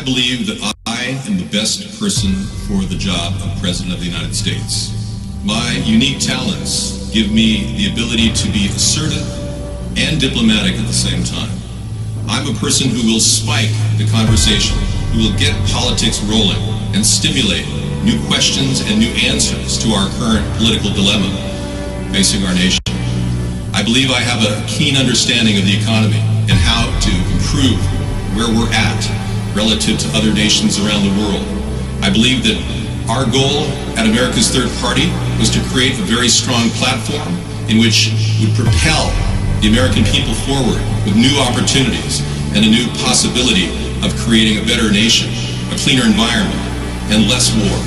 I believe that I am the best person for the job of President of the United States. My unique talents give me the ability to be assertive and diplomatic at the same time. I'm a person who will spike the conversation, who will get politics rolling and stimulate new questions and new answers to our current political dilemma facing our nation. I believe I have a keen understanding of the economy and how to improve where we're at relative to other nations around the world. I believe that our goal at America's Third Party was to create a very strong platform in which would propel the American people forward with new opportunities and a new possibility of creating a better nation, a cleaner environment, and less war.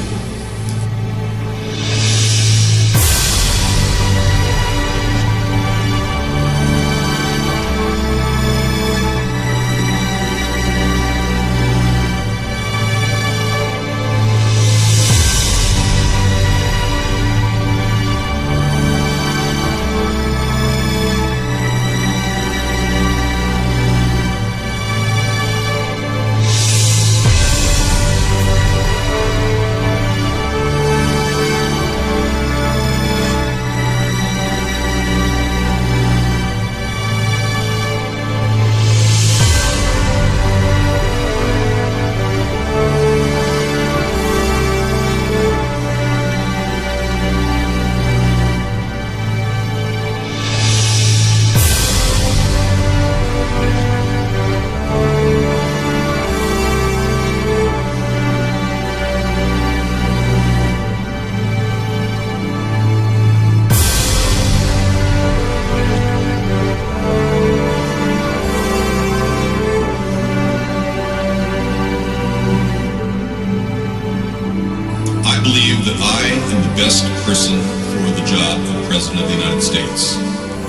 Person for the job of President of the United States.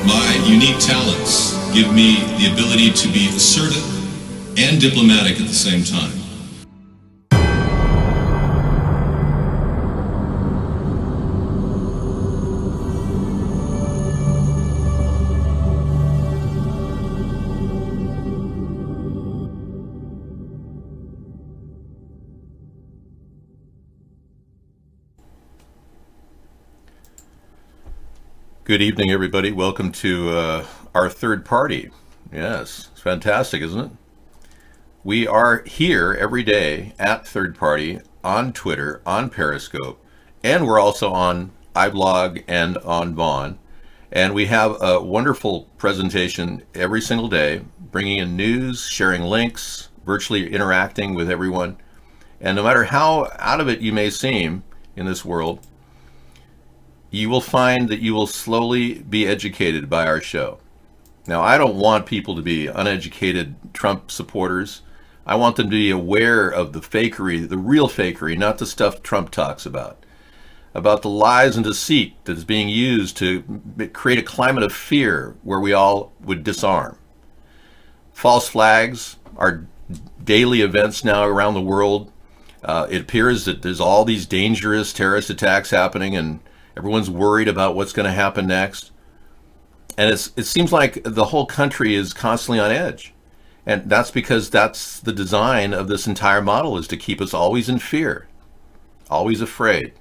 My unique talents give me the ability to be assertive and diplomatic at the same time. Good evening, everybody. Welcome to our third party. Yes, it's fantastic, isn't it? We are here every day at Third Party on Twitter, on Periscope, and we're also on iBlog and on Vaughn. And we have a wonderful presentation every single day, bringing in news, sharing links, virtually interacting with everyone. And no matter how out of it you may seem in this world, you will find that you will slowly be educated by our show. Now, I don't want people to be uneducated Trump supporters. I want them to be aware of the fakery, the real fakery, not the stuff Trump talks about the lies and deceit that is being used to create a climate of fear where we all would disarm. False flags are daily events now around the world. It appears that there's all these dangerous terrorist attacks happening, and everyone's worried about what's going to happen next. And it seems like the whole country is constantly on edge. And that's because that's the design of this entire model, is to keep us always in fear, always afraid.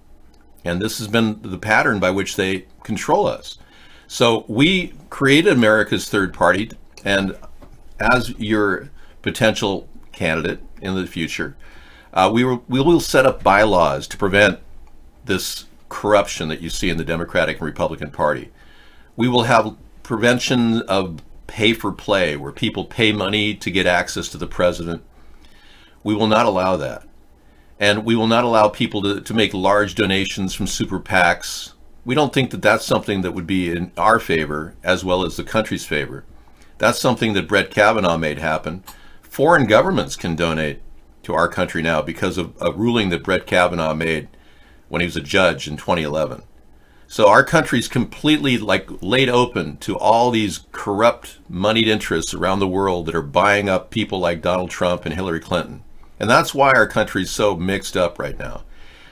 And this has been the pattern by which they control us. So we created America's Third Party, and as your potential candidate in the future, we will set up bylaws to prevent this corruption that you see in the Democratic and Republican Party. We will have prevention of pay for play, where people pay money to get access to the president. We will not allow that. And we will not allow people to make large donations from super PACs. We don't think that that's something that would be in our favor as well as the country's favor. That's something that Brett Kavanaugh made happen. Foreign governments can donate to our country now because of a ruling that Brett Kavanaugh made when he was a judge in 2011. So our country's completely laid open to all these corrupt moneyed interests around the world that are buying up people like Donald Trump and Hillary Clinton. And that's why our country's so mixed up right now.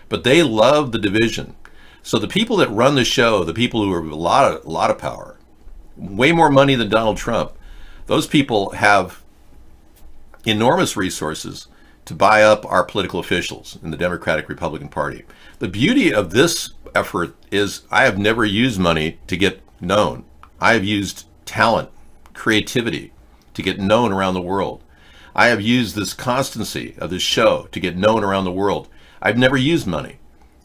But they love the division. So the people that run the show, the people who have a lot of power, way more money than Donald Trump, those people have enormous resources to buy up our political officials in the Democratic Republican Party. The beauty of this effort is I have never used money to get known. I have used talent, creativity to get known around the world. I have used this constancy of this show to get known around the world. I've never used money.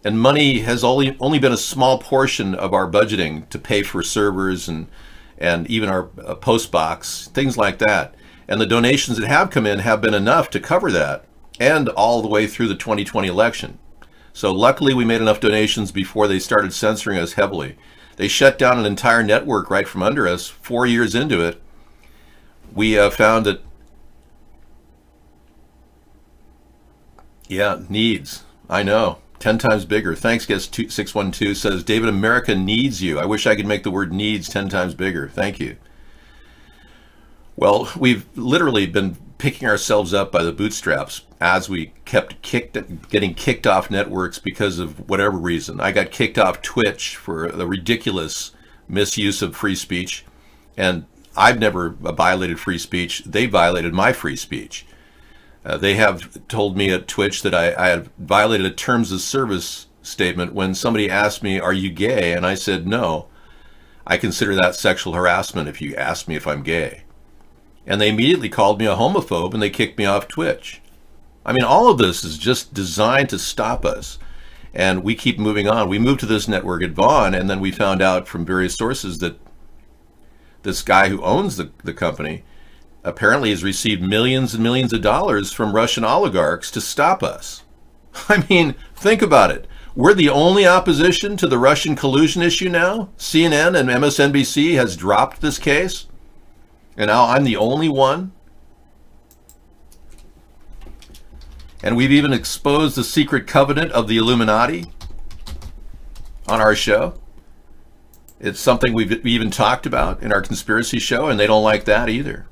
And money has only been a small portion of our budgeting to pay for servers and even our post box, things like that. And the donations that have come in have been enough to cover that and all the way through the 2020 election. So luckily we made enough donations before they started censoring us heavily. They shut down an entire network right from under us. 4 years into it, we found that, yeah, needs. I know. 10 times bigger. Thanks, Guest 612 says, David, America needs you. I wish I could make the word needs 10 times bigger. Thank you. Well, we've literally been picking ourselves up by the bootstraps as we kept getting kicked off networks because of whatever reason. I got kicked off Twitch for the ridiculous misuse of free speech, and I've never violated free speech. They violated my free speech. They have told me at Twitch that I had violated a terms of service statement when somebody asked me, are you gay? And I said, no. I consider that sexual harassment if you ask me if I'm gay. And they immediately called me a homophobe and they kicked me off Twitch. I mean, all of this is just designed to stop us. And we keep moving on. We moved to this network at Vaughn, and then we found out from various sources that this guy who owns the company apparently has received millions and millions of dollars from Russian oligarchs to stop us. I mean, think about it. We're the only opposition to the Russian collusion issue now. CNN and MSNBC has dropped this case. And now I'm the only one. And we've even exposed the secret covenant of the Illuminati on our show. It's something we've even talked about in our conspiracy show, and they don't like that either.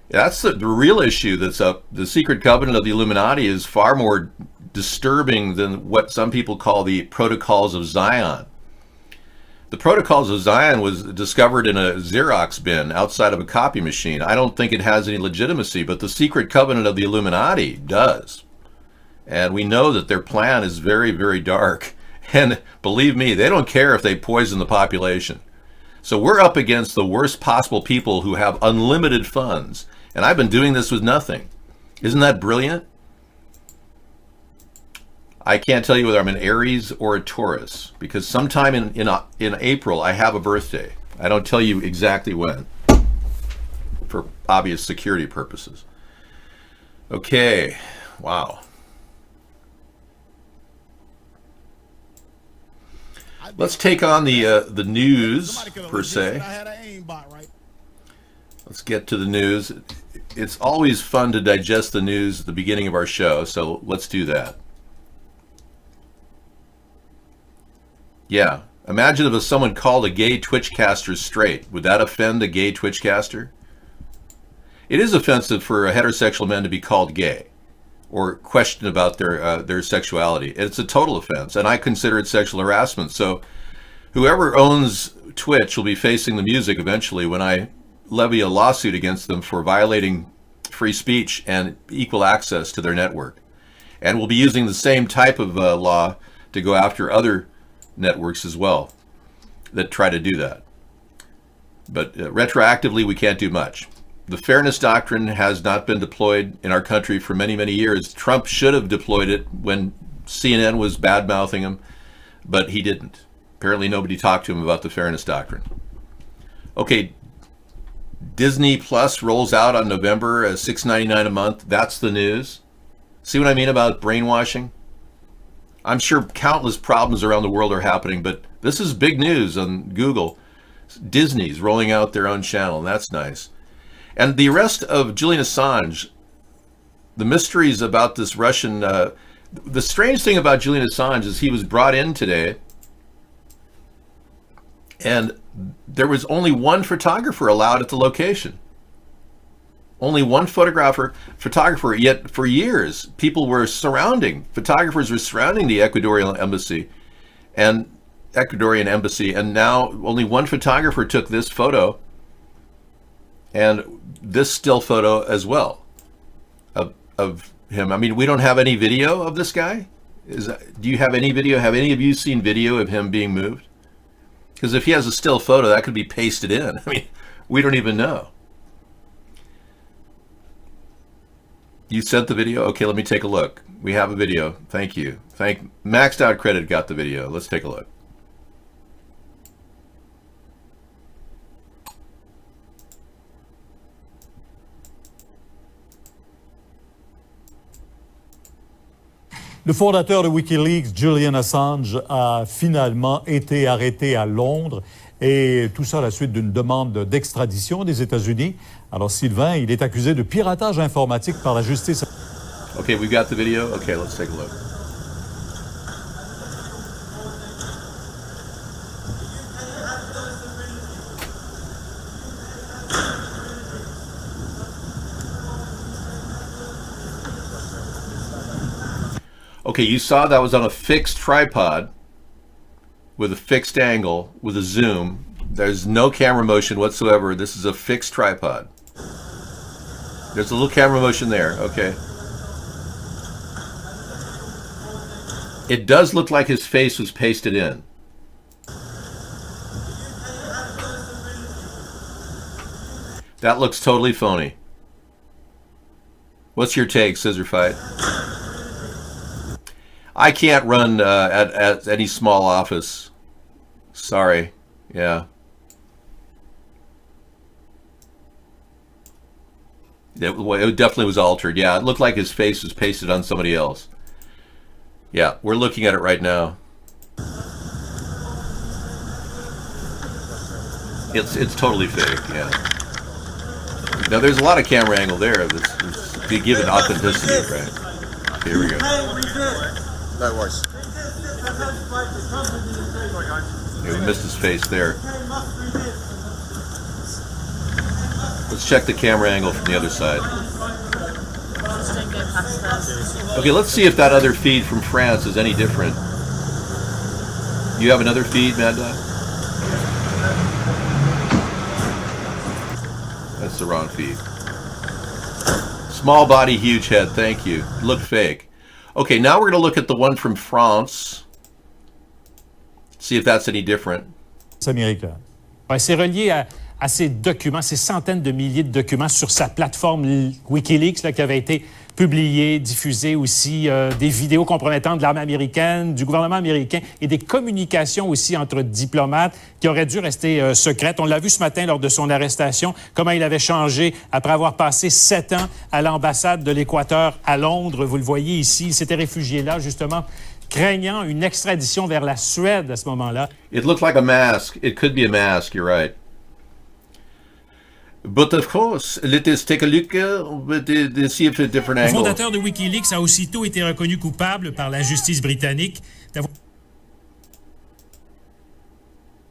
That's the real issue that's up. The secret covenant of the Illuminati is far more disturbing than what some people call the Protocols of Zion. The Protocols of Zion was discovered in a Xerox bin outside of a copy machine. I don't think it has any legitimacy, but the secret covenant of the Illuminati does. And we know that their plan is very, very dark. And believe me, they don't care if they poison the population. So we're up against the worst possible people who have unlimited funds. And I've been doing this with nothing. Isn't that brilliant? I can't tell you whether I'm an Aries or a Taurus, because sometime in April I have a birthday. I don't tell you exactly when, for obvious security purposes. Okay, wow. Let's take on the news per se. Let's get to the news. It's always fun to digest the news at the beginning of our show, so let's do that. Yeah, imagine if someone called a gay Twitchcaster straight. Would that offend a gay Twitchcaster? It is offensive for a heterosexual man to be called gay or questioned about their sexuality. It's a total offense, and I consider it sexual harassment. So whoever owns Twitch will be facing the music eventually when I levy a lawsuit against them for violating free speech and equal access to their network. And we'll be using the same type of law to go after other networks as well that try to do that. But retroactively, we can't do much. The fairness doctrine has not been deployed in our country for many, many years. Trump should have deployed it when CNN was bad-mouthing him, but he didn't. Apparently nobody talked to him about the fairness doctrine. Okay, Disney Plus rolls out on November at $6.99 a month. That's the news. See what I mean about brainwashing? I'm sure countless problems around the world are happening, but this is big news on Google. Disney's rolling out their own channel, and that's nice. And the arrest of Julian Assange, the mysteries about this Russian... the strange thing about Julian Assange is he was brought in today, and there was only one photographer allowed at the location. Only one photographer, yet for years, photographers were surrounding the Ecuadorian embassy, and now only one photographer took this photo, and this still photo as well, of him. I mean, we don't have any video of this guy. Do you have any video? Have any of you seen video of him being moved? Because if he has a still photo, that could be pasted in. I mean, we don't even know. You sent the video? Okay, let me take a look. We have a video. Thank you. Maxed Out Credit got the video. Let's take a look. Le fondateur de Wikileaks, Julian Assange, a finalement été arrêté à Londres et tout ça à la suite d'une demande d'extradition des États-Unis. Alors Sylvain, il est accusé de piratage informatique par la justice. Okay, we got the video. Okay, let's take a look. Okay, you saw that was on a fixed tripod with a fixed angle with a zoom. There's no camera motion whatsoever. This is a fixed tripod. There's a little camera motion there. Okay. It does look like his face was pasted in. That looks totally phony. What's your take, Scissor Fight? I can't run at any small office. Sorry. Yeah. It definitely was altered. Yeah, it looked like his face was pasted on somebody else. Yeah, we're looking at it right now. It's totally fake. Yeah. Now there's a lot of camera angle there. To give it authenticity, right? Here we go. No worries. Yeah, we missed his face there. Let's check the camera angle from the other side. Okay, let's see if that other feed from France is any different. You have another feed, Mad Dog? That's the wrong feed. Small body, huge head. Thank you. Looked fake. Okay, now we're going to look at the one from France. See if that's any different. Américain. Ouais, c'est relié à ces documents, ces centaines de milliers de documents sur sa plateforme Wikileaks là, qui avait été publiés, diffusés aussi, des vidéos compromettantes de l'armée américaine, du gouvernement américain et des communications aussi entre diplomates qui auraient dû rester secrètes. On l'a vu ce matin lors de son arrestation, comment il avait changé après avoir passé 7 ans à l'ambassade de l'Équateur à Londres. Vous le voyez ici, il s'était réfugié là justement, craignant une extradition vers la Suède à ce moment-là. It looked like a mask. It could be a mask, you're right. But of course, let us take a look to see if it's a different Le angle. fondateur de Wikileaks a aussitôt été reconnu coupable par la justice britannique d'avoir...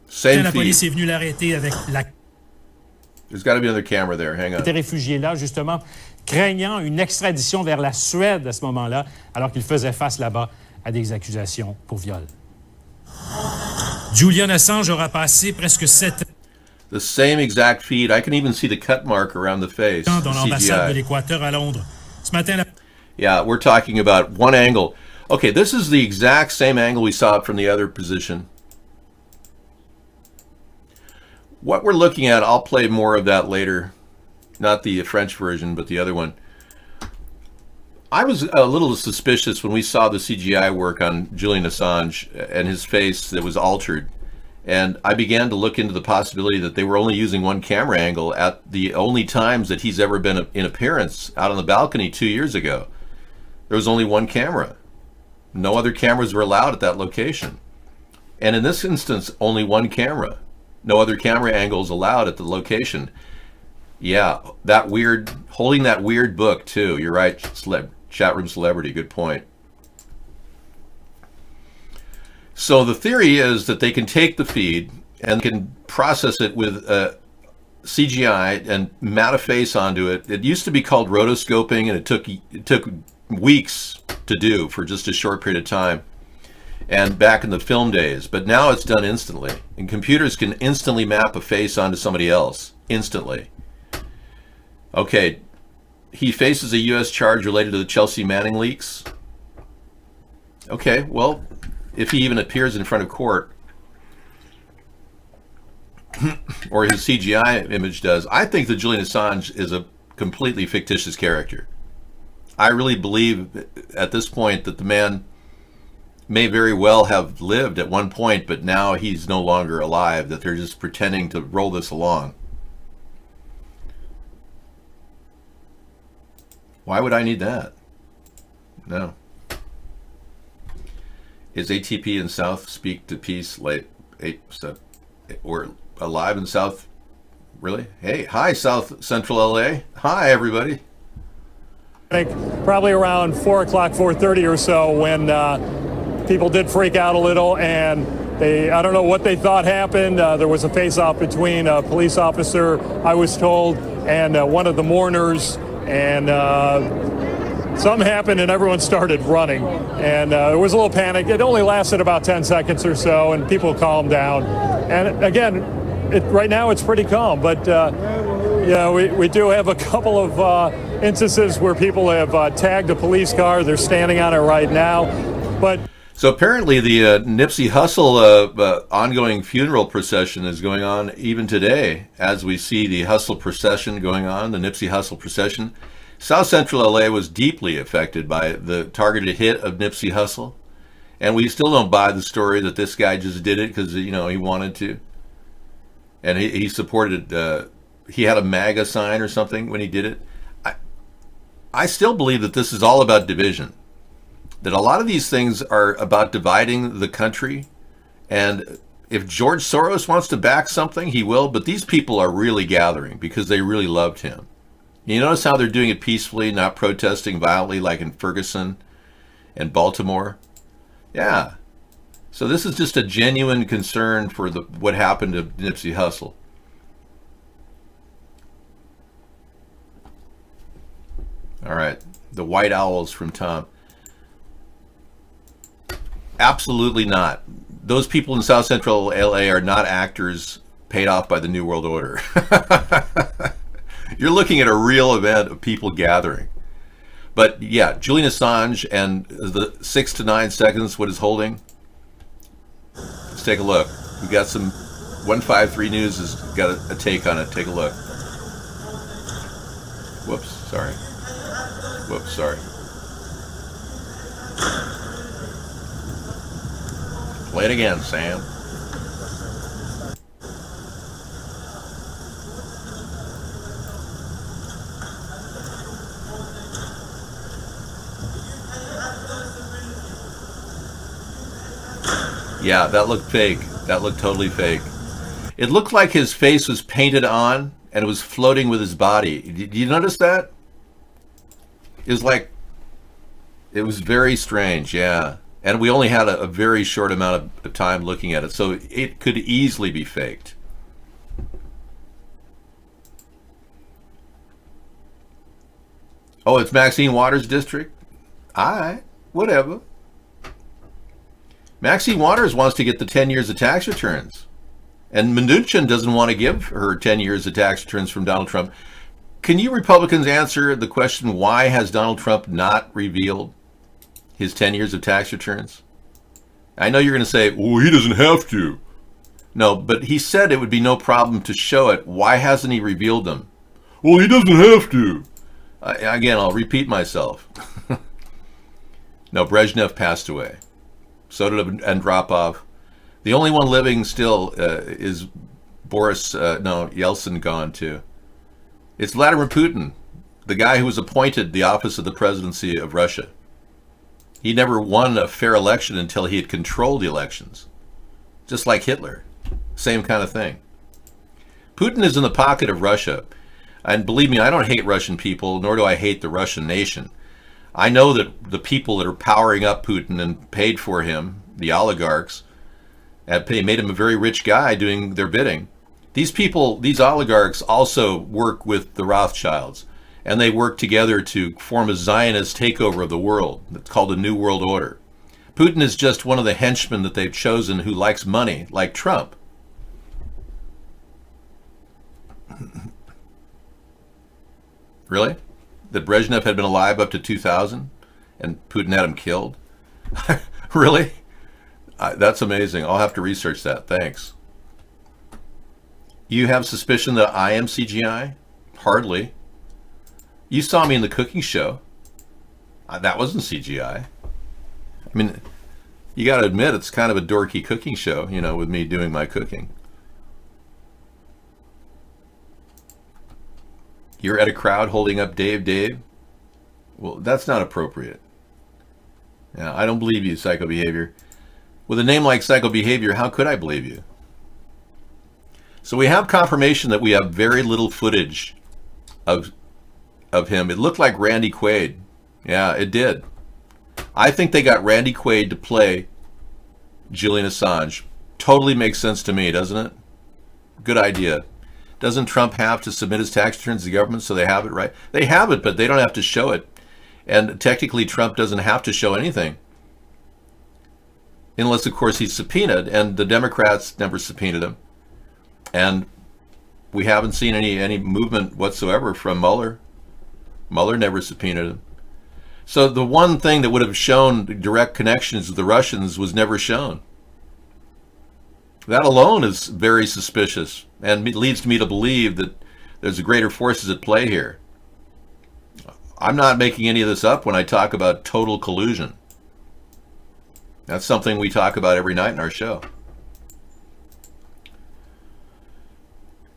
Same La feed. police est venue l'arrêter avec la... There's got to be another camera there. Hang Il on. était réfugié là, justement, craignant une extradition vers la Suède à ce moment-là, alors qu'il faisait face là-bas à des accusations pour viol. Julian Assange aura passé presque 7 ans The same exact feed. I can even see the cut mark around the face. dans the l'ambassade de CGI. l'Équateur à Londres. Ce matin, Yeah, we're talking about one angle. Okay, this is the exact same angle we saw from the other position. What we're looking at, I'll play more of that later. Not the French version, but the other one. I was a little suspicious when we saw the CGI work on Julian Assange and his face that was altered. And I began to look into the possibility that they were only using one camera angle at the only times that he's ever been in appearance out on the balcony 2 years ago. There was only one camera. No other cameras were allowed at that location. And in this instance, only one camera. No other camera angles allowed at the location. Yeah, that weird, holding that weird book too. You're right, chat room celebrity, good point. So the theory is that they can take the feed and can process it with CGI and mat a face onto it. It used to be called rotoscoping, and it took weeks to do for just a short period of time, and back in the film days. But now it's done instantly, and computers can instantly map a face onto somebody else instantly. Okay, he faces a U.S. charge related to the Chelsea Manning leaks. Okay, well, if he even appears in front of court, or his CGI image does, I think that Julian Assange is a completely fictitious character. I really believe at this point that the man may very well have lived at one point, but now he's no longer alive, that they're just pretending to roll this along. Why would I need that? No. Is ATP in South speak to peace late or alive in South? Really? Hey, hi South Central LA. Hi everybody. I think probably around 4 o'clock, 4:30 or so, when people did freak out a little, and I don't know what they thought happened. There was a face-off between a police officer, I was told, and one of the mourners, and something happened and everyone started running. And there was a little panic. It only lasted about 10 seconds or so, and people calmed down. And again, right now it's pretty calm, but yeah, we do have a couple of instances where people have tagged a police car. They're standing on it right now. But so apparently the Nipsey Hussle ongoing funeral procession is going on even today, as we see the Hussle procession going on, the Nipsey Hussle procession. South Central LA was deeply affected by the targeted hit of Nipsey Hussle, and we still don't buy the story that this guy just did it because, you know, he wanted to. And he supported, he had a MAGA sign or something when he did it. I still believe that this is all about division, that a lot of these things are about dividing the country. And if George Soros wants to back something, he will, but these people are really gathering because they really loved him. You notice how they're doing it peacefully, not protesting violently like in Ferguson and Baltimore? Yeah. So this is just a genuine concern for what happened to Nipsey Hussle. All right, the White Owls from Tom. Absolutely not. Those people in South Central LA are not actors paid off by the New World Order. You're looking at a real event of people gathering. But yeah, Julian Assange and the 6 to 9 seconds, what is holding? Let's take a look. We got some 153 News has got a take on it. Take a look. Whoops, sorry. Whoops, sorry. Play it again, Sam. Yeah, that looked fake. That looked totally fake. It looked like his face was painted on and it was floating with his body. Did you notice that? It was like, it was very strange, yeah. And we only had a very short amount of time looking at it, so it could easily be faked. Oh, it's Maxine Waters' district? All right, whatever. Maxine Waters wants to get the 10 years of tax returns. And Mnuchin doesn't want to give her 10 years of tax returns from Donald Trump. Can you Republicans answer the question, why has Donald Trump not revealed his 10 years of tax returns? I know you're going to say, well, he doesn't have to. No, but he said it would be no problem to show it. Why hasn't he revealed them? Well, he doesn't have to. Again, I'll repeat myself. No, Brezhnev passed away. So did Andropov. The only one living still is Yeltsin gone too. It's Vladimir Putin, the guy who was appointed the office of the presidency of Russia. He never won a fair election until he had controlled the elections. Just like Hitler. Same kind of thing. Putin is in the pocket of Russia. And believe me, I don't hate Russian people, nor do I hate the Russian nation. I know that the people that are powering up Putin and paid for him, the oligarchs, have made him a very rich guy doing their bidding. These people, these oligarchs also work with the Rothschilds, and they work together to form a Zionist takeover of the world. It's called the New World Order. Putin is just one of the henchmen that they've chosen who likes money, like Trump. Really? that Brezhnev had been alive up to 2000 and Putin had him killed? Really? That's amazing. I'll have to research that. Thanks. You have suspicion that I am CGI? Hardly. You saw me in the cooking show. That wasn't CGI. I mean, you got to admit it's kind of a dorky cooking show, you know, with me doing my cooking. You're at a crowd holding up Dave. Well, that's not appropriate. Yeah, I don't believe you, Psychobehavior. With a name like Psychobehavior, how could I believe you? So we have confirmation that we have very little footage of him. It looked like Randy Quaid. Yeah, it did. I think they got Randy Quaid to play Julian Assange. Totally makes sense to me, doesn't it? Good idea. Doesn't Trump have to submit his tax returns to the government so they have it, right? They have it, but they don't have to show it. And technically, Trump doesn't have to show anything. Unless, of course, he's subpoenaed, and the Democrats never subpoenaed him. And we haven't seen any movement whatsoever from Mueller. Mueller never subpoenaed him. So the one thing that would have shown direct connections with the Russians was never shown. That alone is very suspicious and leads me to believe that there's greater forces at play here. I'm not making any of this up when I talk about total collusion. That's something we talk about every night in our show.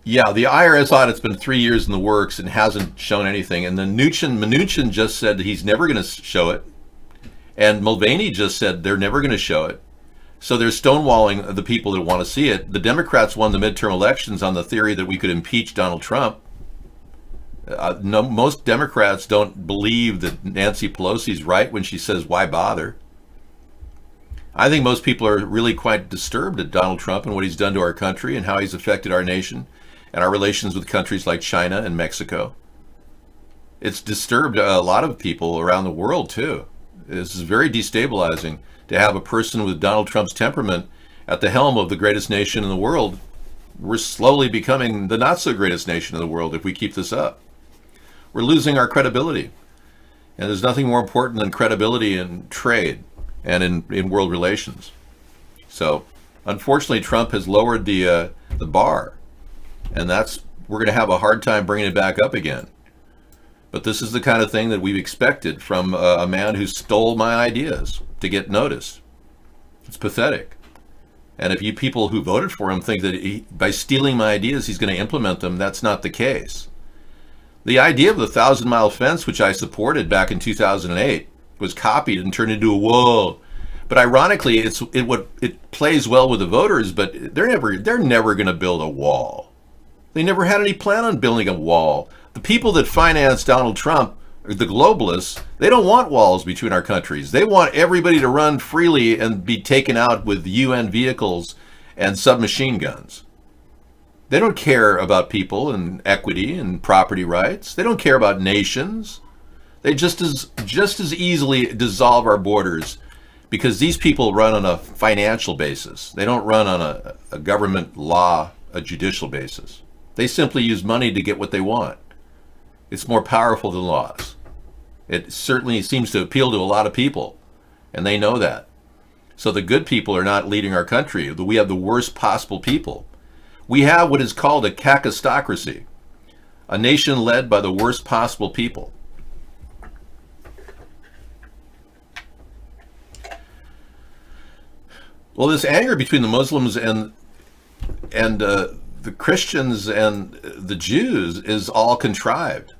Yeah, the IRS audit's been 3 years in the works and hasn't shown anything. And then Mnuchin just said that he's never going to show it. And Mulvaney just said they're never going to show it. So they're stonewalling the people that want to see it. The Democrats won the midterm elections on the theory that we could impeach Donald Trump. No, most Democrats don't believe that Nancy Pelosi's right when she says, why bother? I think most people are really quite disturbed at Donald Trump and what he's done to our country and how he's affected our nation and our relations with countries like China and Mexico. It's disturbed a lot of people around the world, too. This is very destabilizing to have a person with Donald Trump's temperament at the helm of the greatest nation in the world. We're slowly becoming the not-so-greatest nation in the world if we keep this up. We're losing our credibility. And there's nothing more important than credibility in trade and in world relations. So, unfortunately, Trump has lowered the bar. And we're going to have a hard time bringing it back up again. But this is the kind of thing that we've expected from a man who stole my ideas to get noticed. It's pathetic. And if you people who voted for him think that by stealing my ideas he's going to implement them, that's not the case. The idea of the 1,000-mile fence, which I supported back in 2008, was copied and turned into a wall. But ironically, it plays well with the voters, but they're never going to build a wall. They never had any plan on building a wall. The people that finance Donald Trump, the globalists, they don't want walls between our countries. They want everybody to run freely and be taken out with UN vehicles and submachine guns. They don't care about people and equity and property rights. They don't care about nations. They just as easily dissolve our borders because these people run on a financial basis. They don't run on a government law, a judicial basis. They simply use money to get what they want. It's more powerful than laws. It certainly seems to appeal to a lot of people, and they know that. So the good people are not leading our country. We have the worst possible people. We have what is called a kakistocracy, a nation led by the worst possible people. Well, this anger between the Muslims and the Christians and the Jews is all contrived.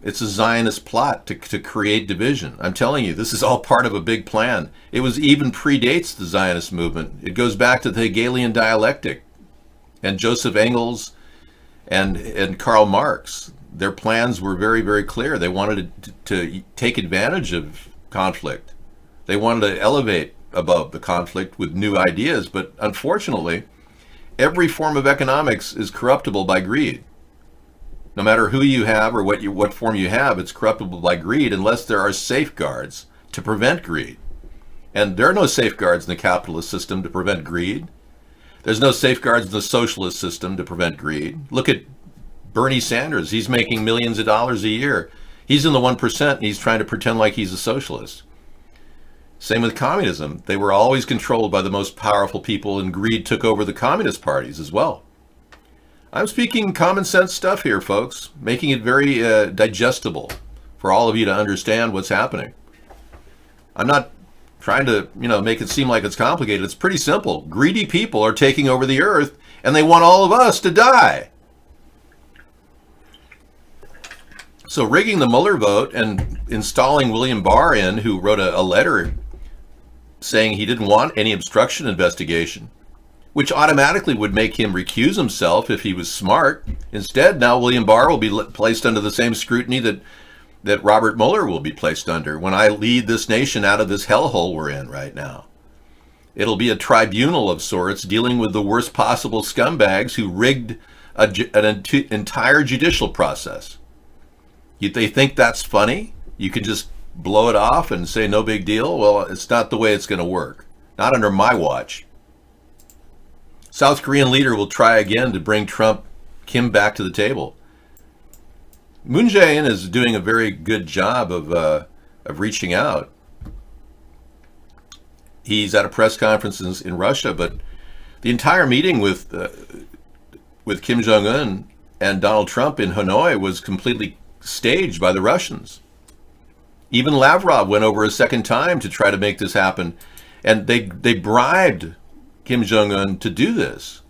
It's a Zionist plot to create division. I'm telling you, this is all part of a big plan. It even predates the Zionist movement. It goes back to the Hegelian dialectic and Joseph Engels and Karl Marx. Their plans were very, very clear. They wanted to take advantage of conflict. They wanted to elevate above the conflict with new ideas, but unfortunately, every form of economics is corruptible by greed. No matter who you have or what form you have, it's corruptible by greed unless there are safeguards to prevent greed. And there are no safeguards in the capitalist system to prevent greed. There's no safeguards in the socialist system to prevent greed. Look at Bernie Sanders. He's making millions of dollars a year. He's in the 1% and he's trying to pretend like he's a socialist. Same with communism. They were always controlled by the most powerful people, and greed took over the communist parties as well. I'm speaking common sense stuff here, folks, making it very digestible for all of you to understand what's happening. I'm not trying to, make it seem like it's complicated. It's pretty simple. Greedy people are taking over the earth, and they want all of us to die. So rigging the Mueller vote and installing William Barr in, who wrote a letter saying he didn't want any obstruction investigation, which automatically would make him recuse himself if he was smart. Instead, now William Barr will be placed under the same scrutiny that Robert Mueller will be placed under when I lead this nation out of this hellhole we're in right now. It'll be a tribunal of sorts dealing with the worst possible scumbags who rigged an entire judicial process. They think that's funny? You can just blow it off and say no big deal? Well, it's not the way it's going to work. Not under my watch. South Korean leader will try again to bring Kim back to the table. Moon Jae-in is doing a very good job of reaching out. He's at a press conference in Russia, but the entire meeting with Kim Jong-un and Donald Trump in Hanoi was completely staged by the Russians. Even Lavrov went over a second time to try to make this happen, and they bribed Kim Jong-un to do this.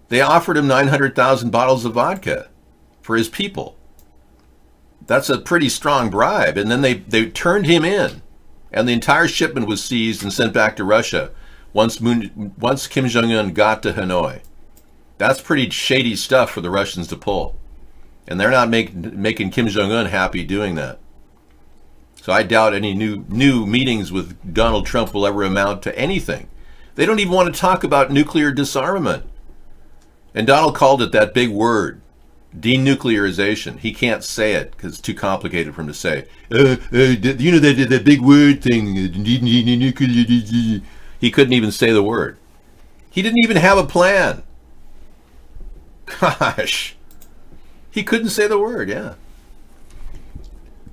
They offered him 900,000 bottles of vodka for his people. That's a pretty strong bribe. And then they turned him in, and the entire shipment was seized and sent back to Russia once Kim Jong-un got to Hanoi. That's pretty shady stuff for the Russians to pull. And they're not making Kim Jong-un happy doing that. So I doubt any new meetings with Donald Trump will ever amount to anything. They don't even want to talk about nuclear disarmament. And Donald called it that big word, denuclearization. He can't say it because it's too complicated for him to say. That big word thing. He couldn't even say the word. He didn't even have a plan. Gosh. He couldn't say the word, yeah.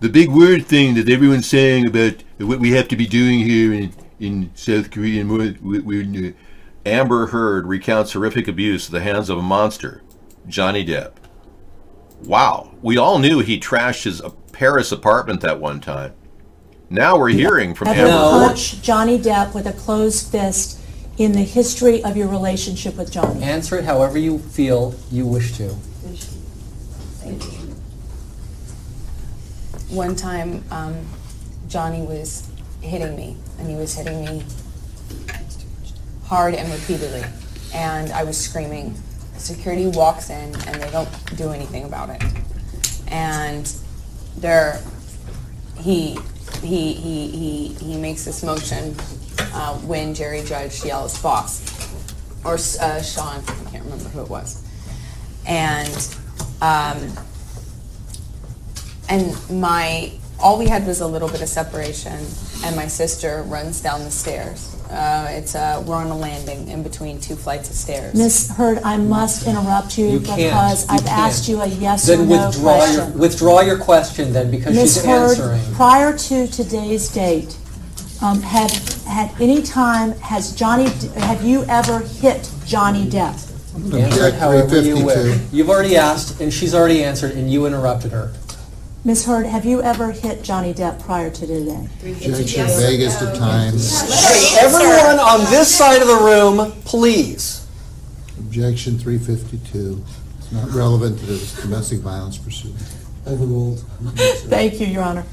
The big word thing that everyone's saying about what we have to be doing here in South Korea. Amber Heard recounts horrific abuse at the hands of a monster, Johnny Depp. Wow, we all knew he trashed his Paris apartment that one time. Now we're hearing from Amber Heard. Punch Johnny Depp with a closed fist in the history of your relationship with Johnny. Answer it however you feel you wish to. Thank you. One time, Johnny was hitting me, and he was hitting me hard and repeatedly, and I was screaming. Security walks in, and they don't do anything about it. And he makes this motion when Jerry Judge yells "boss" or Sean, I can't remember who it was, and all we had was a little bit of separation, and my sister runs down the stairs. We're on a landing in between two flights of stairs. Ms. Heard, I must interrupt you because I've asked you a yes then or no question. Withdraw your question then, because Ms. she's Heard, answering. prior to today's date, have you ever hit Johnny Depp? Answer it however you wish. You've already asked, and she's already answered, and you interrupted her. Ms. Heard, have you ever hit Johnny Depp prior to today? Objection, vaguest of times. Hey, everyone on this side of the room, please. Objection 352. It's not relevant to the domestic violence pursuit. Overruled. Thank you, Your Honor.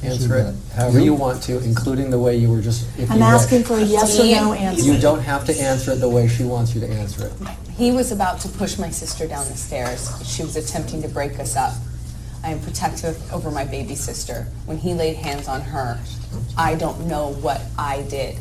Answer it however you want to, including the way you were just... I'm asking for a yes or no answer. You don't have to answer it the way she wants you to answer it. He was about to push my sister down the stairs. She was attempting to break us up. I am protective over my baby sister. When he laid hands on her, I don't know what I did,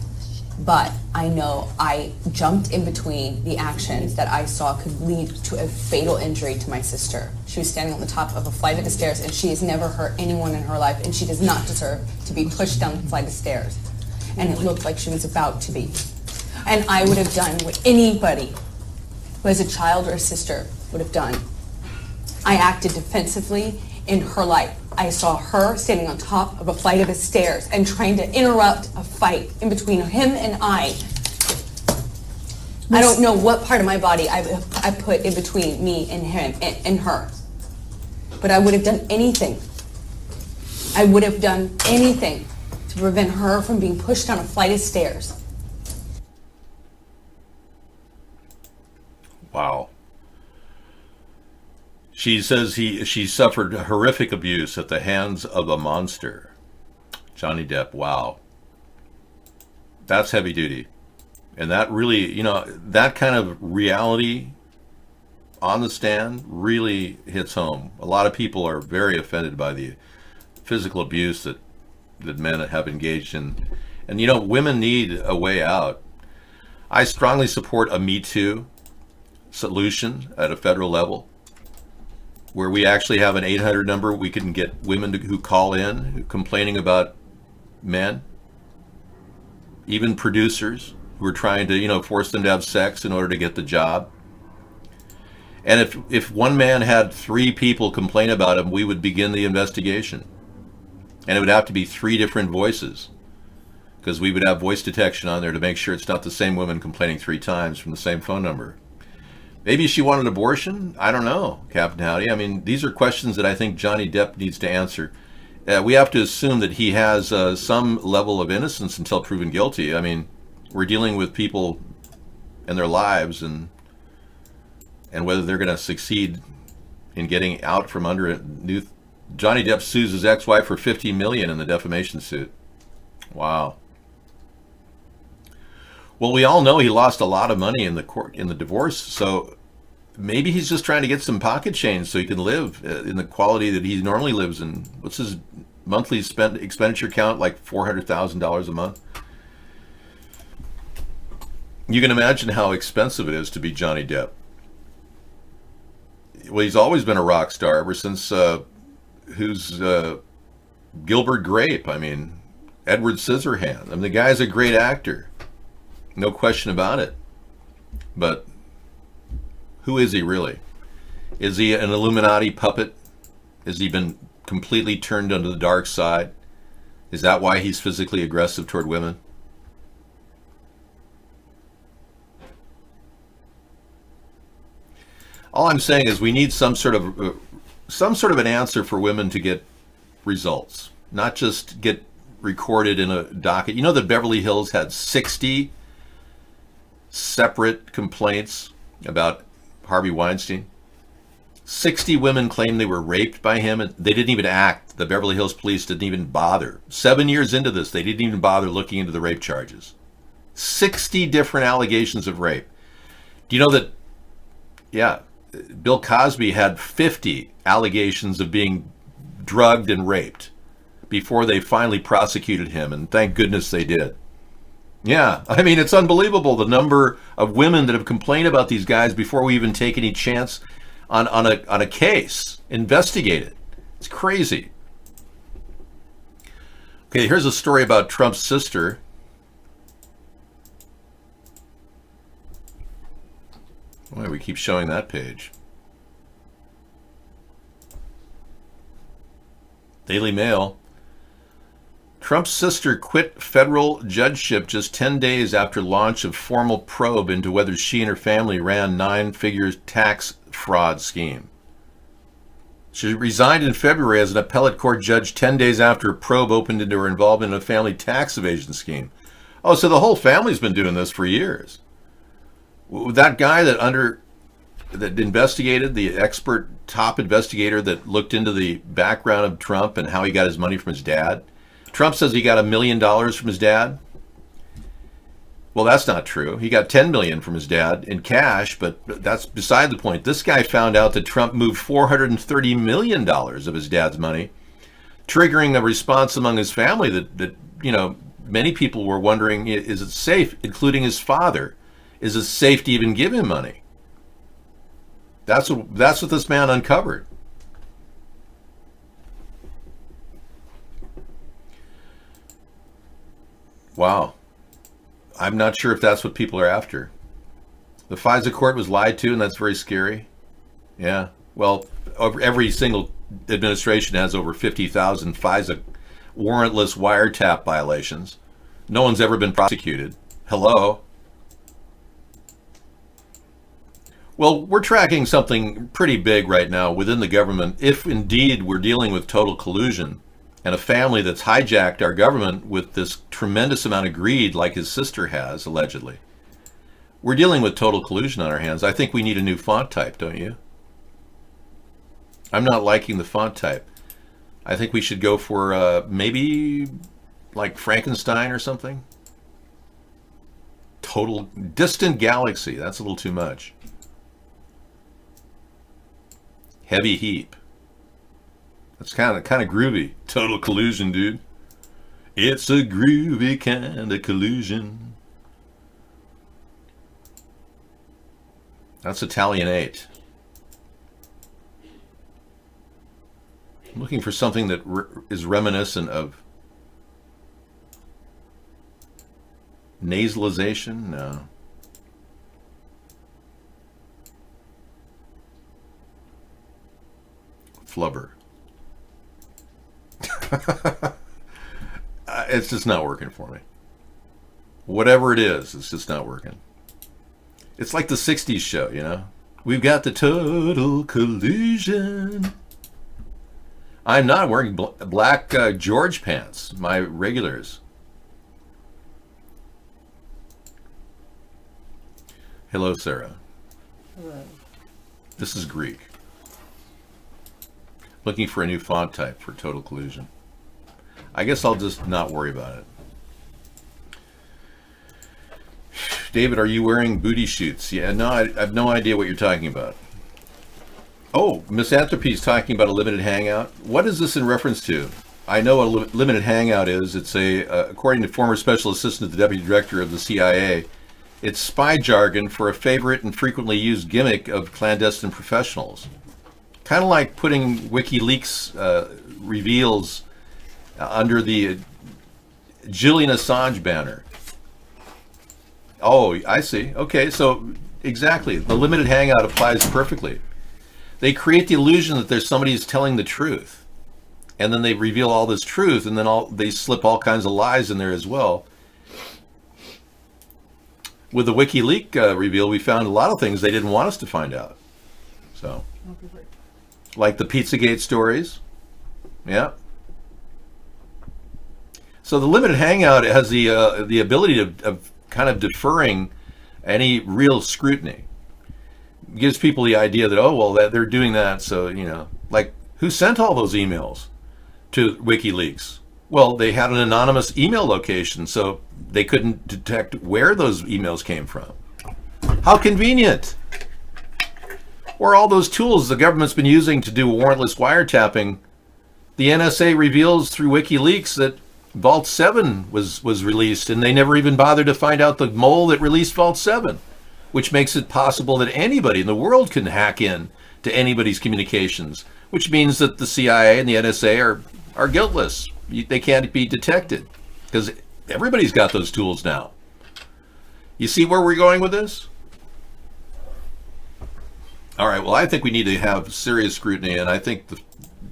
but I know I jumped in between the actions that I saw could lead to a fatal injury to my sister. She was standing on the top of a flight of stairs, and she has never hurt anyone in her life, and she does not deserve to be pushed down the flight of stairs. And it looked like she was about to be. And I would have done what anybody who has a child or a sister would have done. I acted defensively in her life. I saw her standing on top of a flight of stairs and trying to interrupt a fight in between him and I. I don't know what part of my body I put in between me and him and her. But I would have done anything. I would have done anything to prevent her from being pushed down a flight of stairs. Wow. She says she suffered horrific abuse at the hands of a monster. Johnny Depp, wow. That's heavy duty. And that really, you know, that kind of reality on the stand really hits home. A lot of people are very offended by the physical abuse that men have engaged in. And, you know, women need a way out. I strongly support a Me Too solution at a federal level, where we actually have an 800 number we can get women who call in complaining about men, even producers who are trying to, you know, force them to have sex in order to get the job. And if one man had 3 people complain about him, we would begin the investigation. And it would have to be 3 different voices, because we would have voice detection on there to make sure it's not the same woman complaining 3 times from the same phone number. Maybe she wanted abortion? I don't know, Captain Howdy. I mean, these are questions that I think Johnny Depp needs to answer. We have to assume that he has some level of innocence until proven guilty. I mean, we're dealing with people and their lives, and whether they're going to succeed in getting out from under it. Johnny Depp sues his ex-wife for $50 million in the defamation suit. Wow. Well, we all know he lost a lot of money in the divorce, so maybe he's just trying to get some pocket change so he can live in the quality that he normally lives in. What's his monthly expenditure count? Like $400,000 a month? You can imagine how expensive it is to be Johnny Depp. Well, he's always been a rock star ever since Gilbert Grape. I mean, Edward Scissorhands. I mean, the guy's a great actor. No question about it. But who is he really? Is he an Illuminati puppet? Has he been completely turned onto the dark side? Is that why he's physically aggressive toward women? All I'm saying is we need some sort of an answer for women to get results, not just get recorded in a docket. You know that Beverly Hills had 60 separate complaints about Harvey Weinstein. 60 women claimed they were raped by him, and they didn't even act. The Beverly Hills police didn't even bother. 7 years into this, they didn't even bother looking into the rape charges. 60 different allegations of rape. Do you know that, yeah, Bill Cosby had 50 allegations of being drugged and raped before they finally prosecuted him, and thank goodness they did. Yeah, I mean, it's unbelievable the number of women that have complained about these guys before we even take any chance on a case, investigate it. It's crazy. Okay, here's a story about Trump's sister. Why we keep showing that page? Daily Mail. Trump's sister quit federal judgeship just 10 days after launch of formal probe into whether she and her family ran 9-figure tax fraud scheme. She resigned in February as an appellate court judge 10 days after a probe opened into her involvement in a family tax evasion scheme. Oh, so the whole family's been doing this for years. That guy that investigated, the expert top investigator that looked into the background of Trump and how he got his money from his dad. Trump says he got $1 million from his dad. Well, that's not true. He got $10 million from his dad in cash, but that's beside the point. This guy found out that Trump moved $430 million of his dad's money, triggering a response among his family that you know, many people were wondering, is it safe, including his father? Is it safe to even give him money? That's what this man uncovered. Wow. I'm not sure if that's what people are after. The FISA court was lied to, and that's very scary. Yeah. Well, every single administration has over 50,000 FISA warrantless wiretap violations. No one's ever been prosecuted. Hello? Well, we're tracking something pretty big right now within the government, if indeed we're dealing with total collusion and a family that's hijacked our government with this tremendous amount of greed like his sister has, allegedly. We're dealing with total collusion on our hands. I think we need a new font type, don't you? I'm not liking the font type. I think we should go for maybe like Frankenstein or something. Total distant galaxy. That's a little too much. Heavy heap. That's kind of groovy. Total collusion, dude. It's a groovy kind of collusion. That's Italian 8. I'm looking for something that is reminiscent of nasalization. No. Flubber. It's just not working for me. Whatever it is, it's just not working. It's like the 60s show, you know? We've got the total collusion. I'm not wearing black George pants, my regulars. Hello, Sarah. Hello. This is Greek. Looking for a new font type for total collusion. I guess I'll just not worry about it. David, are you wearing booty shoots? Yeah, no, I have no idea what you're talking about. Oh, Misanthropy is talking about a limited hangout. What is this in reference to? I know what a limited hangout is. It's according to former special assistant to the deputy director of the CIA, it's spy jargon for a favorite and frequently used gimmick of clandestine professionals. Kind of like putting WikiLeaks reveals under the Julian Assange banner. Oh, I see. Okay, so exactly. The limited hangout applies perfectly. They create the illusion that there's somebody who's telling the truth. And then they reveal all this truth, and then they slip all kinds of lies in there as well. With the WikiLeaks reveal, we found a lot of things they didn't want us to find out. So, like the Pizzagate stories. Yeah. So the limited hangout has the ability of kind of deferring any real scrutiny. It gives people the idea that, oh, well, they're doing that, so, you know, like, who sent all those emails to WikiLeaks? Well, they had an anonymous email location, so they couldn't detect where those emails came from. How convenient! Or all those tools the government's been using to do warrantless wiretapping. The NSA reveals through WikiLeaks that Vault 7 was released, and they never even bothered to find out the mole that released Vault 7, which makes it possible that anybody in the world can hack in to anybody's communications, which means that the CIA and the NSA are guiltless. They can't be detected because everybody's got those tools now. You see where we're going with this? All right, well, I think we need to have serious scrutiny, and I think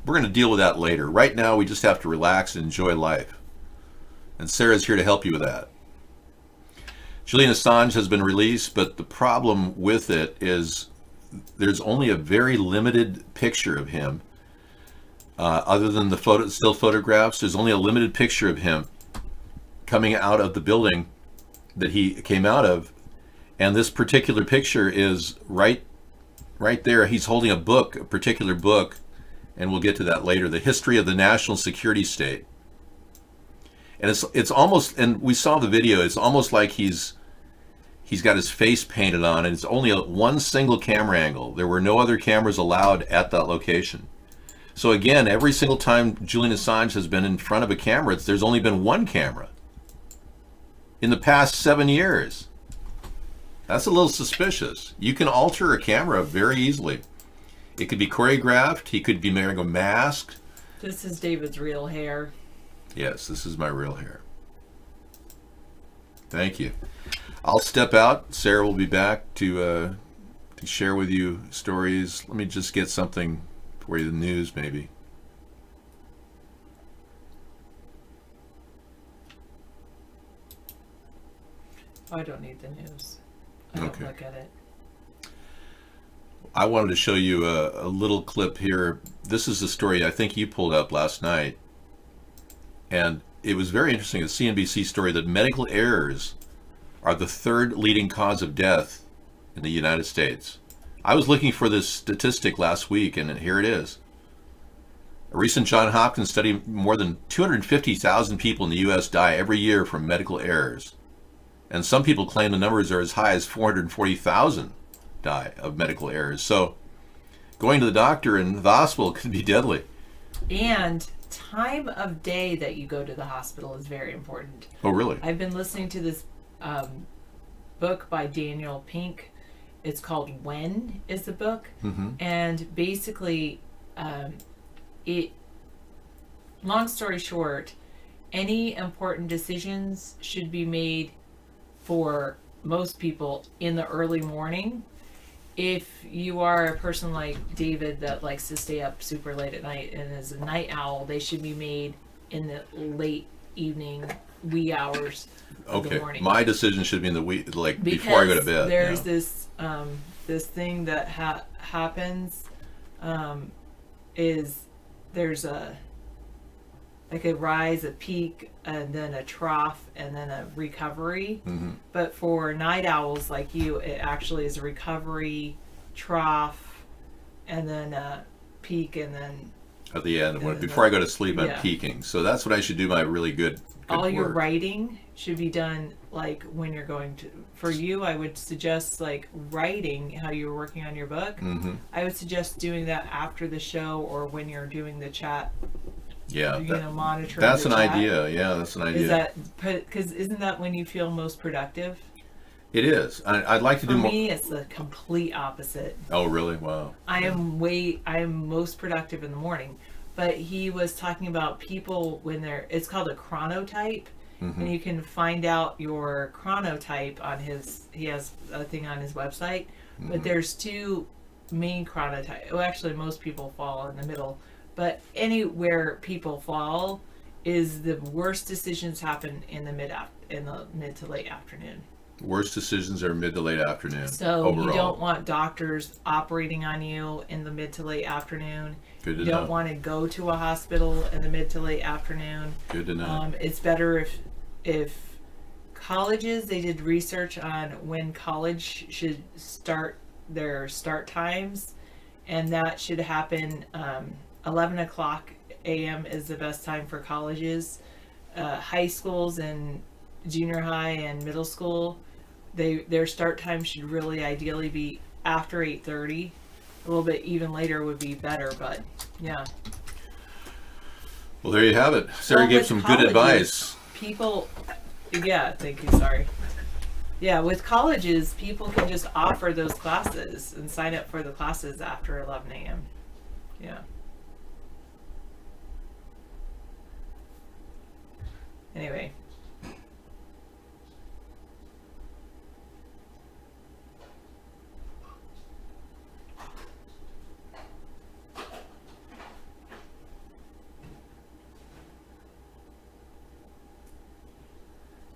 we're going to deal with that later. Right now, we just have to relax and enjoy life. And Sarah's here to help you with that. Julian Assange has been released, but the problem with it is there's only a very limited picture of him. Other than the still photographs, there's only a limited picture of him coming out of the building that he came out of. And this particular picture is right there. He's holding a book, a particular book, and we'll get to that later, The History of the National Security State. And it's almost, and we saw the video, it's almost like he's got his face painted on, and it's only one single camera angle. There were no other cameras allowed at that location. So again, every single time Julian Assange has been in front of a camera, there's only been one camera in the past 7 years. That's a little suspicious. You can alter a camera very easily. It could be choreographed. He could be wearing a mask. This is David's real hair. Yes, this is my real hair. Thank you. I'll step out. Sarah will be back to share with you stories. Let me just get something For the news, maybe. I don't need the news. I don't Okay. look at it. I wanted to show you a little clip here. This is the story I think you pulled up last night. And it was very interesting, a CNBC story that medical errors are the third leading cause of death in the United States. I was looking for this statistic last week, and here it is. A recent Johns Hopkins study, more than 250,000 people in the U.S. die every year from medical errors. And some people claim the numbers are as high as 440,000 die of medical errors. So going to the doctor and the hospital could be deadly. And time of day that you go to the hospital is very important. Oh, really? I've been listening to this book by Daniel Pink. It's called When is the book. And basically, long story short, any important decisions should be made for most people in the early morning. If you are a person like David that likes to stay up super late at night and is a night owl, they should be made in the late evening, wee hours of the Okay, morning. my decision should be in the week, like before I go to bed. There's yeah. this thing that happens is there's a rise, a peak, and then a trough, and then a recovery. But for night owls like you, it actually is a recovery, trough, and then a peak, and then At the end, before I go to sleep, I'm Yeah. peaking. So that's what I should do. My really good all your work. writing should be done like when you're going to. For you, I would suggest like writing how you were working on your book. I would suggest doing that after the show or when you're doing the chat. Yeah, Monitoring. that's the an chat. idea. Yeah, that's an idea. Is that because isn't that when you feel most productive? It is. I'd like to For do more. me, it's the complete opposite. Oh, really? Wow. I am most productive in the morning. But he was talking about people when it's called a chronotype, and you can find out your chronotype on he has a thing on his website. But there's two main chronotypes. Well, actually, most people fall in the middle. But anywhere people fall is the worst decisions happen in the mid to late afternoon. Worst decisions are mid to late afternoon. So overall. you don't want doctors operating on you in the mid to late afternoon. Good to You don't know. want to go to a hospital in the mid to late afternoon. Good to know. It's better if colleges, they did research on when college should start their start times, and that should happen 11 o'clock a.m. is the best time for colleges. High schools and junior high and middle school, their start time should really ideally be after 8:30. A little bit even later would be better, but yeah. Well, there you have it. Sarah Well, gave with some good colleges, advice. People, yeah, thank you, sorry. Yeah, with colleges, people can just offer those classes and sign up for the classes after 11 a.m. Yeah. Anyway.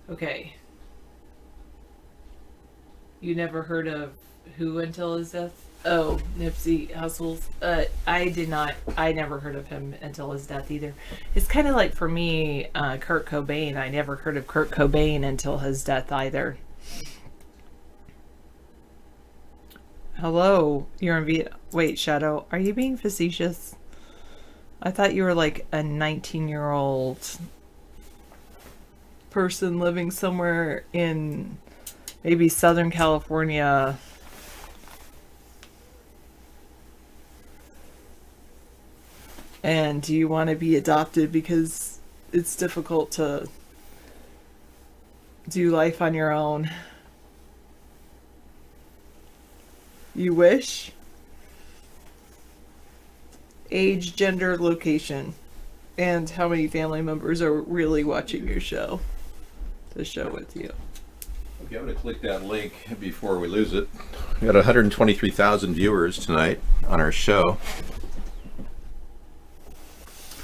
Okay. You never heard of who until his death? Oh, Nipsey Hussle's. I never heard of him until his death either. It's kind of like for me, Kurt Cobain. I never heard of Kurt Cobain until his death either. Hello, you're in Wait, Shadow, are you being facetious? I thought you were like a 19-year-old person living somewhere in maybe Southern California. And do you want to be adopted because it's difficult to do life on your own? You wish? Age, gender, location, and how many family members are really watching your show to show with you. Okay, I'm going to click that link before we lose it. We got 123,000 viewers tonight on our show.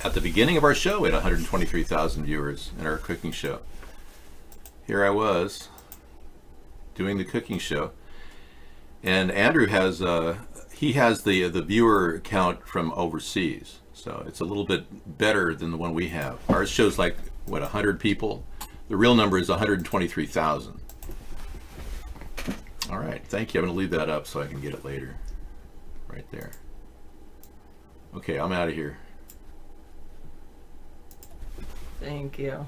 at the beginning of our show, we had 123,000 viewers in our cooking show. Here I was doing the cooking show, and Andrew has the viewer count from overseas, so it's a little bit better than the one we have. Our show's like 100 people. The real number is 123,000. All right, thank you. I'm going to leave that up so I can get it later. Right there. Okay, I'm out of here. Thank you.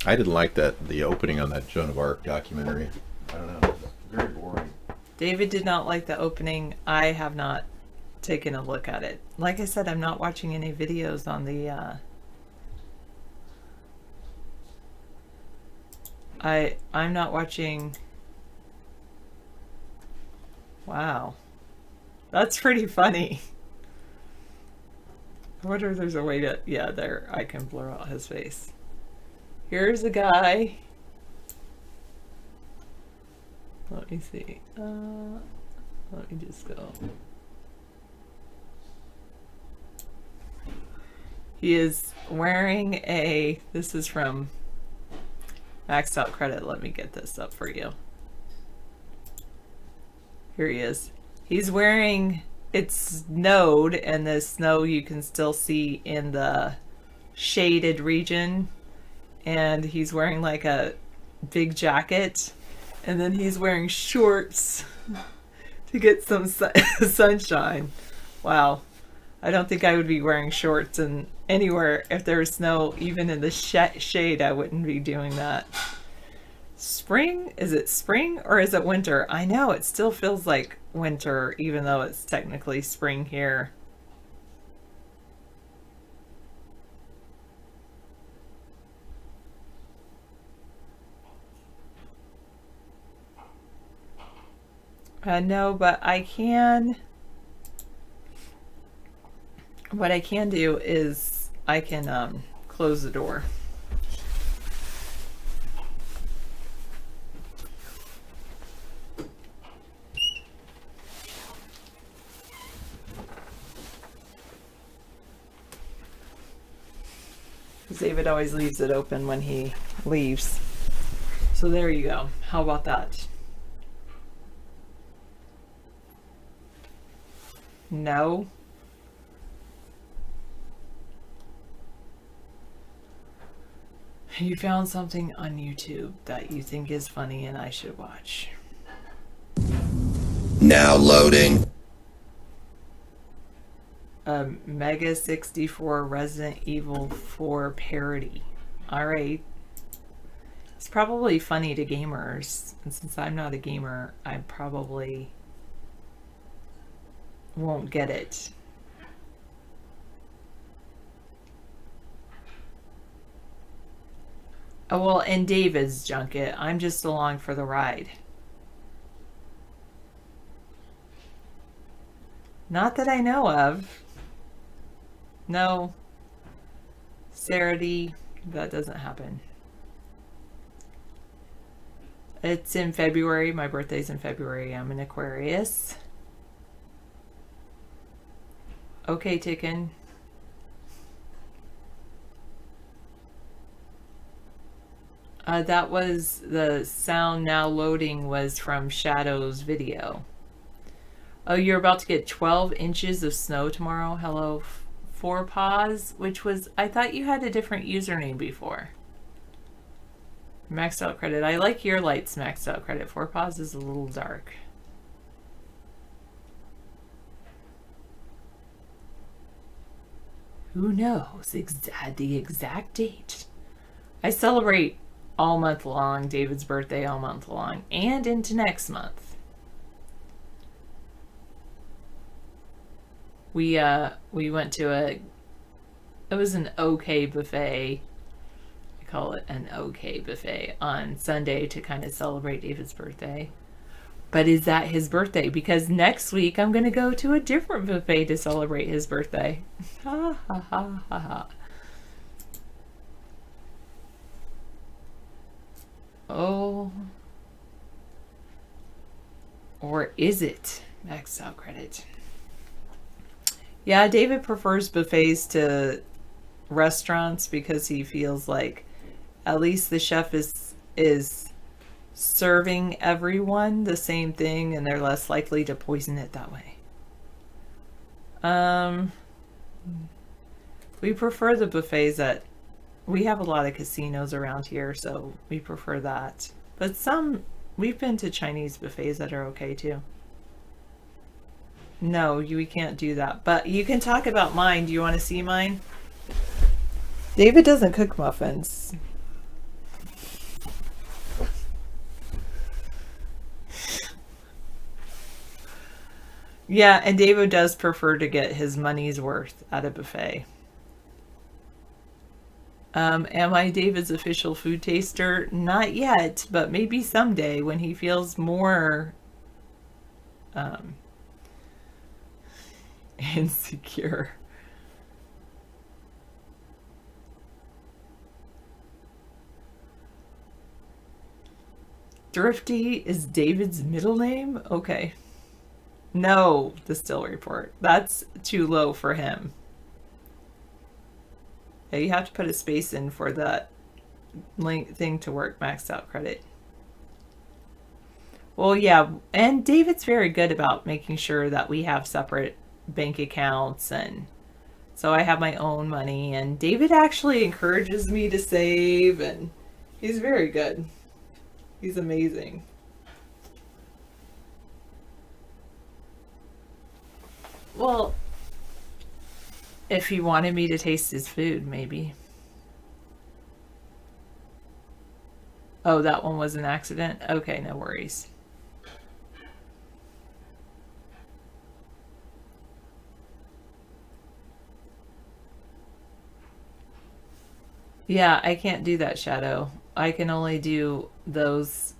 I didn't like the opening on that Joan of Arc documentary. I don't know. It was very boring. David did not like the opening. I have not taken a look at it. Like I said, I'm not watching any videos on the I'm not watching. Wow. That's pretty funny. I wonder if there's a way to, yeah, there, I can blur out his face. Here's a guy. Let me see. Let me just go. He is wearing a, this is from Maxed Out Credit. Let me get this up for you. Here he is. He's wearing, it snowed, and the snow you can still see in the shaded region. And he's wearing like a big jacket. And then he's wearing shorts to get some sunshine. Wow. I don't think I would be wearing shorts and anywhere if there was snow, even in the shade, I wouldn't be doing that. Spring? Is it spring or is it winter? I know it still feels like winter, even though it's technically spring here. No, but I can. What I can do is I can close the door. Because David always leaves it open when he leaves. So there you go. How about that? No. You found something on YouTube that you think is funny and I should watch. Now loading. Mega 64 Resident Evil 4 parody. Alright. It's probably funny to gamers. And since I'm not a gamer, I probably won't get it. Oh, well, and David's junket. I'm just along for the ride. Not that I know of. No. Sarity, that doesn't happen. It's in February. My birthday's in February. I'm an Aquarius. Okay, Ticken. That was the sound now loading was from Shadow's video. Oh, you're about to get 12 inches of snow tomorrow. Hello, 4Paws, which was, I thought you had a different username before. Maxed Out Credit. I like your lights, Maxed Out Credit. 4Paws is a little dark. Who knows the exact date? I celebrate all month long, David's birthday all month long, and into next month. We went to it was an OK buffet. I call it an OK buffet on Sunday to kind of celebrate David's birthday. But is that his birthday? Because next week I'm going to go to a different buffet to celebrate his birthday. Ha ha ha ha ha. Oh. Or is it? Maxed Out Credit. Yeah, David prefers buffets to restaurants because he feels like at least the chef is serving everyone the same thing and they're less likely to poison it that way. We prefer the buffets we have a lot of casinos around here, so we prefer that. But we've been to Chinese buffets that are okay too. No, we can't do that. But you can talk about mine. Do you want to see mine? David doesn't cook muffins. Yeah, and David does prefer to get his money's worth at a buffet. Am I David's official food taster? Not yet, but maybe someday when he feels more insecure. Thrifty is David's middle name? Okay. No, the still report. That's too low for him. Yeah, you have to put a space in for that link thing to work maxed out credit. Well, yeah, and David's very good about making sure that we have separate bank accounts, and so I have my own money, and David actually encourages me to save, and he's very good. He's amazing. Well, if he wanted me to taste his food, maybe. Oh, that one was an accident? Okay, no worries. Yeah, I can't do that, Shadow. I can only do those.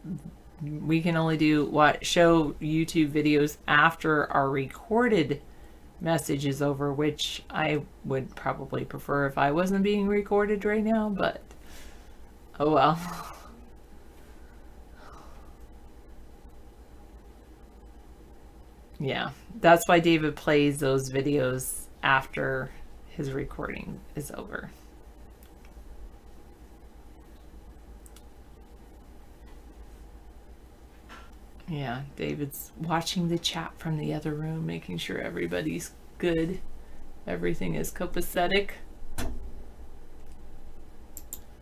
We can only do show YouTube videos after our recorded message is over, which I would probably prefer if I wasn't being recorded right now, but oh well. Yeah, that's why David plays those videos after his recording is over. Yeah, David's watching the chat from the other room, making sure everybody's good. Everything is copacetic.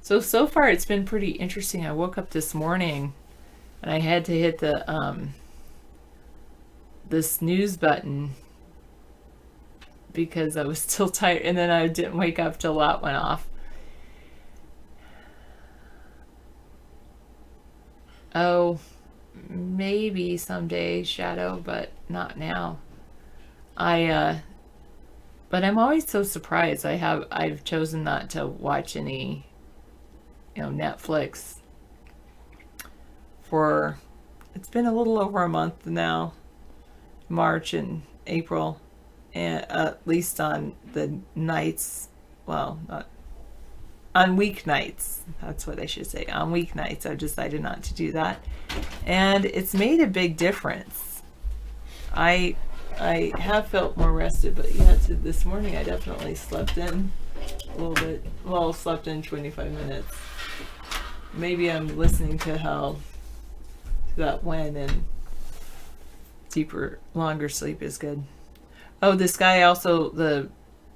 So far it's been pretty interesting. I woke up this morning and I had to hit the snooze button because I was still tired, and then I didn't wake up till that went off. Oh, maybe someday, Shadow, but not now. But I'm always so surprised. I've chosen not to watch any, Netflix for, it's been a little over a month now, March and April, and at least on the nights, well, not on weeknights, that's what I should say. On weeknights, I've decided not to do that. And it's made a big difference. I have felt more rested, but this morning I definitely slept in a little bit. Well, slept in 25 minutes. Maybe I'm listening to that when, and deeper, longer sleep is good. Oh, this guy also,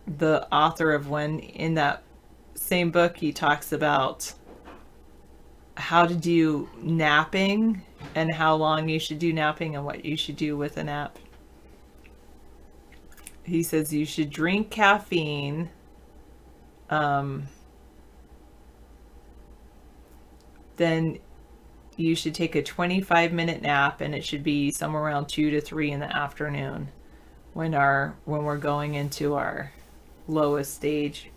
the author of When, in that same book, he talks about how to do napping and how long you should do napping and what you should do with a nap. He says you should drink caffeine, then you should take a 25-minute nap, and it should be somewhere around 2 to 3 in the afternoon when we're going into our lowest stage.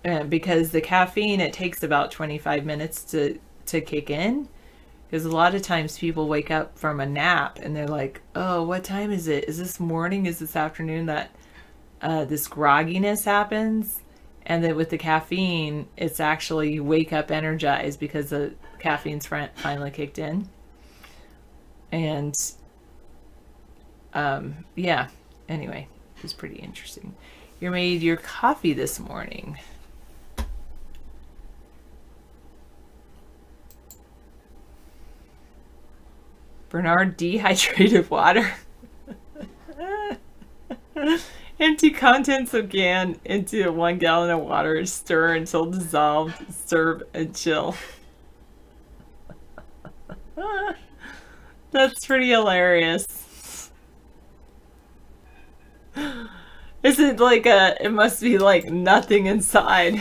And because the caffeine, it takes about 25 minutes to kick in, because a lot of times people wake up from a nap and they're like, oh, what time is it? Is this morning? Is this afternoon? That this grogginess happens. And then with the caffeine, it's actually you wake up energized because the caffeine's finally kicked in. And yeah, anyway, it was pretty interesting. You made your coffee this morning. Bernard dehydrated water. Empty contents of can into 1 gallon of water. Stir until dissolved. Serve and chill. That's pretty hilarious. Is it like it must be like nothing inside.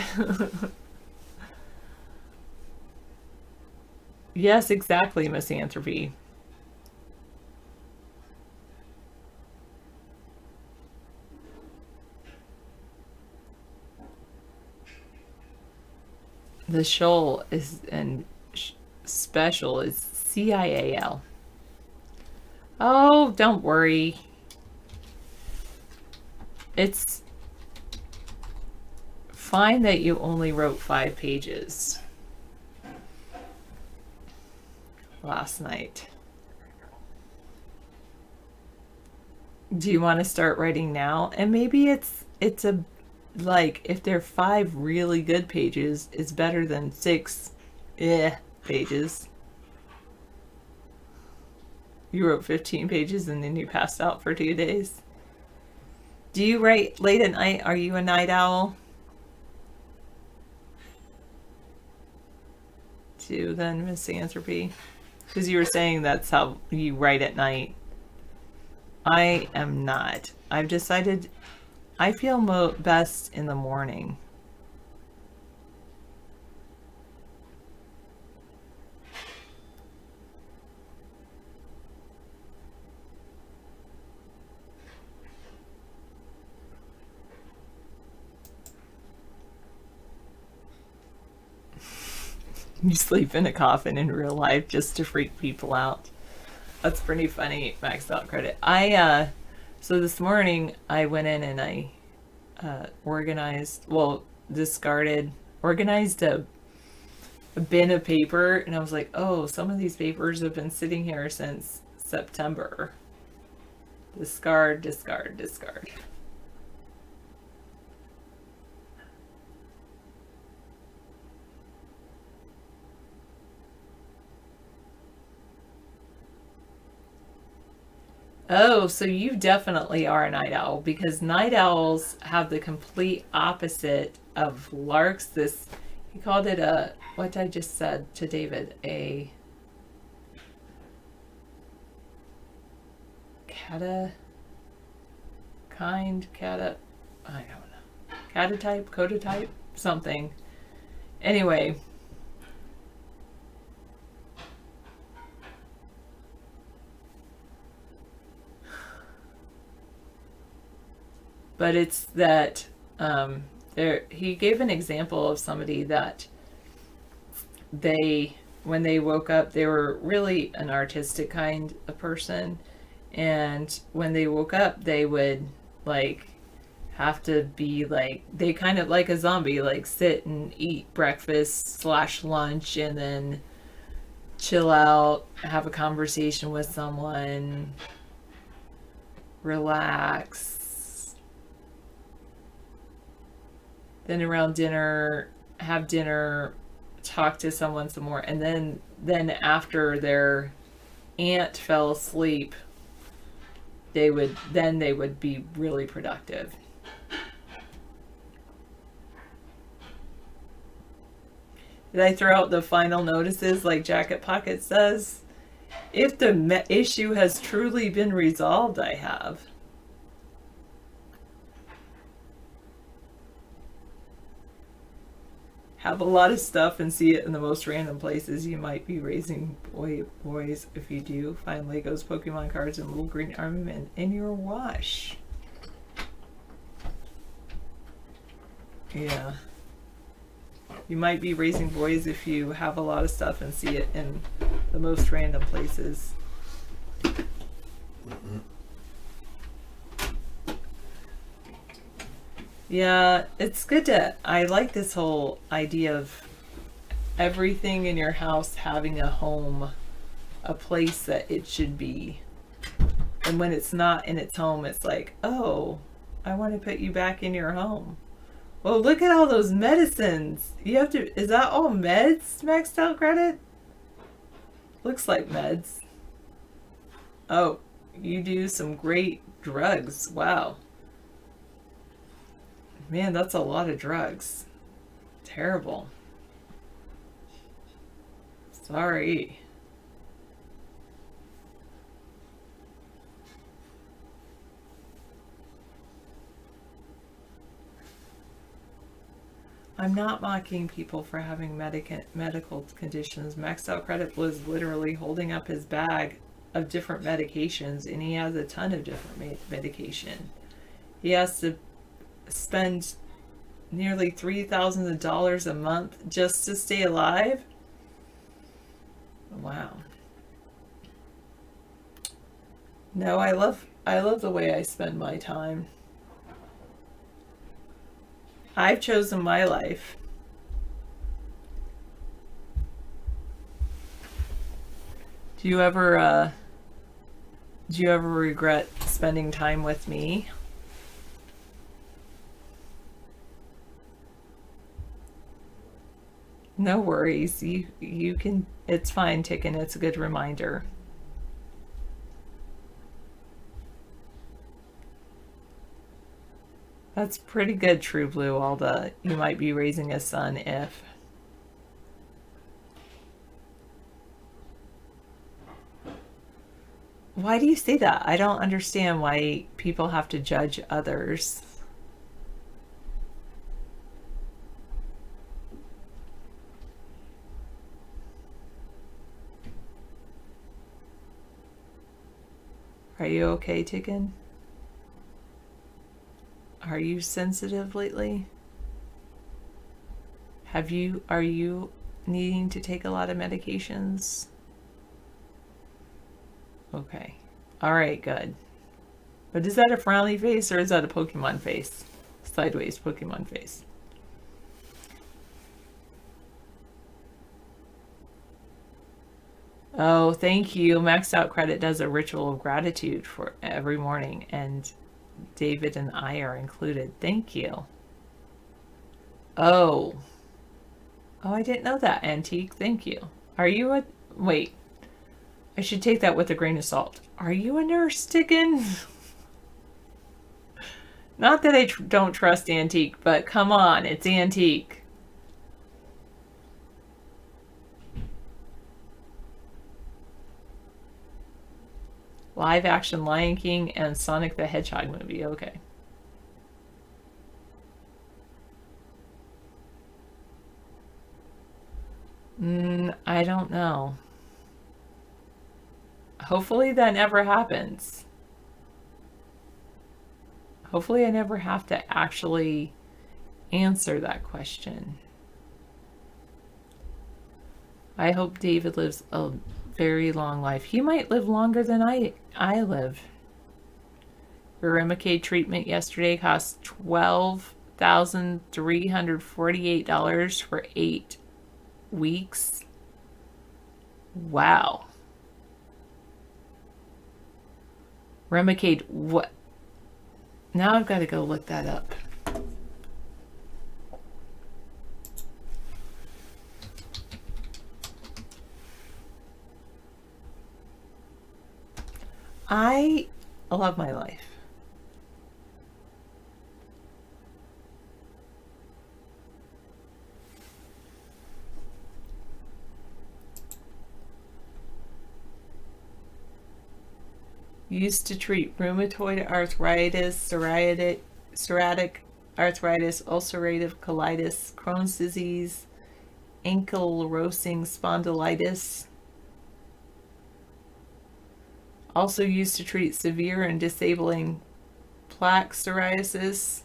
Yes, exactly, Misanthropy. The shoal is and special is CIAL. Oh, don't worry. It's fine that you only wrote 5 pages last night. Do you want to start writing now? And maybe it's a like if they're 5 really good pages, it's better than 6 pages. You wrote 15 pages and then you passed out for 2 days. Do you write late at night? Are you a night owl? Too then, Misanthropy? Because you were saying that's how you write at night. I am not. I've decided I feel best in the morning. You sleep in a coffin in real life just to freak people out. That's pretty funny, maxed out credit. So this morning I went in and I organized a bin of paper, and I was like, oh, some of these papers have been sitting here since September. Discard, discard, discard. Oh, so you definitely are a night owl, because night owls have the complete opposite of larks. He called it what I just said to David, a I don't know. Catatype, codotype, something. Anyway. But it's that he gave an example of somebody that when they woke up, they were really an artistic kind of person, and when they woke up, they would like have to be like, they kind of like a zombie, like sit and eat breakfast / lunch and then chill out, have a conversation with someone, relax. Then around dinner, have dinner, talk to someone some more, and then after their aunt fell asleep, they would be really productive. Did I throw out the final notices like Jacket Pocket says? If the issue has truly been resolved, I have. Have a lot of stuff and see it in the most random places. You might be raising boys if you do. Find Legos, Pokemon cards, and little green armament in your wash. Yeah. You might be raising boys if you have a lot of stuff and see it in the most random places. Yeah, it's good I like this whole idea of everything in your house having a home, a place that it should be. The And when it's not in its home, it's like, oh, I want to put you back in your home. Well, look at all those medicines. You have to, is that all meds, maxed out credit? Looks like meds. Oh, you do some great drugs. Wow. Man, that's a lot of drugs. Terrible. Sorry. I'm not mocking people for having medical conditions. Maxed out credit was literally holding up his bag of different medications, and he has a ton of different medication. He has to spend nearly $3,000 a month just to stay alive. Wow. No, I love the way I spend my time. I've chosen my life. Do you ever regret spending time with me? No worries. You can, it's fine, Ticken. It's a good reminder. That's pretty good, True Blue, all the you might be raising a son if. Why do you say that? I don't understand why people have to judge others. Are you okay, Ticken? Are you sensitive lately? Are you needing to take a lot of medications? Okay. All right, good. But is that a frowny face or is that a Pokemon face? Sideways Pokemon face. Oh, thank you. Maxed Out Credit does a ritual of gratitude for every morning, and David and I are included. Thank you. Oh, I didn't know that, Antique. Thank you. Are you a... Wait. I should take that with a grain of salt. Are you a nurse, Ticken? Not that I don't trust Antique, but come on, it's Antique. Live action Lion King and Sonic the Hedgehog movie. Okay. I don't know. Hopefully that never happens. Hopefully I never have to actually answer that question. I hope David lives a very long life. He might live longer than I live. Your Remicade treatment yesterday cost $12,348 for 8 weeks. Wow. Remicade, what? Now I've got to go look that up. I love my life. Used to treat rheumatoid arthritis, psoriatic arthritis, ulcerative colitis, Crohn's disease, ankylosing spondylitis. Also used to treat severe and disabling plaque psoriasis.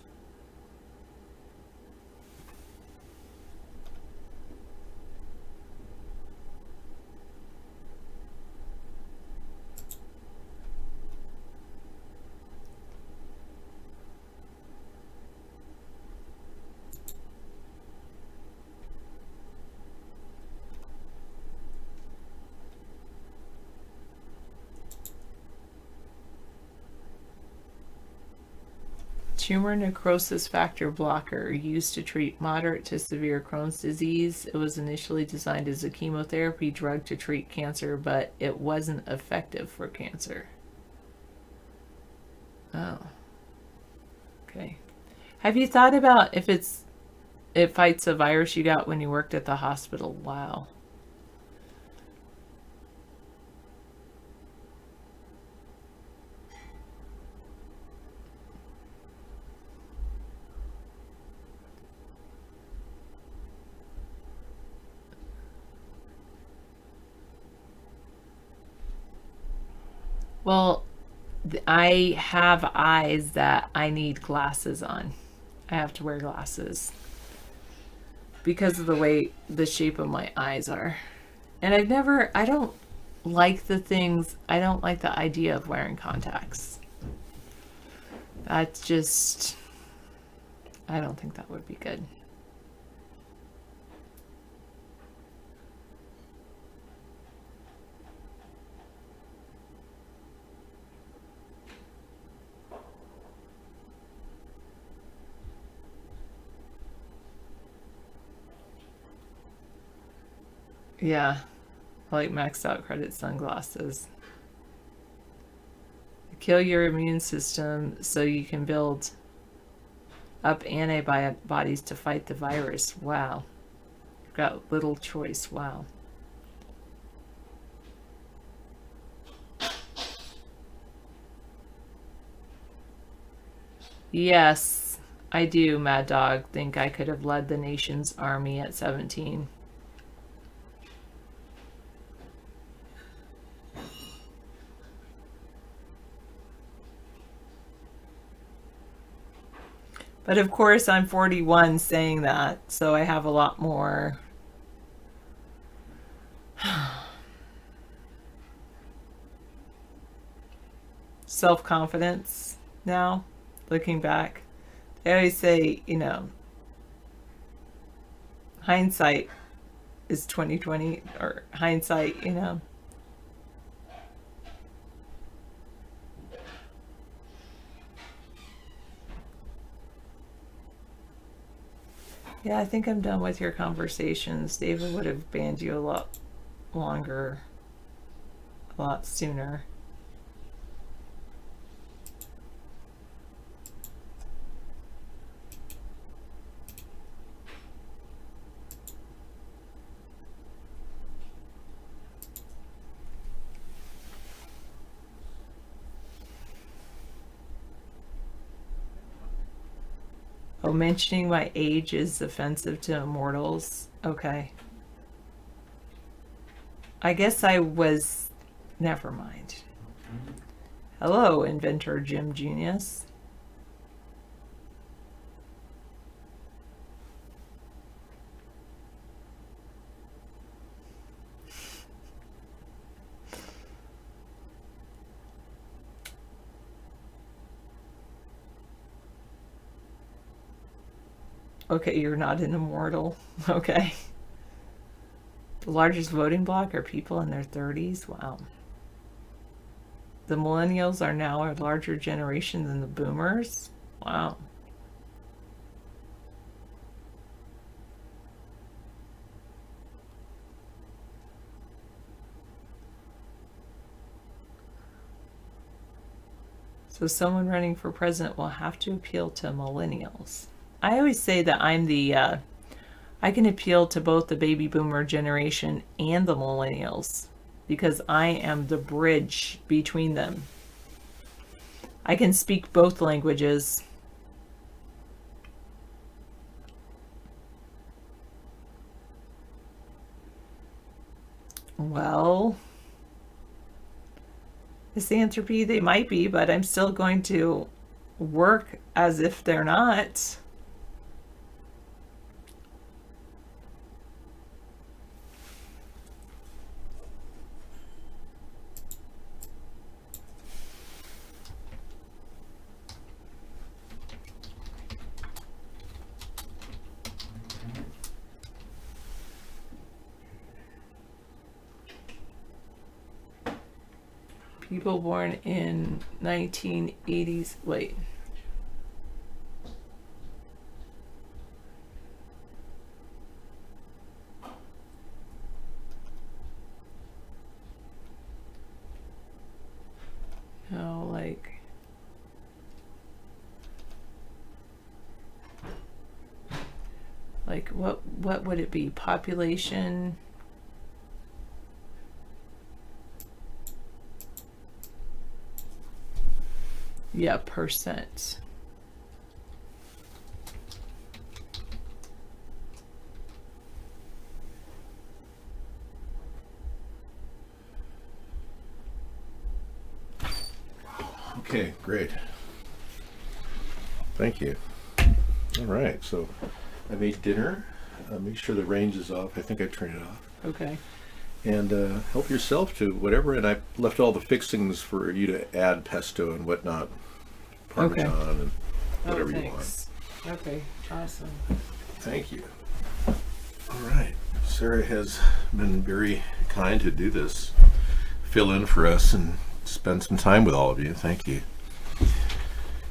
tumor necrosis factor blocker used to treat moderate to severe Crohn's disease. It was initially designed as a chemotherapy drug to treat cancer, but it wasn't effective for cancer. Oh. Okay. Have you thought about if it fights a virus you got when you worked at the hospital? Wow. Well, I have eyes that I need glasses on. I have to wear glasses because of the shape of my eyes are. And I don't like I don't like the idea of wearing contacts. That's just, I don't think that would be good. Yeah, I like maxed out credit sunglasses. Kill your immune system so you can build up antibodies to fight the virus. Wow. You've got little choice. Wow. Yes, I do, Mad Dog, think I could have led the nation's army at 17. But of course, I'm 41 saying that, so I have a lot more self-confidence now, looking back. They always say, hindsight is 20/20, or hindsight, Yeah, I think I'm done with your conversations. David would have banned you a lot longer, a lot sooner. Oh, mentioning my age is offensive to immortals. Okay. I guess I was... Never mind. Hello, inventor Jim Genius. Okay, you're not an immortal. Okay. The largest voting bloc are people in their 30s. Wow. The millennials are now a larger generation than the boomers. Wow. So someone running for president will have to appeal to millennials. I always say that I'm I can appeal to both the baby boomer generation and the millennials because I am the bridge between them. I can speak both languages. Well, misanthropy, they might be, but I'm still going to work as if they're not. People born in 1980s, wait. Oh, like what would it be? Population. Yeah, percent. Okay, great. Thank you. All right, so I made dinner. Make sure the range is off. I think I turned it off. Okay. And help yourself to whatever. And I left all the fixings for you to add pesto and whatnot, Parmesan and whatever you want. Okay, awesome. Thank you. All right. Sarah has been very kind to do this, fill in for us and spend some time with all of you. Thank you.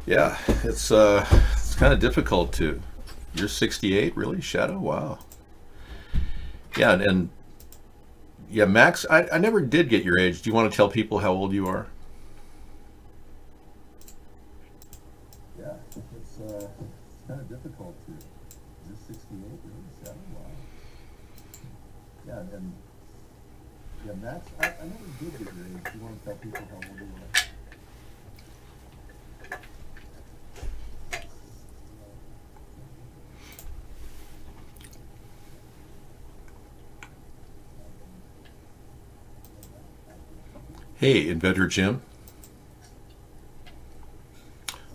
Yeah, it's kind of difficult to. You're 68, really, Shadow? Wow. Yeah, and yeah, Max, I never did get your age. Do you want to tell people how old you are? Yeah, it's kind of difficult to. You're 68, really, Shadow? Wow. Yeah, and yeah, Max, I never did get your age. Do you want to tell people how old you are? Hey, Inventor Jim.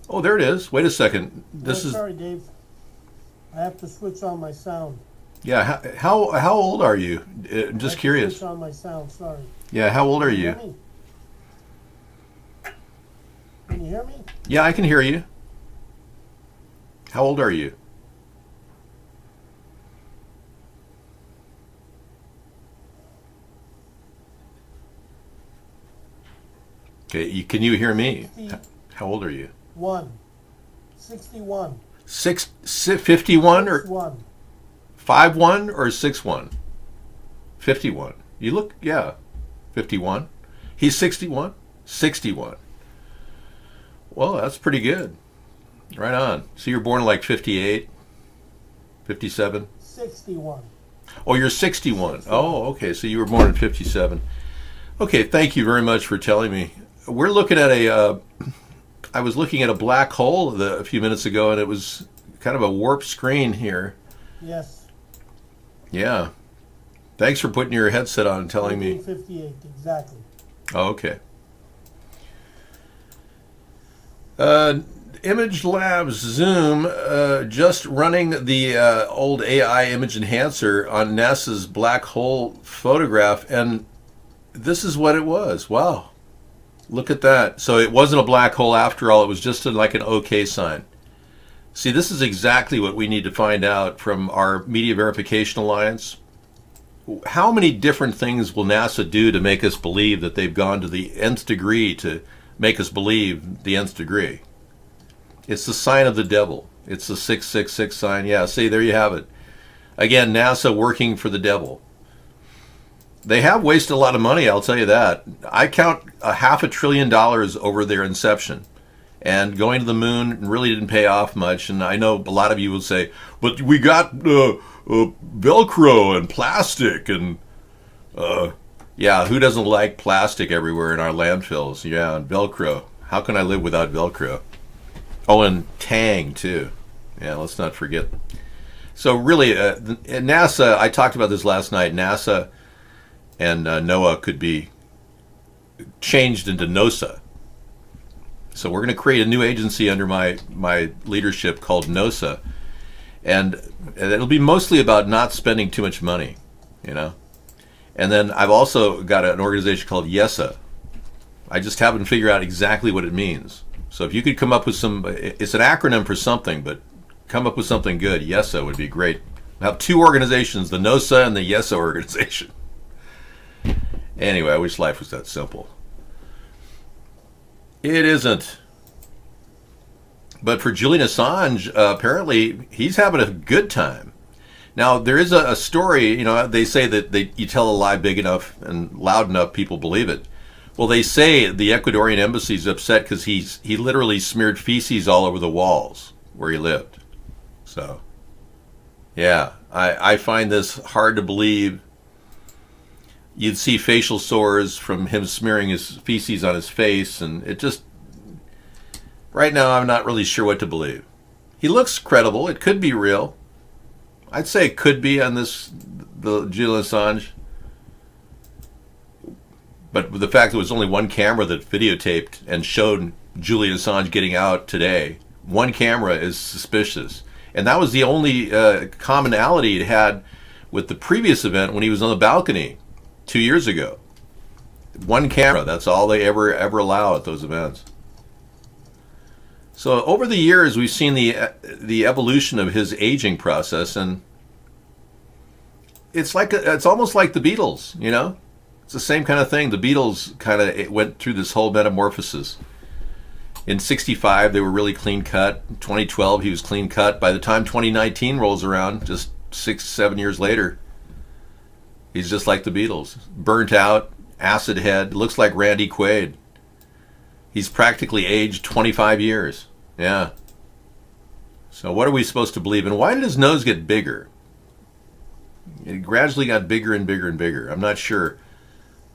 Oh, there it is. Wait a second. This is. Sorry, Dave. I have to switch on my sound. Yeah. How old are you? I'm just curious. Switch on my sound. Sorry. Yeah. How old are you? Can you hear me? Yeah, I can hear you. How old are you? Okay, can you hear me? How old are you? 61. 51 or 1. 5'1" or 6'1"? 51. You look, yeah, 51. He's 61? 61. Well, that's pretty good. Right on. So you're born like 58, 57? 61. Oh, you're 61. Oh, okay. So you were born in 57. Okay, thank you very much for telling me. We're looking at I was looking at a black hole a few minutes ago, and it was kind of a warped screen here. Yes. Yeah. Thanks for putting your headset on and telling me. 1958, exactly. Oh, okay. Image Labs Zoom just running the old AI image enhancer on NASA's black hole photograph, and this is what it was. Wow. Look at that. So it wasn't a black hole after all. It was just like an OK sign. See, this is exactly what we need to find out from our Media Verification Alliance. How many different things will NASA do to make us believe that they've gone to the nth degree to make us believe the nth degree? It's the sign of the devil. It's the 666 sign. Yeah, see, there you have it. Again, NASA working for the devil. They have wasted a lot of money, I'll tell you that. I count $500 billion over their inception. And going to the moon really didn't pay off much. And I know a lot of you will say, but we got Velcro and plastic. And yeah, who doesn't like plastic everywhere in our landfills? Yeah, and Velcro. How can I live without Velcro? Oh, and Tang, too. Yeah, let's not forget. So really, NASA, I talked about this last night, NASA and NOAA could be changed into NOSA. So we're going to create a new agency under my leadership called NOSA, and it'll be mostly about not spending too much money, you know. And then I've also got an organization called YESA. I just haven't figured out exactly what it means. So if you could come up with it's an acronym for something, but come up with something good. YESA would be great. I have two organizations, the NOSA and the YESA organization. Anyway, I wish life was that simple. It isn't. But for Julian Assange, apparently he's having a good time. Now, there is a story, you know, they say that you tell a lie big enough and loud enough, people believe it. Well, they say the Ecuadorian embassy is upset because he literally smeared feces all over the walls where he lived. So, yeah, I find this hard to believe. You'd see facial sores from him smearing his feces on his face, and it just, right now, I'm not really sure what to believe. He looks credible. It could be real. I'd say it could be on the Julian Assange. But with the fact that it was only one camera that videotaped and showed Julian Assange getting out today, one camera is suspicious. And that was the only commonality it had with the previous event when he was on the balcony 2 years ago. One camera, that's all they ever allow at those events. So over the years, we've seen the evolution of his aging process, and it's almost like the Beatles, you know? It's the same kind of thing. The Beatles kind of went through this whole metamorphosis. In 65, they were really clean cut. In 2012, he was clean cut. By the time 2019 rolls around, just 6-7 years later, he's just like the Beatles. Burnt out, acid head, looks like Randy Quaid. He's practically aged 25 years. Yeah. So what are we supposed to believe? And why did his nose get bigger? It gradually got bigger and bigger and bigger. I'm not sure.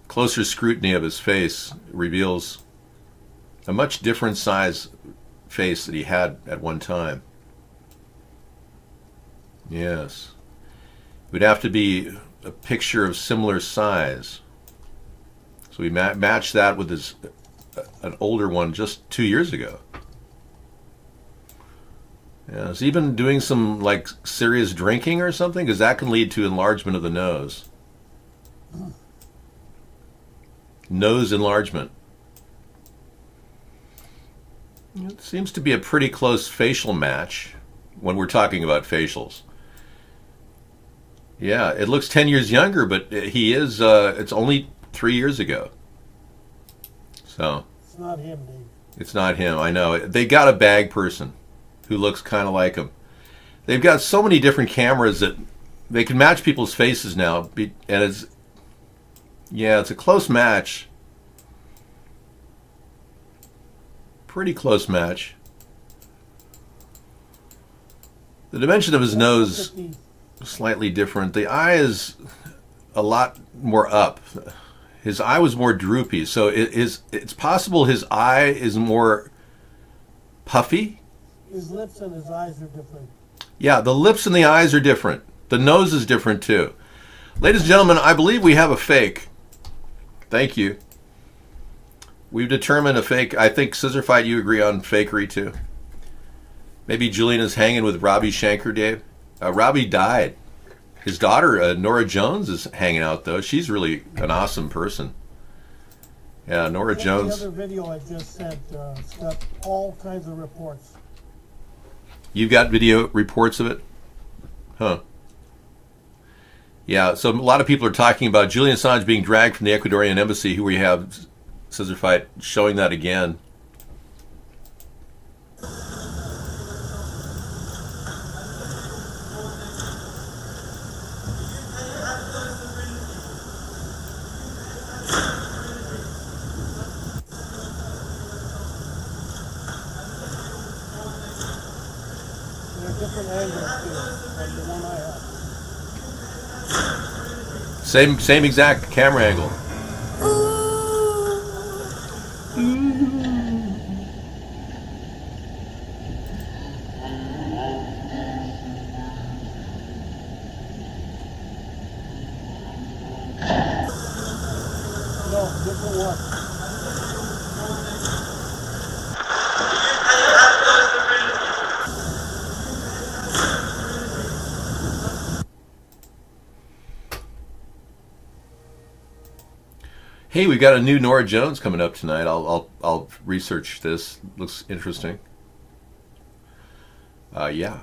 Closer scrutiny of his face reveals a much different size face that he had at one time. Yes. It would have to be a picture of similar size. So we matched that with an older one just 2 years ago. Yeah, has he been doing some like serious drinking or something? Because that can lead to enlargement of the nose. Nose enlargement. It seems to be a pretty close facial match when we're talking about facials. Yeah, it looks 10 years younger, but he is, it's only 3 years ago. So. It's not him, Dave. It's not him, I know. They got a bag person who looks kind of like him. They've got so many different cameras that they can match people's faces now, and it's a close match. Pretty close match. The dimension of his nose is slightly different. The eye is a lot more up. His eye was more droopy, so it's possible his eye is more puffy. His lips and his eyes are different. Yeah, the lips and the eyes are different. The nose is different too. Ladies and gentlemen, I believe we have a fake. Thank you. We've determined a fake. I think Scissor Fight, you agree on fakery too. Maybe Julian is hanging with Robbie Shanker, Dave. Robbie died. His daughter, Nora Jones, is hanging out though. She's really an awesome person. Yeah, Nora Jones. The other video I just sent, it's got all kinds of reports. You've got video reports of it? Huh. Yeah, so a lot of people are talking about Julian Assange being dragged from the Ecuadorian embassy. Here we have Scissor Fight showing that again. Different angles too, like the one I have. Same exact camera angle. No, different one. Hey, we've got a new Nora Jones coming up tonight. I'll research this. Looks interesting. Yeah.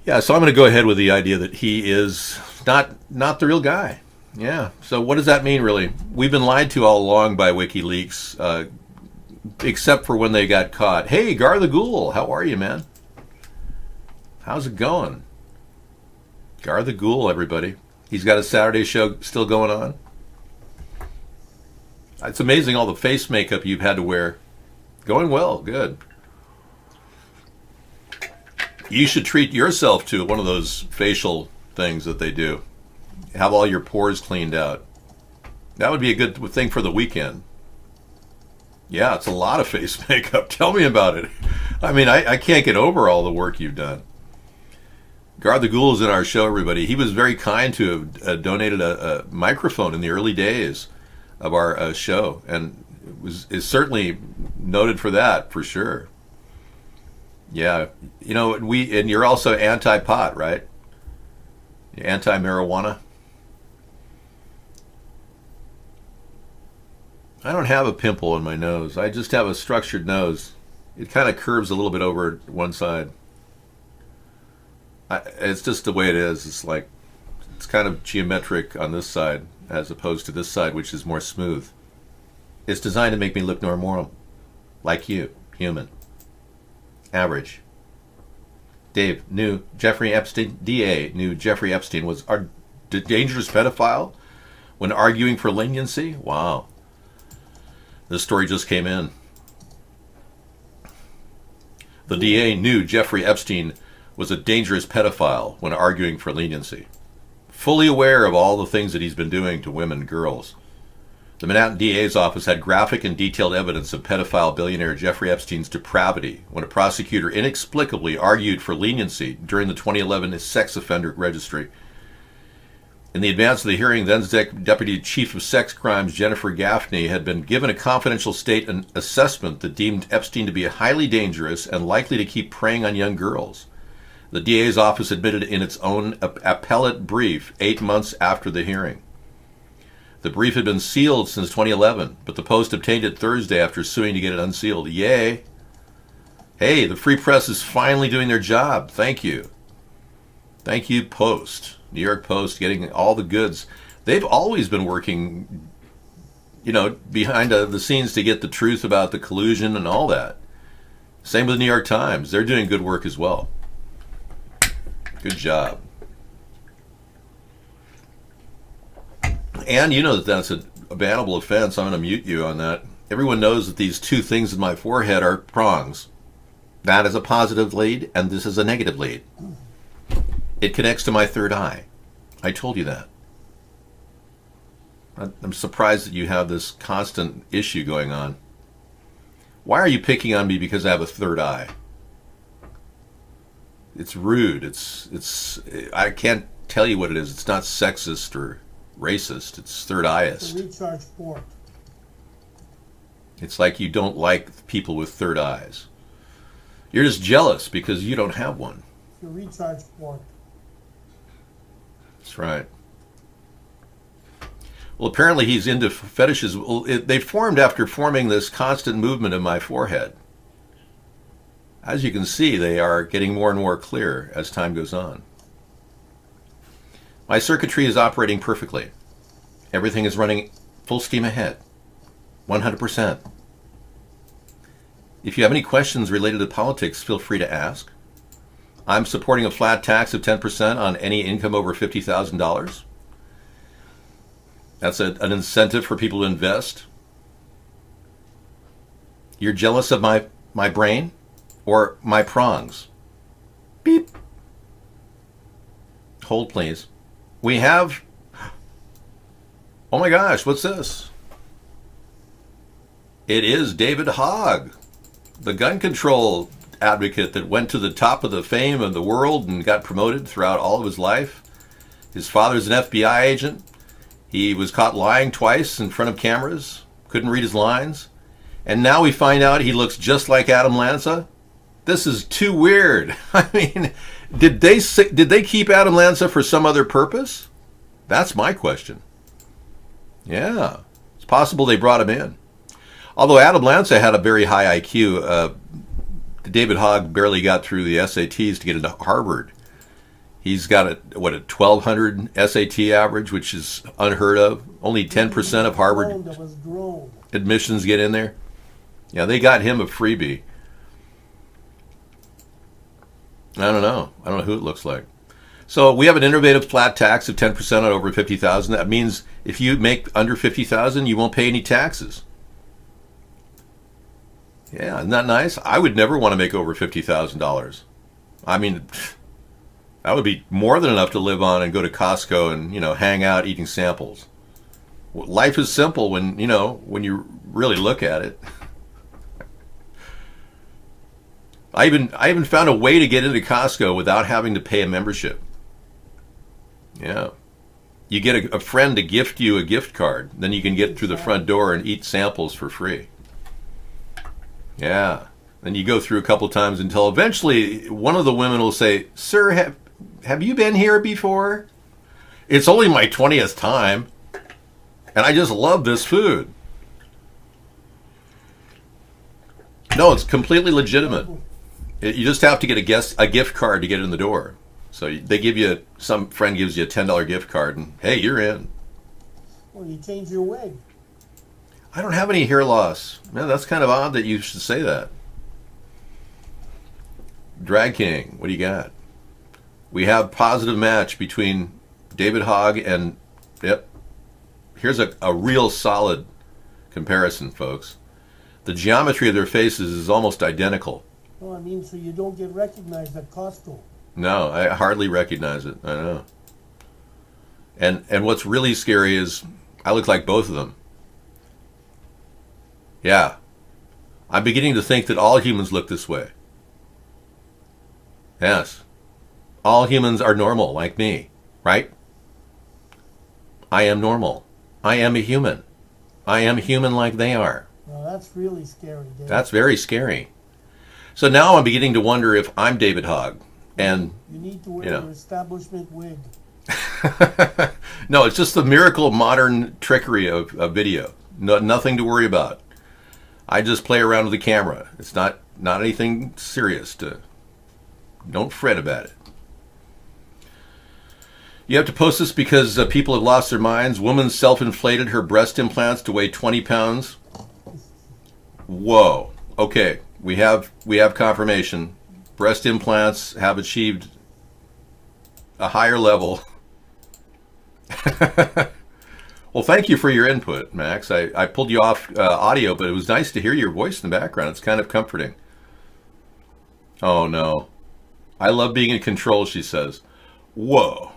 So I'm going to go ahead with the idea that he is not the real guy. Yeah. So what does that mean, really? We've been lied to all along by WikiLeaks, except for when they got caught. Hey, Gar the Ghoul, how are you, man? How's it going? Gar the Ghoul, everybody. He's got a Saturday show still going on. It's amazing all the face makeup you've had to wear. Going well, good. You should treat yourself to one of those facial things that they do. Have all your pores cleaned out. That would be a good thing for the weekend. Yeah, it's a lot of face makeup. Tell me about it. I mean, I can't get over all the work you've done. Guard the Ghoul is in our show, everybody. He was very kind to have donated a microphone in the early days of our show, and is certainly noted for that, for sure. Yeah, you know, and you're also anti-pot, right? Anti-marijuana. I don't have a pimple on my nose. I just have a structured nose. It kind of curves a little bit over one side. It's just the way it is. It's kind of geometric on this side as opposed to this side, which is more smooth. It's designed to make me look normal, like you, human, average. Dave knew Jeffrey Epstein. DA knew Jeffrey Epstein was a dangerous pedophile when arguing for leniency. Wow. This story just came in. The DA knew Jeffrey Epstein was a dangerous pedophile when arguing for leniency. Fully aware of all the things that he's been doing to women and girls. The Manhattan DA's office had graphic and detailed evidence of pedophile billionaire Jeffrey Epstein's depravity when a prosecutor inexplicably argued for leniency during the 2011 sex offender registry. In the advance of the hearing, then Deputy Chief of Sex Crimes Jennifer Gaffney had been given a confidential state assessment that deemed Epstein to be highly dangerous and likely to keep preying on young girls. The DA's office admitted in its own appellate brief 8 months after the hearing. The brief had been sealed since 2011, but the Post obtained it Thursday after suing to get it unsealed. Yay! Hey, the Free Press is finally doing their job. Thank you. Thank you, Post. New York Post, getting all the goods. They've always been working, behind the scenes to get the truth about the collusion and all that. Same with the New York Times. They're doing good work as well. Good job. And you know that that's a bannable offense. I'm going to mute you on that. Everyone knows that these two things in my forehead are prongs. That is a positive lead, and this is a negative lead. It connects to my third eye. I told you that. I'm surprised that you have this constant issue going on. Why are you picking on me because I have a third eye? It's rude. I can't tell you what it is. It's not sexist or racist. It's third-eyeist. The recharge port. It's like you don't like people with third eyes. You're just jealous because you don't have one. The recharge port. That's right. Well, apparently he's into fetishes. Well, they formed after forming this constant movement in my forehead. As you can see, they are getting more and more clear as time goes on. My circuitry is operating perfectly. Everything is running full steam ahead. 100%. If you have any questions related to politics, feel free to ask. I'm supporting a flat tax of 10% on any income over $50,000. That's an incentive for people to invest. You're jealous of my brain or my prongs? Beep. Hold, please. We have... Oh my gosh, what's this? It is David Hogg, the gun control advocate that went to the top of the fame of the world and got promoted throughout all of his life. His father's an FBI agent. He was caught lying twice in front of cameras, couldn't read his lines, and now we find out he looks just like Adam Lanza. This is too weird. I mean, did they keep Adam Lanza for some other purpose? That's my question. Yeah, it's possible they brought him in. Although Adam Lanza had a very high IQ, David Hogg barely got through the SATs to get into Harvard. He's got a 1,200 SAT average, which is unheard of. Only 10% of Harvard admissions get in there. Yeah, they got him a freebie. I don't know who it looks like. So we have an innovative flat tax of 10% on over 50,000. That means if you make under 50,000, you won't pay any taxes. Yeah, isn't that nice? I would never want to make over $50,000. I mean, that would be more than enough to live on and go to Costco and, hang out eating samples. Life is simple when you really look at it. I even found a way to get into Costco without having to pay a membership. Yeah. You get a friend to gift you a gift card. Then you can get through the front door and eat samples for free. Yeah. Then you go through a couple times until eventually one of the women will say, "Sir, have you been here before? It's only my 20th time. And I just love this food." No, it's completely legitimate. You just have to get a gift card to get in the door. So they give you, some friend gives you a $10 gift card, and hey, you're in. Well, you change your wig. I don't have any hair loss. Man, that's kind of odd that you should say that. Drag King, what do you got? We have positive match between David Hogg and, yep. Here's a real solid comparison, folks. The geometry of their faces is almost identical. Oh, I mean, so you don't get recognized at Costco. No, I hardly recognize it. I know. And what's really scary is I look like both of them. Yeah. I'm beginning to think that all humans look this way. Yes. All humans are normal, like me, right? I am normal. I am a human. I am human like they are. Well, that's really scary, Dave. That's very scary. So now I'm beginning to wonder if I'm David Hogg. And you need to wear your establishment wig. No, it's just the miracle modern trickery of video. Nothing to worry about. I just play around with the camera. It's not anything serious. Don't fret about it. You have to post this because people have lost their minds. Woman self-inflated her breast implants to weigh 20 pounds. Whoa. Okay, we have confirmation. Breast implants have achieved a higher level. Well, thank you for your input, Max. I pulled you off audio, but it was nice to hear your voice in the background. It's kind of comforting. Oh, no. I love being in control, she says. Whoa.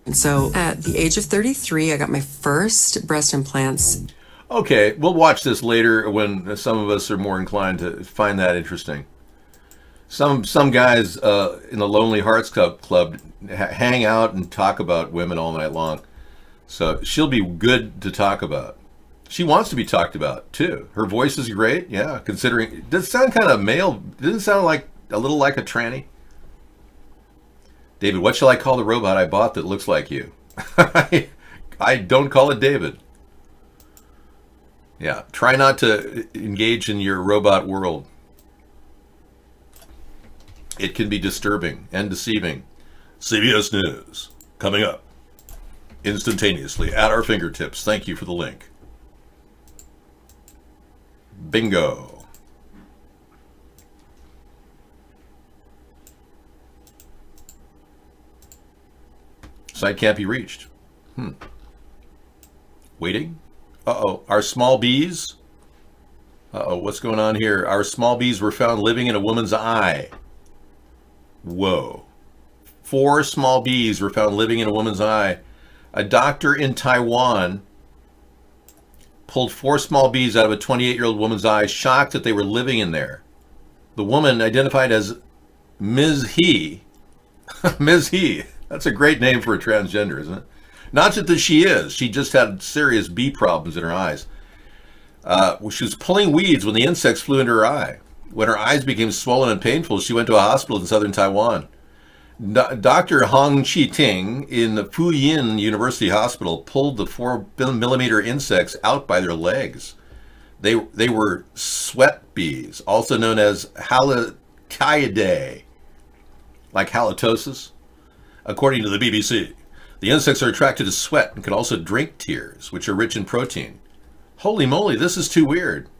And so at the age of 33, I got my first breast implants. Okay, we'll watch this later when some of us are more inclined to find that interesting. Some guys in the Lonely Hearts Club hang out and talk about women all night long. So she'll be good to talk about. She wants to be talked about, too. Her voice is great, yeah, considering... It does sound kind of male. Doesn't it sound like a little like a tranny? David, what shall I call the robot I bought that looks like you? I don't call it David. Yeah, try not to engage in your robot world. It can be disturbing and deceiving. CBS News, coming up instantaneously at our fingertips. Thank you for the link. Bingo. Site can't be reached. Waiting? Uh-oh. Our small bees? Uh-oh, what's going on here? Our small bees were found living in a woman's eye. Whoa. 4 small bees were found living in a woman's eye. A doctor in Taiwan pulled 4 small bees out of a 28-year-old woman's eye, shocked that they were living in there. The woman, identified as Ms. He. Ms. He. That's a great name for a transgender, isn't it? Not that she is. She just had serious bee problems in her eyes. She was pulling weeds when the insects flew into her eye. When her eyes became swollen and painful, she went to a hospital in southern Taiwan. Dr. Hong Chi-ting in the Fuyin University Hospital pulled the 4-millimeter insects out by their legs. They were sweat bees, also known as Haloteidae, like halitosis. According to the BBC, the insects are attracted to sweat and can also drink tears, which are rich in protein. Holy moly, this is too weird.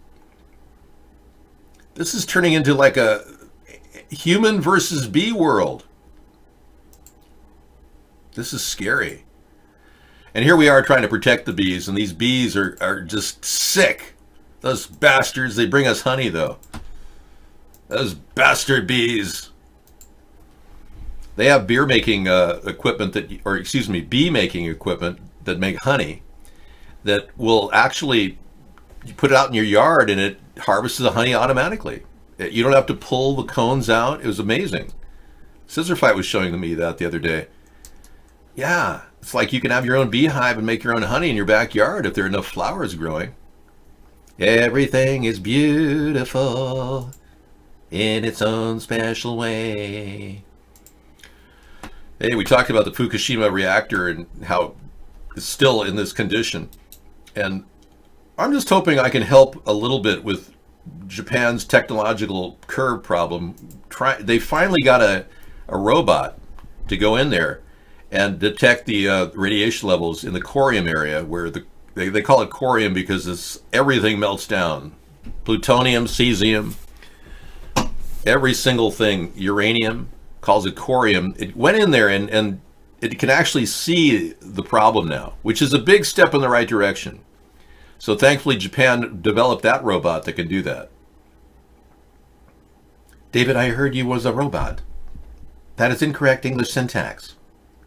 This is turning into like a human versus bee world. This is scary. And here we are trying to protect the bees, and these bees are just sick. Those bastards, they bring us honey, though. Those bastard bees. They have bee making equipment that make honey that will actually, you put it out in your yard and it harvests the honey automatically. You don't have to pull the cones out. It was amazing. Scissorfight was showing me that the other day. Yeah, it's like you can have your own beehive and make your own honey in your backyard if there are enough flowers growing. Everything is beautiful in its own special way. Hey, we talked about the Fukushima reactor and how it's still in this condition. And I'm just hoping I can help a little bit with Japan's technological curve problem. They finally got a robot to go in there and detect the radiation levels in the corium area, where they call it corium because everything melts down. Plutonium, cesium, every single thing, uranium, calls it corium. It went in there and it can actually see the problem now, which is a big step in the right direction. So thankfully Japan developed that robot that can do that. David, I heard you was a robot. That is incorrect English syntax.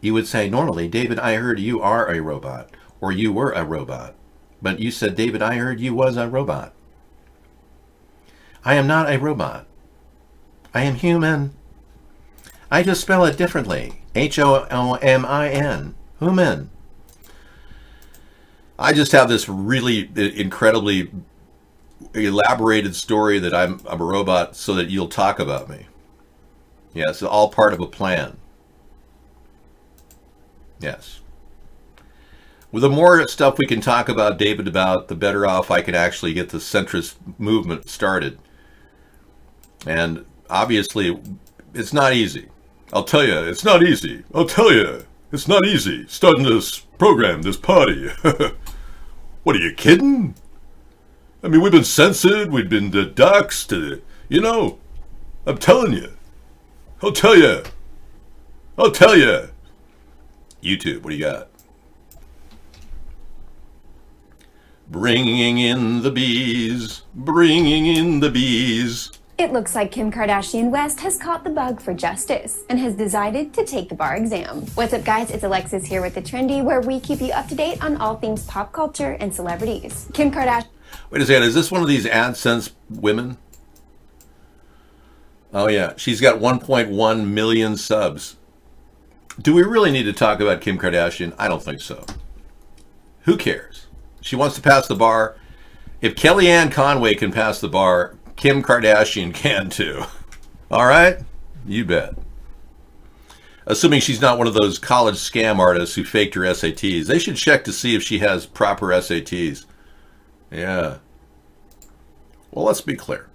You would say normally, David, I heard you are a robot, or you were a robot. But you said, David, I heard you was a robot. I am not a robot. I am human. I just spell it differently. H-O-M-I-N. Human. I just have this really incredibly elaborated story that I'm a robot so that you'll talk about me. Yeah, it's all part of a plan. Yes. Well, the more stuff we can talk about David about, the better off I can actually get the centrist movement started. And obviously, it's not easy. I'll tell you, it's not easy. I'll tell you, it's not easy starting this program, this party. What, are you kidding? I mean, we've been censored, we've been doxxed, I'm telling you. I'll tell you. I'll tell you. YouTube, what do you got? Bringing in the bees, bringing in the bees. It looks like Kim Kardashian West has caught the bug for justice and has decided to take the bar exam. What's up, guys? It's Alexis here with The Trendy, where we keep you up to date on all things pop culture and celebrities. Kim Kardashian... Wait a second, is this one of these AdSense women? Oh yeah, she's got 1.1 million subs. Do we really need to talk about Kim Kardashian? I don't think so. Who cares? She wants to pass the bar. If Kellyanne Conway can pass the bar, Kim Kardashian can too. All right? You bet. Assuming she's not one of those college scam artists who faked her SATs. They should check to see if she has proper SATs. Yeah. Well, let's be clear.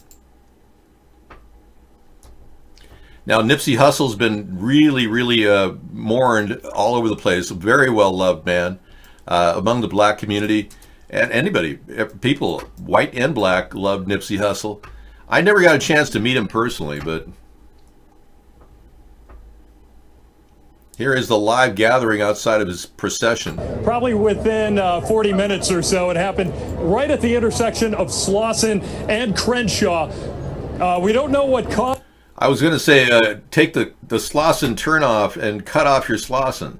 Now, Nipsey Hussle's been really, really mourned all over the place. A very well-loved man among the black community. And anybody, people, white and black, loved Nipsey Hussle. I never got a chance to meet him personally, but here is the live gathering outside of his procession. Probably within 40 minutes or so. It happened right at the intersection of Slauson and Crenshaw. We don't know what caused... I was going to say, take the Slauson turn off and cut off your Slauson.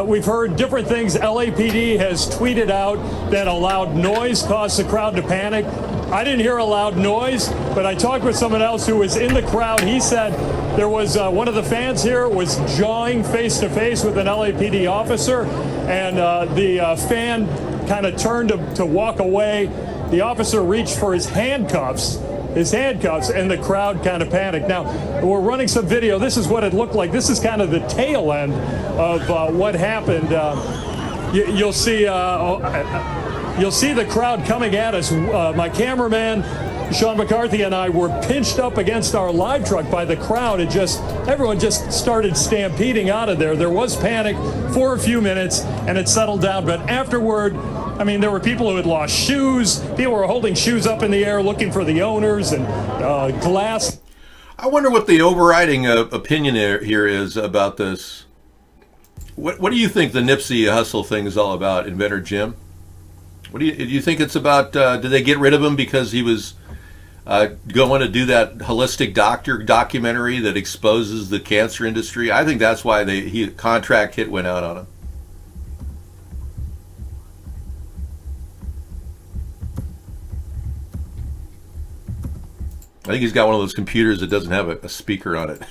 We've heard different things. LAPD has tweeted out that a loud noise caused the crowd to panic. I didn't hear a loud noise, but I talked with someone else who was in the crowd. He said there was one of the fans here was jawing face to face with an LAPD officer, and the fan kind of turned to walk away. The officer reached for his handcuffs, and the crowd kind of panicked. Now, we're running some video. This is what it looked like. This is kind of the tail end of what happened. You'll see the crowd coming at us. My cameraman, Sean McCarthy, and I were pinched up against our live truck by the crowd. Everyone just started stampeding out of there. There was panic for a few minutes, and it settled down. But afterward, I mean, there were people who had lost shoes. People were holding shoes up in the air looking for the owners and glass. I wonder what the overriding opinion here is about this. What do you think the Nipsey Hussle thing is all about, Inventor Jim? Do you think it's about? Did they get rid of him because he was going to do that holistic doctor documentary that exposes the cancer industry? I think that's why contract hit went out on him. I think he's got one of those computers that doesn't have a speaker on it.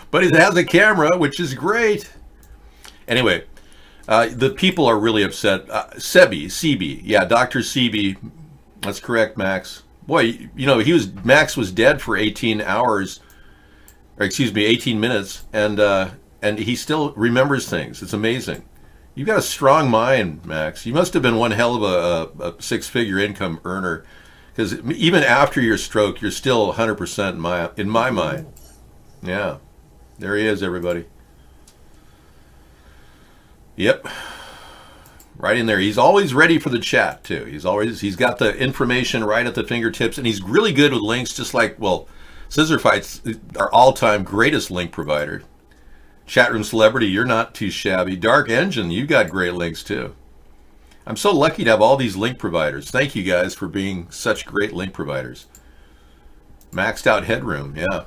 But he has a camera, which is great. Anyway, the people are really upset. Sebi, yeah, Dr. Sebi, that's correct, Max. Boy, Max was dead for 18 hours, or excuse me, 18 minutes, and he still remembers things. It's amazing. You've got a strong mind, Max. You must have been one hell of a six-figure income earner, because even after your stroke, you're still 100% in my mind. Yeah, there he is, everybody. Yep. Right in there. He's always ready for the chat, too. He's got the information right at the fingertips, and he's really good with links, just like, Scissor Fight's our all-time greatest link provider. Chatroom Celebrity, you're not too shabby. Dark Engine, you got great links, too. I'm so lucky to have all these link providers. Thank you guys for being such great link providers. Maxed out headroom, yeah.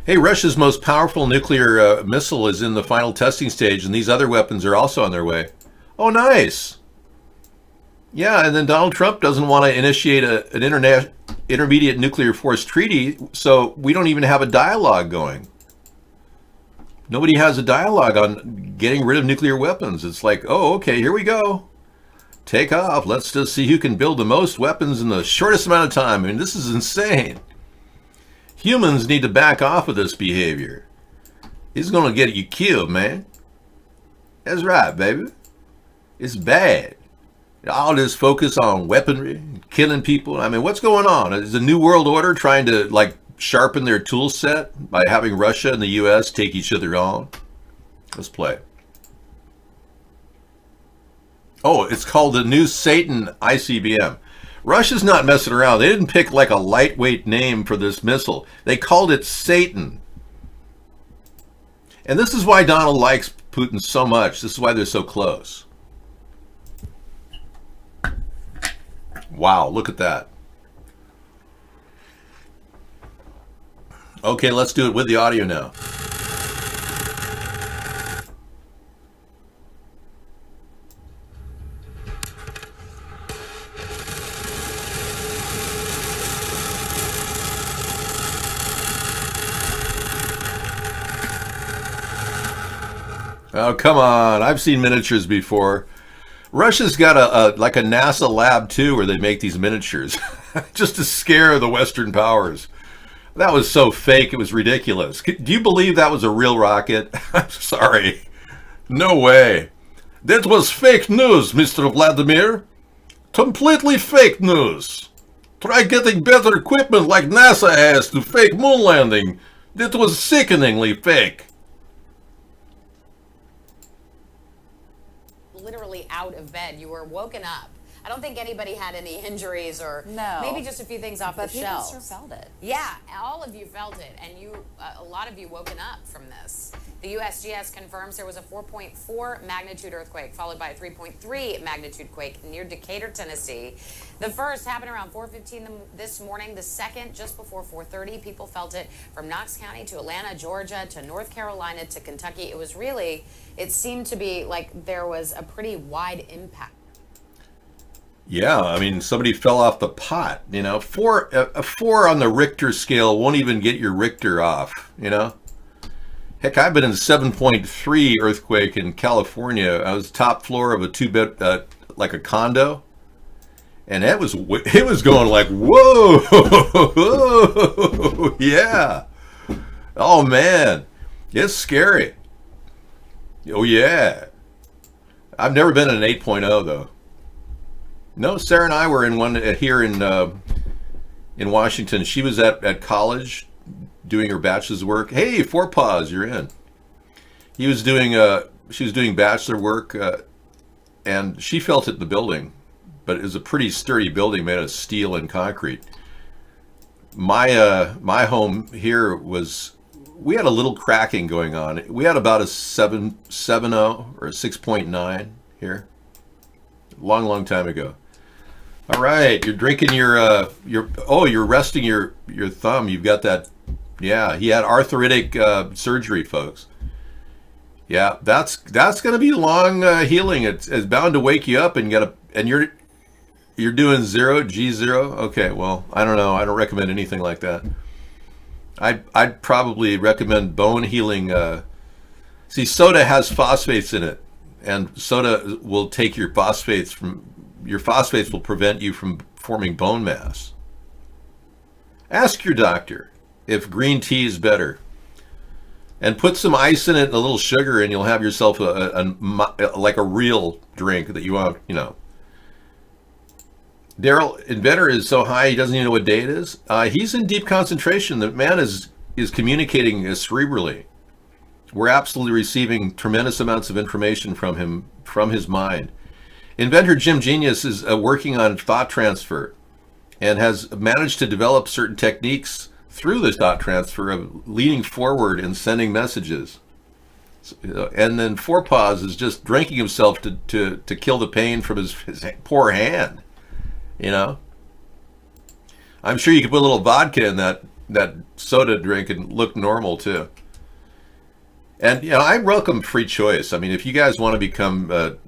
Hey, Russia's most powerful nuclear missile is in the final testing stage, and these other weapons are also on their way. Oh, nice. Yeah, and then Donald Trump doesn't want to initiate an intermediate nuclear force treaty, so we don't even have a dialogue going. Nobody has a dialogue on getting rid of nuclear weapons. It's like, oh, okay, here we go. Take off. Let's just see who can build the most weapons in the shortest amount of time. I mean, this is insane. Humans need to back off of this behavior. It's going to get you killed, man. That's right, baby. It's bad. All this focus on weaponry, killing people. I mean, what's going on? Is the New World Order trying to, sharpen their tool set by having Russia and the U.S. take each other on? Let's play. Oh, it's called the New Satan ICBM. Russia's not messing around. They didn't pick a lightweight name for this missile. They called it Satan. And this is why Donald likes Putin so much. This is why they're so close. Wow, look at that. Okay, let's do it with the audio now. Oh, come on. I've seen miniatures before. Russia's got a NASA lab, too, where they make these miniatures just to scare the Western powers. That was so fake, it was ridiculous. Do you believe that was a real rocket? I'm sorry. No way. That was fake news, Mr. Vladimir. Completely fake news. Try getting better equipment like NASA has to fake moon landing. That was sickeningly fake. Literally out of bed. You were woken up. I don't think anybody had any injuries or maybe just a few things off the shelves. But people sure felt it. Yeah, all of you felt it, and a lot of you woken up from this. The USGS confirms there was a 4.4 magnitude earthquake, followed by a 3.3 magnitude quake near Decatur, Tennessee. The first happened around 4:15 this morning. The second, just before 4:30, people felt it from Knox County to Atlanta, Georgia, to North Carolina, to Kentucky. It seemed to be like there was a pretty wide impact. Yeah, I mean, somebody fell off the pot, a 4 on the Richter scale won't even get your Richter off, Heck, I've been in a 7.3 earthquake in California. I was top floor of a two-bed, like a condo, and it was going like, whoa, yeah. Oh, man, it's scary. Oh, yeah. I've never been in an 8.0, though. No, Sarah and I were in one here in Washington. She was at college doing her bachelor's work. Hey, Four Paws, you're in. She was doing bachelor work, and she felt it in the building, but it was a pretty sturdy building made of steel and concrete. my home here we had a little cracking going on. We had about a 7.0 or a 6.9 here, long time ago. All right, you're drinking you're resting your thumb. You've got that. Yeah, he had arthritic surgery, folks. Yeah, that's going to be long healing. It's bound to wake you up, and you're doing G0. Okay, well, I don't know. I don't recommend anything like that. I'd probably recommend bone healing. See, soda has phosphates in it, and soda will take your phosphates will prevent you from forming bone mass. Ask your doctor if green tea is better, and put some ice in it and a little sugar, and you'll have yourself like a real drink that you want. Daryl, inventor is so high he doesn't even know what day it is. He's in deep concentration. The man is communicating cerebrally. We're absolutely receiving tremendous amounts of information from him, from his mind. Inventor Jim Genius is working on thought transfer and has managed to develop certain techniques through this thought transfer of leaning forward and sending messages. And then Forepaws is just drinking himself to kill the pain from his poor hand. I'm sure you could put a little vodka in that soda drink and look normal too. And I welcome free choice. I mean, if you guys want to become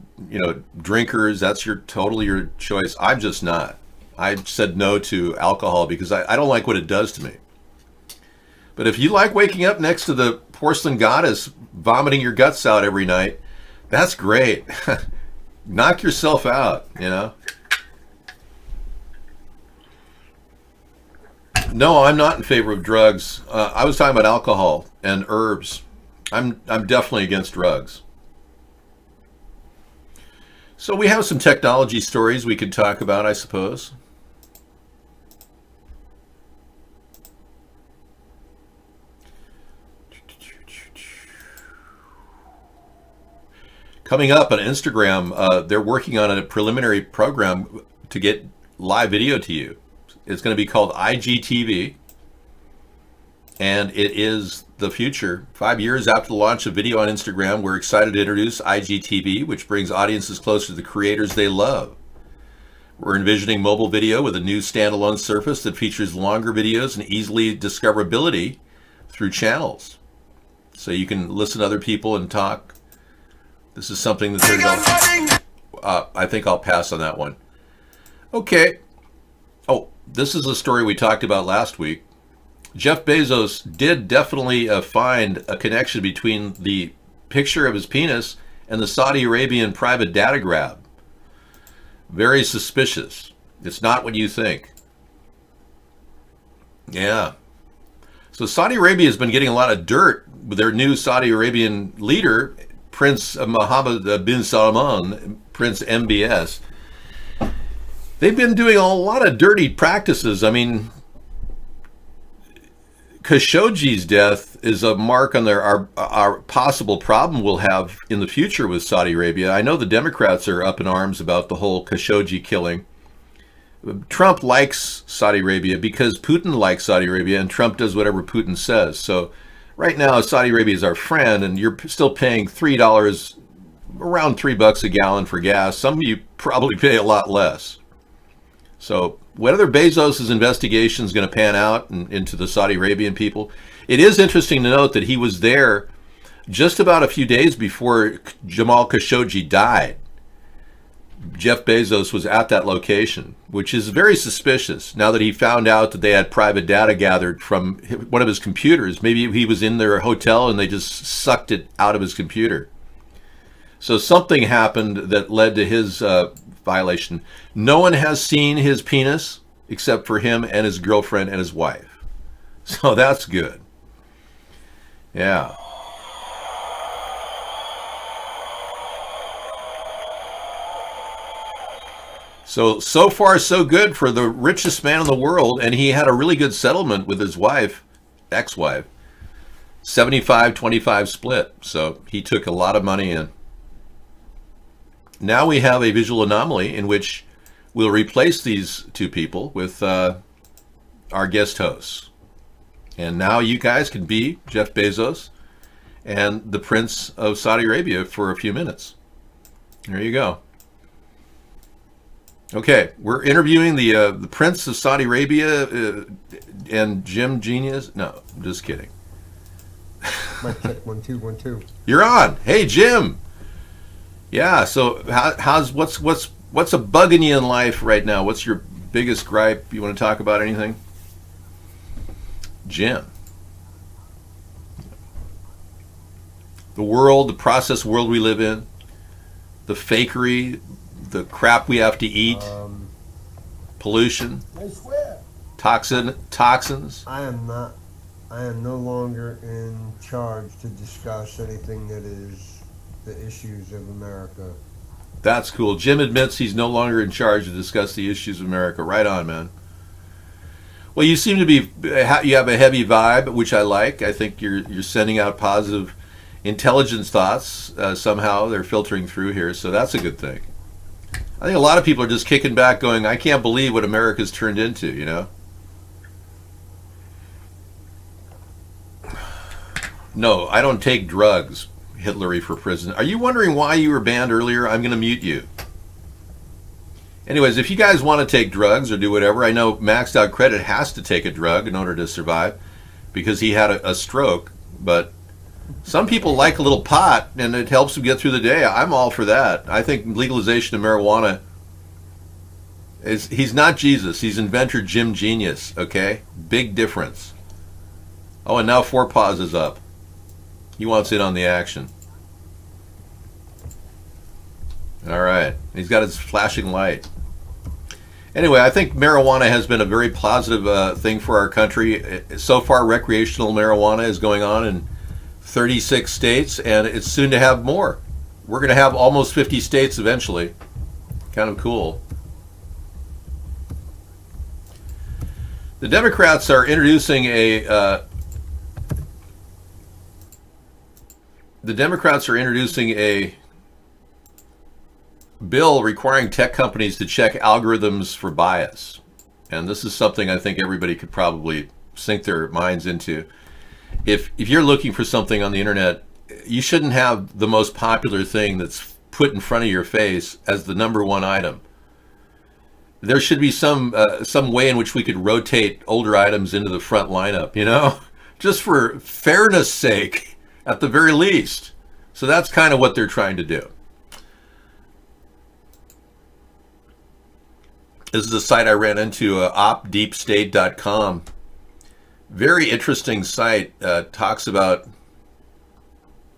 drinkers, that's totally your choice. I'm just not. I said no to alcohol because I don't like what it does to me. But if you like waking up next to the porcelain goddess vomiting your guts out every night, that's great. Knock yourself out, No, I'm not in favor of drugs. I was talking about alcohol and herbs. I'm definitely against drugs. So we have some technology stories we could talk about, I suppose. Coming up on Instagram, they're working on a preliminary program to get live video to you. It's going to be called IGTV, and it is the future. 5 years after the launch of video on Instagram, we're excited to introduce IGTV, which brings audiences closer to the creators they love. We're envisioning mobile video with a new standalone surface that features longer videos and easily discoverability through channels. So you can listen to other people and talk. This is something that they're developing. I think I'll pass on that one. Okay. Oh, this is a story we talked about last week. Jeff Bezos did definitely find a connection between the picture of his penis and the Saudi Arabian private data grab. Very suspicious. It's not what you think. Yeah. So Saudi Arabia has been getting a lot of dirt with their new Saudi Arabian leader, Prince Mohammed bin Salman, Prince MBS. They've been doing a lot of dirty practices. I mean, Khashoggi's death is a mark on our possible problem we'll have in the future with Saudi Arabia. I know the Democrats are up in arms about the whole Khashoggi killing. Trump likes Saudi Arabia because Putin likes Saudi Arabia, and Trump does whatever Putin says. So right now, Saudi Arabia is our friend, and you're still paying $3, around $3 a gallon for gas. Some of you probably pay a lot less. So whether Bezos' investigation is going to pan out into the Saudi Arabian people, it is interesting to note that he was there just about a few days before Jamal Khashoggi died. Jeff Bezos was at that location, which is very suspicious now that he found out that they had private data gathered from one of his computers. Maybe he was in their hotel and they just sucked it out of his computer. So something happened that led to his violation. No one has seen his penis except for him and his girlfriend and his wife. So that's good. Yeah. So far so good for the richest man in the world, and he had a really good settlement with his wife, ex-wife, 75-25 split. So he took a lot of money in. Now we have a visual anomaly in which we'll replace these two people with our guest hosts. And now you guys can be Jeff Bezos and the Prince of Saudi Arabia for a few minutes. There you go. Okay, we're interviewing the Prince of Saudi Arabia and Jim Genius. No, I'm just kidding. Mic check 1 2 1 2. You're on. Hey, Jim. Yeah. So what's a bugging you in life right now? What's your biggest gripe? You want to talk about anything, Jim? The world, the processed world we live in, the fakery, the crap we have to eat, pollution, I swear. toxins. I am no longer in charge to discuss anything that is the issues of America. That's cool. Jim admits he's no longer in charge to discuss the issues of America. Right on, man. Well, you seem to be, you have a heavy vibe, which I like. I think you're sending out positive intelligence thoughts. Somehow they're filtering through here, so that's a good thing. I think a lot of people are just kicking back going, I can't believe what America's turned into, you know? No, I don't take drugs, Hitlery for prison. Are you wondering why you were banned earlier? I'm going to mute you. Anyways, if you guys want to take drugs or do whatever, I know Maxed Out Credit has to take a drug in order to survive because he had a stroke, but some people like a little pot and it helps them get through the day. I'm all for that. I think legalization of marijuana he's not Jesus. He's inventor Jim Genius, okay? Big difference. Oh, and now Four Paws is up. He wants in on the action. All right. He's got his flashing light. Anyway, I think marijuana has been a very positive thing for our country. So far, recreational marijuana is going on in 36 states, and it's soon to have more. We're going to have almost 50 states eventually. Kind of cool. The Democrats are introducing a bill requiring tech companies to check algorithms for bias. And this is something I think everybody could probably sink their minds into. If you're looking for something on the internet, you shouldn't have the most popular thing that's put in front of your face as the number one item. There should be some way in which we could rotate older items into the front lineup, you know, just for fairness sake, at the very least. So that's kind of what they're trying to do. This is a site I ran into, opdeepstate.com. Very interesting site. Talks about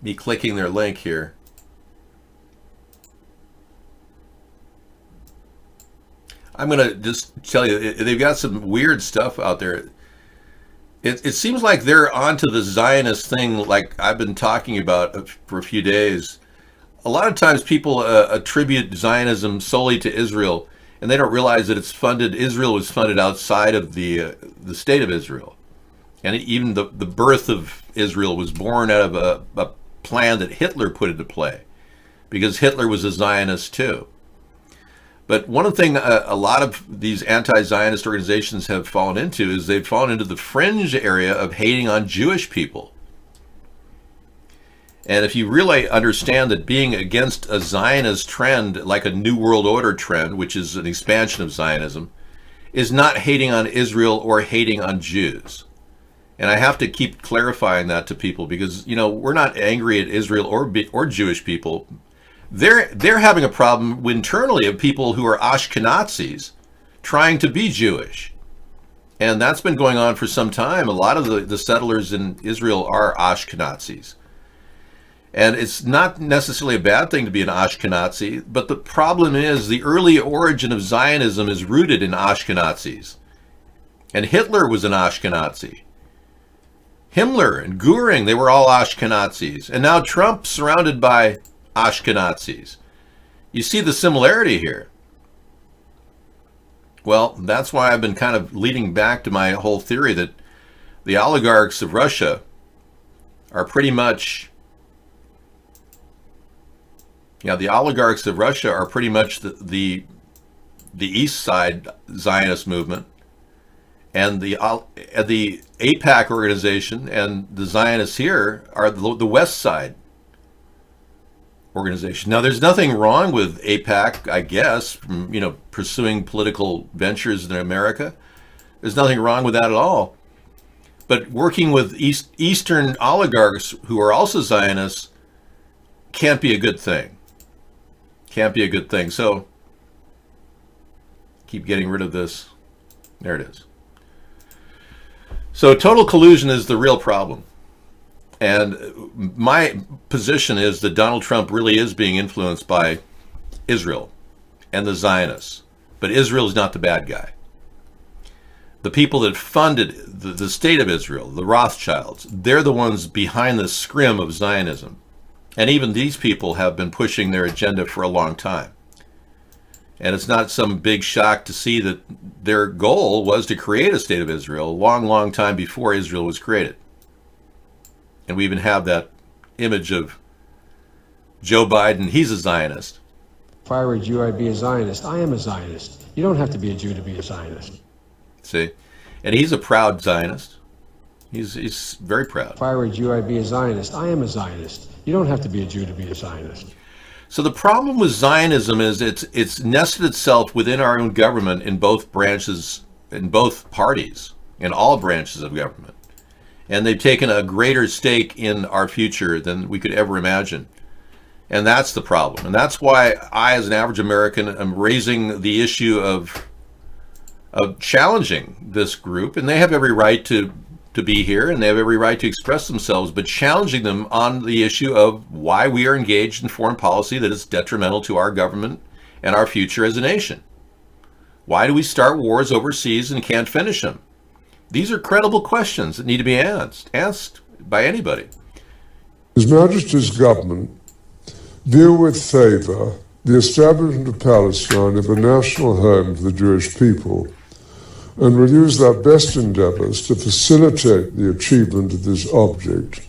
me clicking their link here. I'm going to just tell you, they've got some weird stuff out there. It seems like they're onto the Zionist thing like I've been talking about for a few days. A lot of times people attribute Zionism solely to Israel, and they don't realize that Israel was funded outside of the state of Israel. And even the birth of Israel was born out of a plan that Hitler put into play, because Hitler was a Zionist too. But one thing a lot of these anti-Zionist organizations have fallen into is they've fallen into the fringe area of hating on Jewish people. And if you really understand that being against a Zionist trend, like a New World Order trend, which is an expansion of Zionism, is not hating on Israel or hating on Jews. And I have to keep clarifying that to people because, you know, we're not angry at Israel or Jewish people. They're having a problem internally of people who are Ashkenazis trying to be Jewish. And that's been going on for some time. A lot of the settlers in Israel are Ashkenazis. And it's not necessarily a bad thing to be an Ashkenazi, but the problem is the early origin of Zionism is rooted in Ashkenazis. And Hitler was an Ashkenazi. Himmler and Goering, they were all Ashkenazis. And now Trump surrounded by Ashkenazis. You see the similarity here. Well, that's why I've been kind of leading back to my whole theory that the oligarchs of Russia are pretty much, the oligarchs of Russia are pretty much the East Side Zionist movement. And the AIPAC organization and the Zionists here are the West Side organization. Now, there's nothing wrong with AIPAC, I guess, from, pursuing political ventures in America. There's nothing wrong with that at all. But working with Eastern oligarchs who are also Zionists can't be a good thing. Can't be a good thing. So, keep getting rid of this. There it is. So total collusion is the real problem. And my position is that Donald Trump really is being influenced by Israel and the Zionists. But Israel is not the bad guy. The people that funded the state of Israel, the Rothschilds, they're the ones behind the scrim of Zionism. And even these people have been pushing their agenda for a long time. And it's not some big shock to see that their goal was to create a state of Israel a long, long time before Israel was created. And we even have that image of Joe Biden. He's a Zionist. If I were a Jew, I'd be a Zionist. I am a Zionist. You don't have to be a Jew to be a Zionist. See? And he's a proud Zionist. He's very proud. If I were a Jew, I'd be a Zionist. I am a Zionist. You don't have to be a Jew to be a Zionist. So the problem with Zionism is it's nested itself within our own government in both branches, in both parties, in all branches of government. And they've taken a greater stake in our future than we could ever imagine. And that's the problem. And that's why I, as an average American, am raising the issue of challenging this group. And they have every right to be here, and they have every right to express themselves, but challenging them on the issue of why we are engaged in foreign policy that is detrimental to our government and our future as a nation. Why do we start wars overseas and can't finish them? These are credible questions that need to be asked by anybody. His Majesty's government view with favour the establishment of Palestine as a national home for the Jewish people, and will use their best endeavours to facilitate the achievement of this object,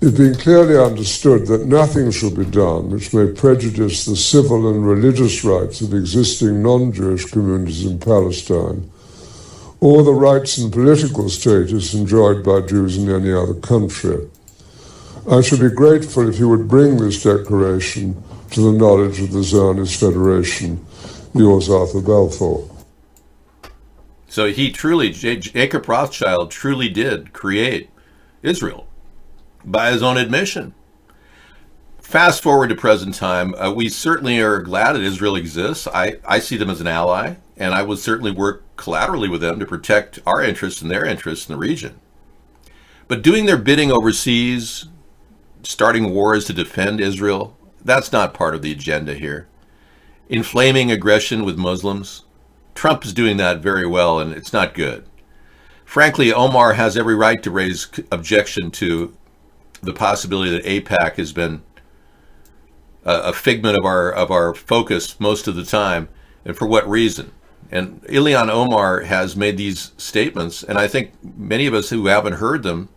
it being clearly understood that nothing shall be done which may prejudice the civil and religious rights of existing non-Jewish communities in Palestine, or the rights and political status enjoyed by Jews in any other country. I should be grateful if you would bring this declaration to the knowledge of the Zionist Federation. Yours, Arthur Balfour. So he truly, Jacob Rothschild truly did create Israel by his own admission. Fast forward to present time, we certainly are glad that Israel exists. I see them as an ally, and I would certainly work collaterally with them to protect our interests and their interests in the region. But doing their bidding overseas, starting wars to defend Israel, that's not part of the agenda here. Inflaming aggression with Muslims, Trump is doing that very well, and it's not good. Frankly, Omar has every right to raise objection to the possibility that AIPAC has been a figment of our focus most of the time, and for what reason. And Ilhan Omar has made these statements, and I think many of us who haven't heard them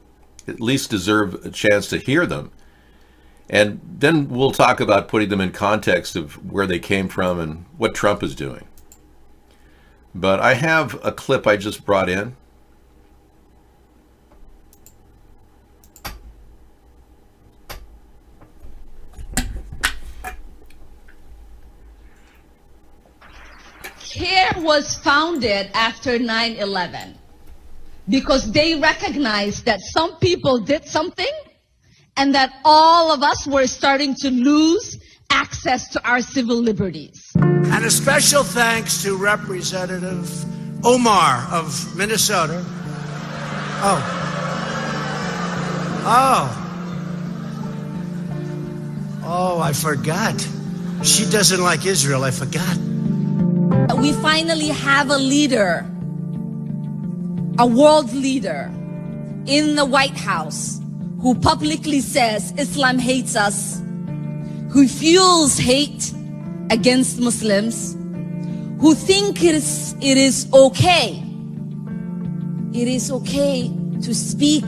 at least deserve a chance to hear them. And then we'll talk about putting them in context of where they came from and what Trump is doing. But I have a clip I just brought in. CARE was founded after 9/11 because they recognized that some people did something and that all of us were starting to lose access to our civil liberties. And a special thanks to Representative Omar of Minnesota. Oh, I forgot. She doesn't like Israel, I forgot. We finally have a leader, a world leader in the White House who publicly says Islam hates us, who fuels hate against Muslims, who think it is okay to speak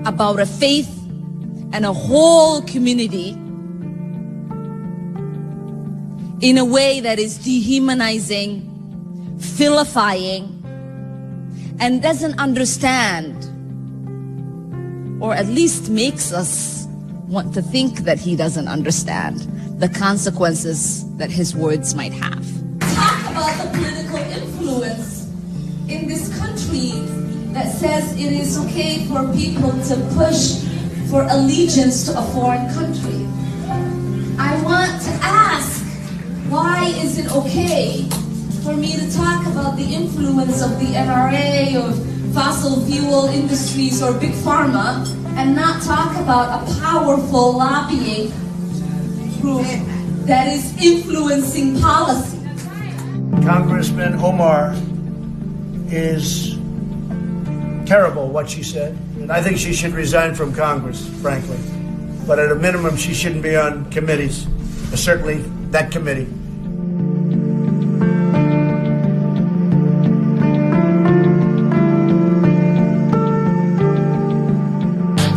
about a faith and a whole community in a way that is dehumanizing, vilifying, and doesn't understand, or at least makes us want to think that he doesn't understand the consequences that his words might have. Talk about the political influence in this country that says it is okay for people to push for allegiance to a foreign country. I want to ask, why is it okay for me to talk about the influence of the NRA or fossil fuel industries or big pharma and not talk about a powerful lobbying group that is influencing policy? Congressman Omar is terrible what she said. And I think she should resign from Congress, frankly. But at a minimum, she shouldn't be on committees, certainly that committee.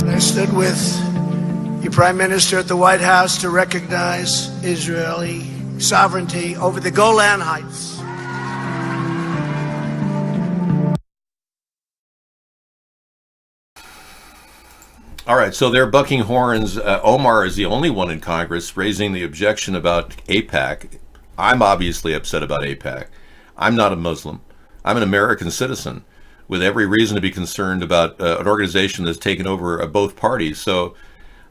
I stood with the Prime Minister at the White House to recognize Israeli sovereignty over the Golan Heights. All right, so they're bucking horns. Omar is the only one in Congress raising the objection about AIPAC. I'm obviously upset about AIPAC. I'm not a Muslim. I'm an American citizen with every reason to be concerned about an organization that's taken over both parties. So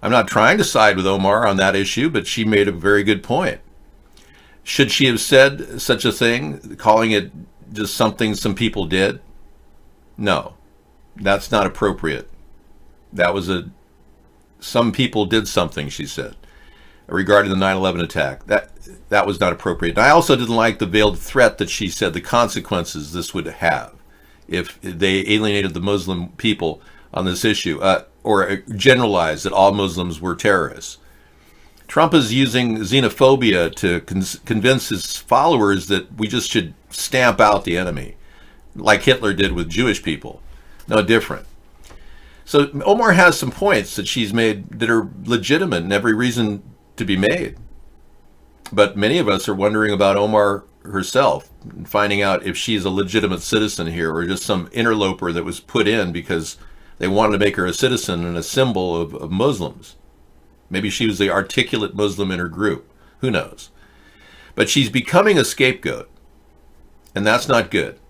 I'm not trying to side with Omar on that issue, but she made a very good point. Should she have said such a thing, calling it just something some people did? No, that's not appropriate. That was some people did something, she said, regarding the 9/11 attack. That was not appropriate. And I also didn't like the veiled threat that she said, the consequences this would have if they alienated the Muslim people on this issue, or generalized that all Muslims were terrorists. Trump is using xenophobia to convince his followers that we just should stamp out the enemy, like Hitler did with Jewish people. No different. So Omar has some points that she's made that are legitimate and every reason to be made. But many of us are wondering about Omar herself and finding out if she's a legitimate citizen here or just some interloper that was put in because they wanted to make her a citizen and a symbol of Muslims. Maybe she was the articulate Muslim in her group. Who knows? But she's becoming a scapegoat, and that's not good.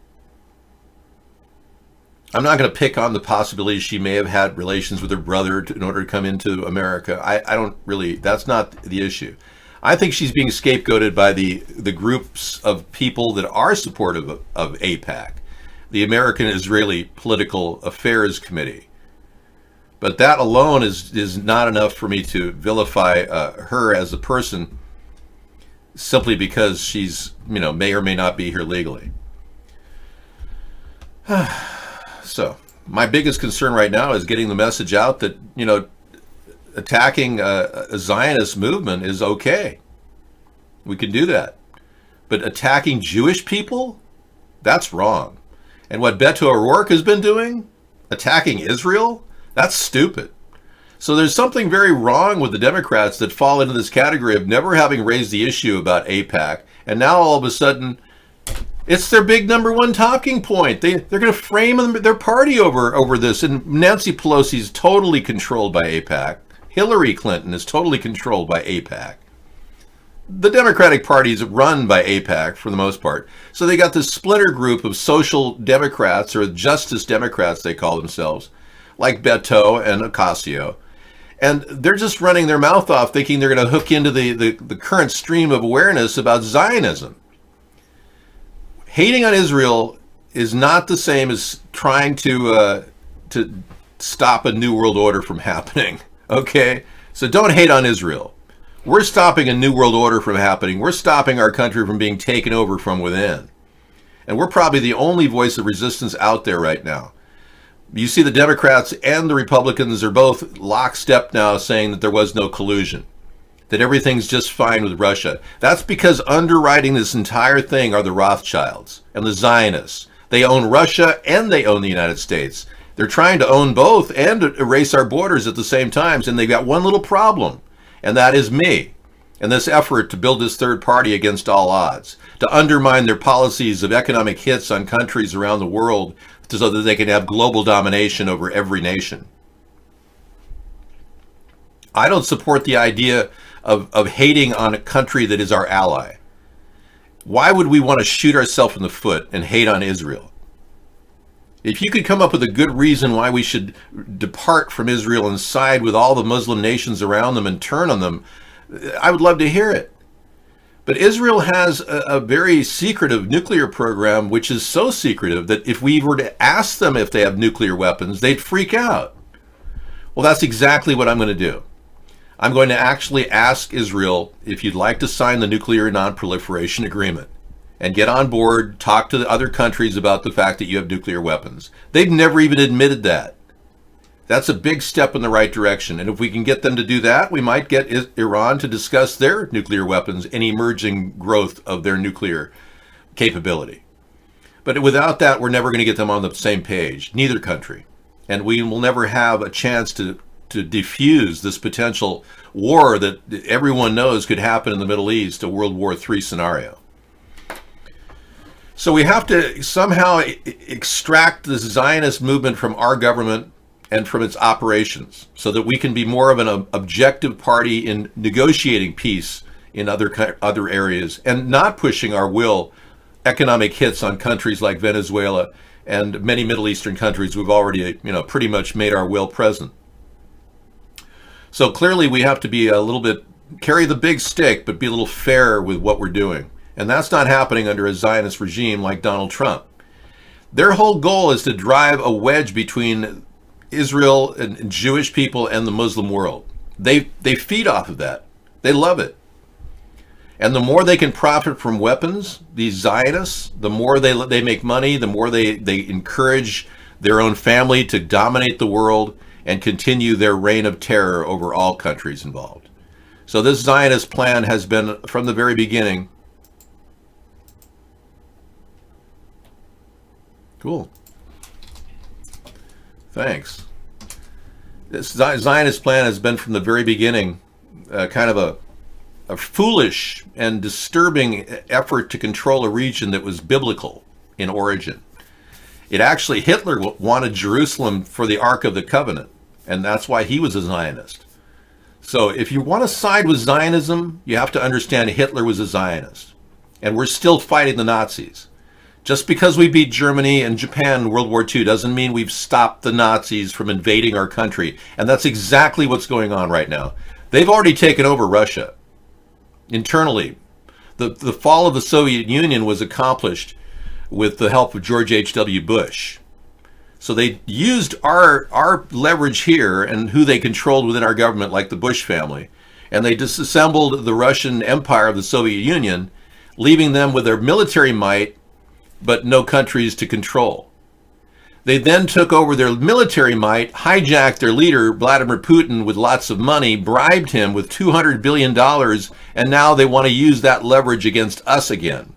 I'm not going to pick on the possibility she may have had relations with her brother in order to come into America. I don't really, that's not the issue. I think she's being scapegoated by the groups of people that are supportive of AIPAC, the American Israeli Political Affairs Committee. But that alone is not enough for me to vilify her as a person simply because she's, may or may not be here legally. So my biggest concern right now is getting the message out that, attacking a Zionist movement is okay. We can do that. But attacking Jewish people, that's wrong. And what Beto O'Rourke has been doing, attacking Israel, that's stupid. So there's something very wrong with the Democrats that fall into this category of never having raised the issue about AIPAC. And now all of a sudden, it's their big number one talking point. They're going to frame their party over this. And Nancy Pelosi is totally controlled by AIPAC. Hillary Clinton is totally controlled by AIPAC. The Democratic Party is run by AIPAC for the most part. So they got this splinter group of social Democrats, or Justice Democrats they call themselves, like Beto and Ocasio. And they're just running their mouth off thinking they're going to hook into the current stream of awareness about Zionism. Hating on Israel is not the same as trying to stop a new world order from happening. Okay? So don't hate on Israel. We're stopping a new world order from happening. We're stopping our country from being taken over from within. And we're probably the only voice of resistance out there right now. You see the Democrats and the Republicans are both lockstep now saying that there was no collusion, that everything's just fine with Russia. That's because underwriting this entire thing are the Rothschilds and the Zionists. They own Russia and they own the United States. They're trying to own both and erase our borders at the same time, and they've got one little problem, and that is me. in this effort to build this third party against all odds, to undermine their policies of economic hits on countries around the world so that they can have global domination over every nation. I don't support the idea of hating on a country that is our ally. Why would we want to shoot ourselves in the foot and hate on Israel? If you could come up with a good reason why we should depart from Israel and side with all the Muslim nations around them and turn on them, I would love to hear it. But Israel has a very secretive nuclear program, which is so secretive that if we were to ask them if they have nuclear weapons, they'd freak out. Well, that's exactly what I'm going to do. I'm going to actually ask Israel if you'd like to sign the nuclear non-proliferation agreement and get on board, talk to the other countries about the fact that you have nuclear weapons. They've never even admitted that. That's a big step in the right direction. And if we can get them to do that, we might get Iran to discuss their nuclear weapons and emerging growth of their nuclear capability. But without that, we're never going to get them on the same page, neither country. And we will never have a chance to defuse this potential war that everyone knows could happen in the Middle East, a World War III scenario. So we have to somehow extract the Zionist movement from our government and from its operations so that we can be more of an objective party in negotiating peace in other areas and not pushing our will economic hits on countries like Venezuela and many Middle Eastern countries we've already, pretty much made our will present. So clearly we have to be a little bit, carry the big stick, but be a little fair with what we're doing. And that's not happening under a Zionist regime like Donald Trump. Their whole goal is to drive a wedge between Israel and Jewish people and the Muslim world. They feed off of that. They love it. And the more they can profit from weapons, these Zionists, the more they make money, the more they encourage their own family to dominate the world and continue their reign of terror over all countries involved. So this Zionist plan has been, from the very beginning, cool. Thanks. This Zionist plan has been from the very beginning kind of a foolish and disturbing effort to control a region that was biblical in origin. Hitler wanted Jerusalem for the Ark of the Covenant, and that's why he was a Zionist. So if you want to side with Zionism, you have to understand Hitler was a Zionist. And we're still fighting the Nazis. Just because we beat Germany and Japan in World War II doesn't mean we've stopped the Nazis from invading our country. And that's exactly what's going on right now. They've already taken over Russia internally. The fall of the Soviet Union was accomplished with the help of George H.W. Bush. So they used our leverage here and who they controlled within our government, like the Bush family, and they disassembled the Russian Empire of the Soviet Union, leaving them with their military might, but no countries to control. They then took over their military might, hijacked their leader, Vladimir Putin, with lots of money, bribed him with $200 billion, and now they want to use that leverage against us again.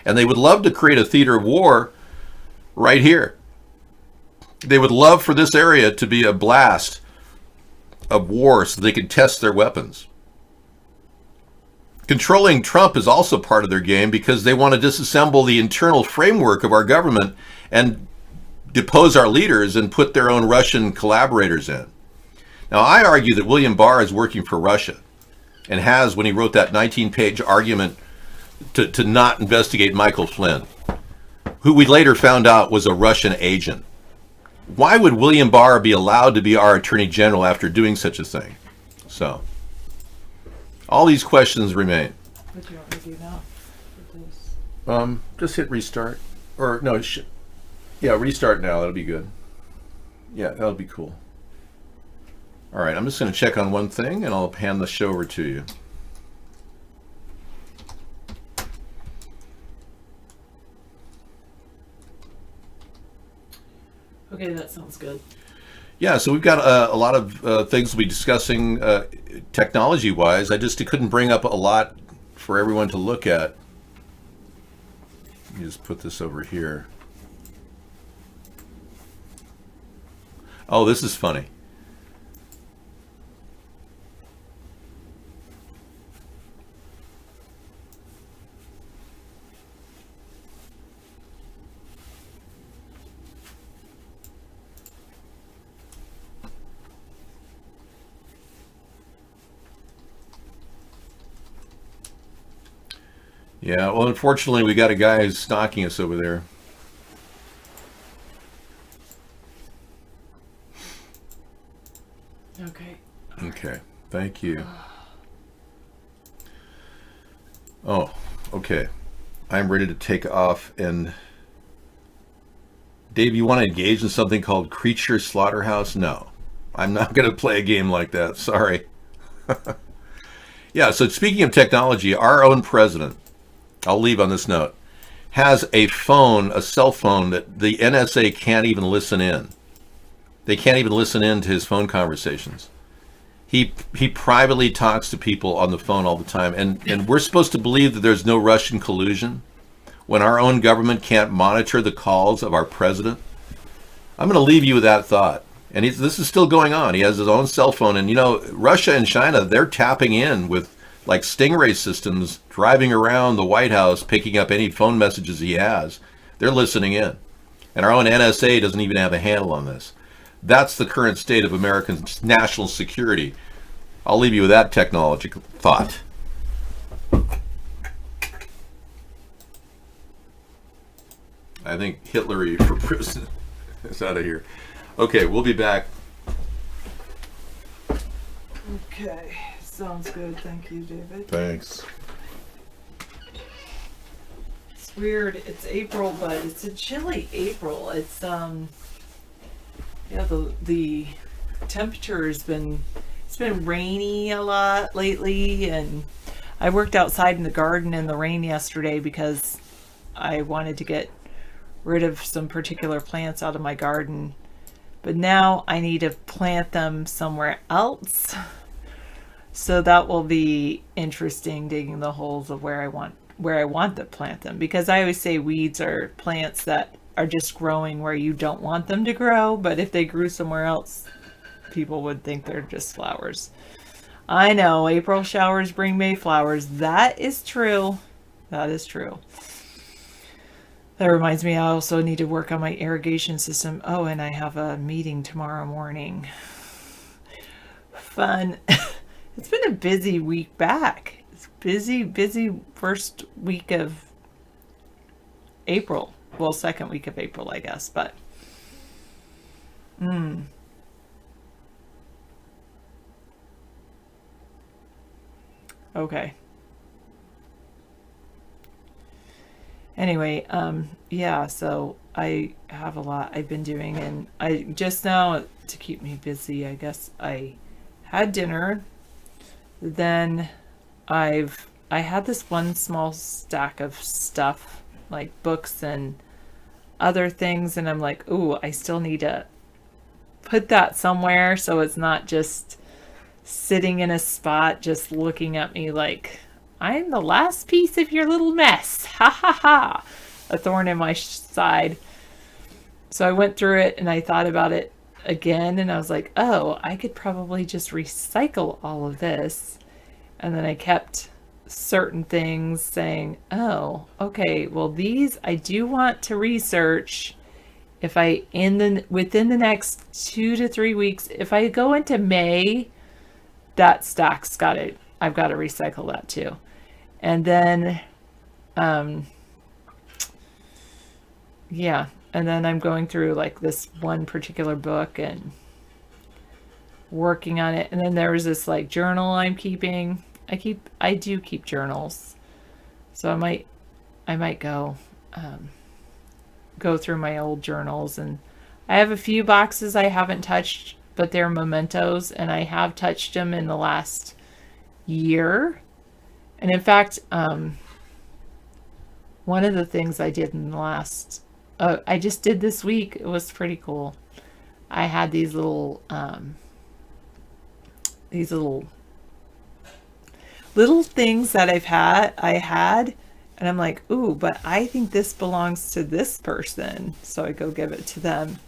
And they would love to create a theater of war right here. They would love for this area to be a blast of war so they could test their weapons. Controlling Trump is also part of their game because they want to disassemble the internal framework of our government and depose our leaders and put their own Russian collaborators in. Now, I argue that William Barr is working for Russia and has when he wrote that 19-page argument to not investigate Michael Flynn, who we later found out was a Russian agent. Why would William Barr be allowed to be our Attorney General after doing such a thing? So, all these questions remain. What do you want me to do now with this? Just hit restart. Or, no, yeah, restart now. That'll be good. Yeah, that'll be cool. All right, I'm just going to check on one thing, and I'll hand the show over to you. Okay, that sounds good. Yeah, so we've got a lot of things to be discussing technology-wise. I just couldn't bring up a lot for everyone to look at. Let me just put this over here. Oh, this is funny. Yeah, well, unfortunately, we got a guy who's stalking us over there. Okay. Okay, thank you. Oh, okay. I'm ready to take off. And Dave, you want to engage in something called Creature Slaughterhouse? No, I'm not going to play a game like that. Sorry. Yeah, so speaking of technology, our own president, I'll leave on this note, has a phone, a cell phone that the NSA can't even listen in. They can't even listen in to his phone conversations. He privately talks to people on the phone all the time. And we're supposed to believe that there's no Russian collusion when our own government can't monitor the calls of our president. I'm going to leave you with that thought. And this is still going on. He has his own cell phone. And, you know, Russia and China, they're tapping in with like Stingray systems, driving around the White House, picking up any phone messages he has. They're listening in. And our own NSA doesn't even have a handle on this. That's the current state of American national security. I'll leave you with that technological thought. I think Hitler for prison is out of here. Okay, we'll be back. Okay, sounds good. Thank you, David. Thanks. It's weird. It's April, but it's a chilly April. It's yeah, the temperature has been, it's been rainy a lot lately, and I worked outside in the garden in the rain yesterday because I wanted to get rid of some particular plants out of my garden, but now I need to plant them somewhere else. So that will be interesting, digging the holes of where I want to plant them, because I always say weeds are plants that are just growing where you don't want them to grow, but if they grew somewhere else, people would think they're just flowers. I know, April showers bring May flowers. That is true. That is true. That reminds me, I also need to work on my irrigation system. Oh, and I have a meeting tomorrow morning. Fun. It's been a busy week back. It's busy first week of April. Well, second week of April, I guess, but okay. Anyway, yeah, so I have a lot I've been doing, and I just now, to keep me busy, I guess I had dinner. Then I had this one small stack of stuff, like books and other things, and I'm like, ooh, I still need to put that somewhere so it's not just sitting in a spot just looking at me like I'm the last piece of your little mess. Ha ha ha. A thorn in my side. So I went through it and I thought about it again, and I was like, oh, I could probably just recycle all of this. And then I kept certain things saying, oh, okay, well, these I do want to research. If I within the next 2 to 3 weeks, if I go into May, that stack's I've got to recycle that too. And then yeah, and then I'm going through like this one particular book and working on it. And then there was this like journal I'm keeping. I do keep journals, so I might go through my old journals, and I have a few boxes I haven't touched, but they're mementos, and I have touched them in the last year. And in fact, one of the things I did in the last, I just did this week, it was pretty cool. I had these little things that I had, and I'm like, ooh, but I think this belongs to this person. So I go give it to them.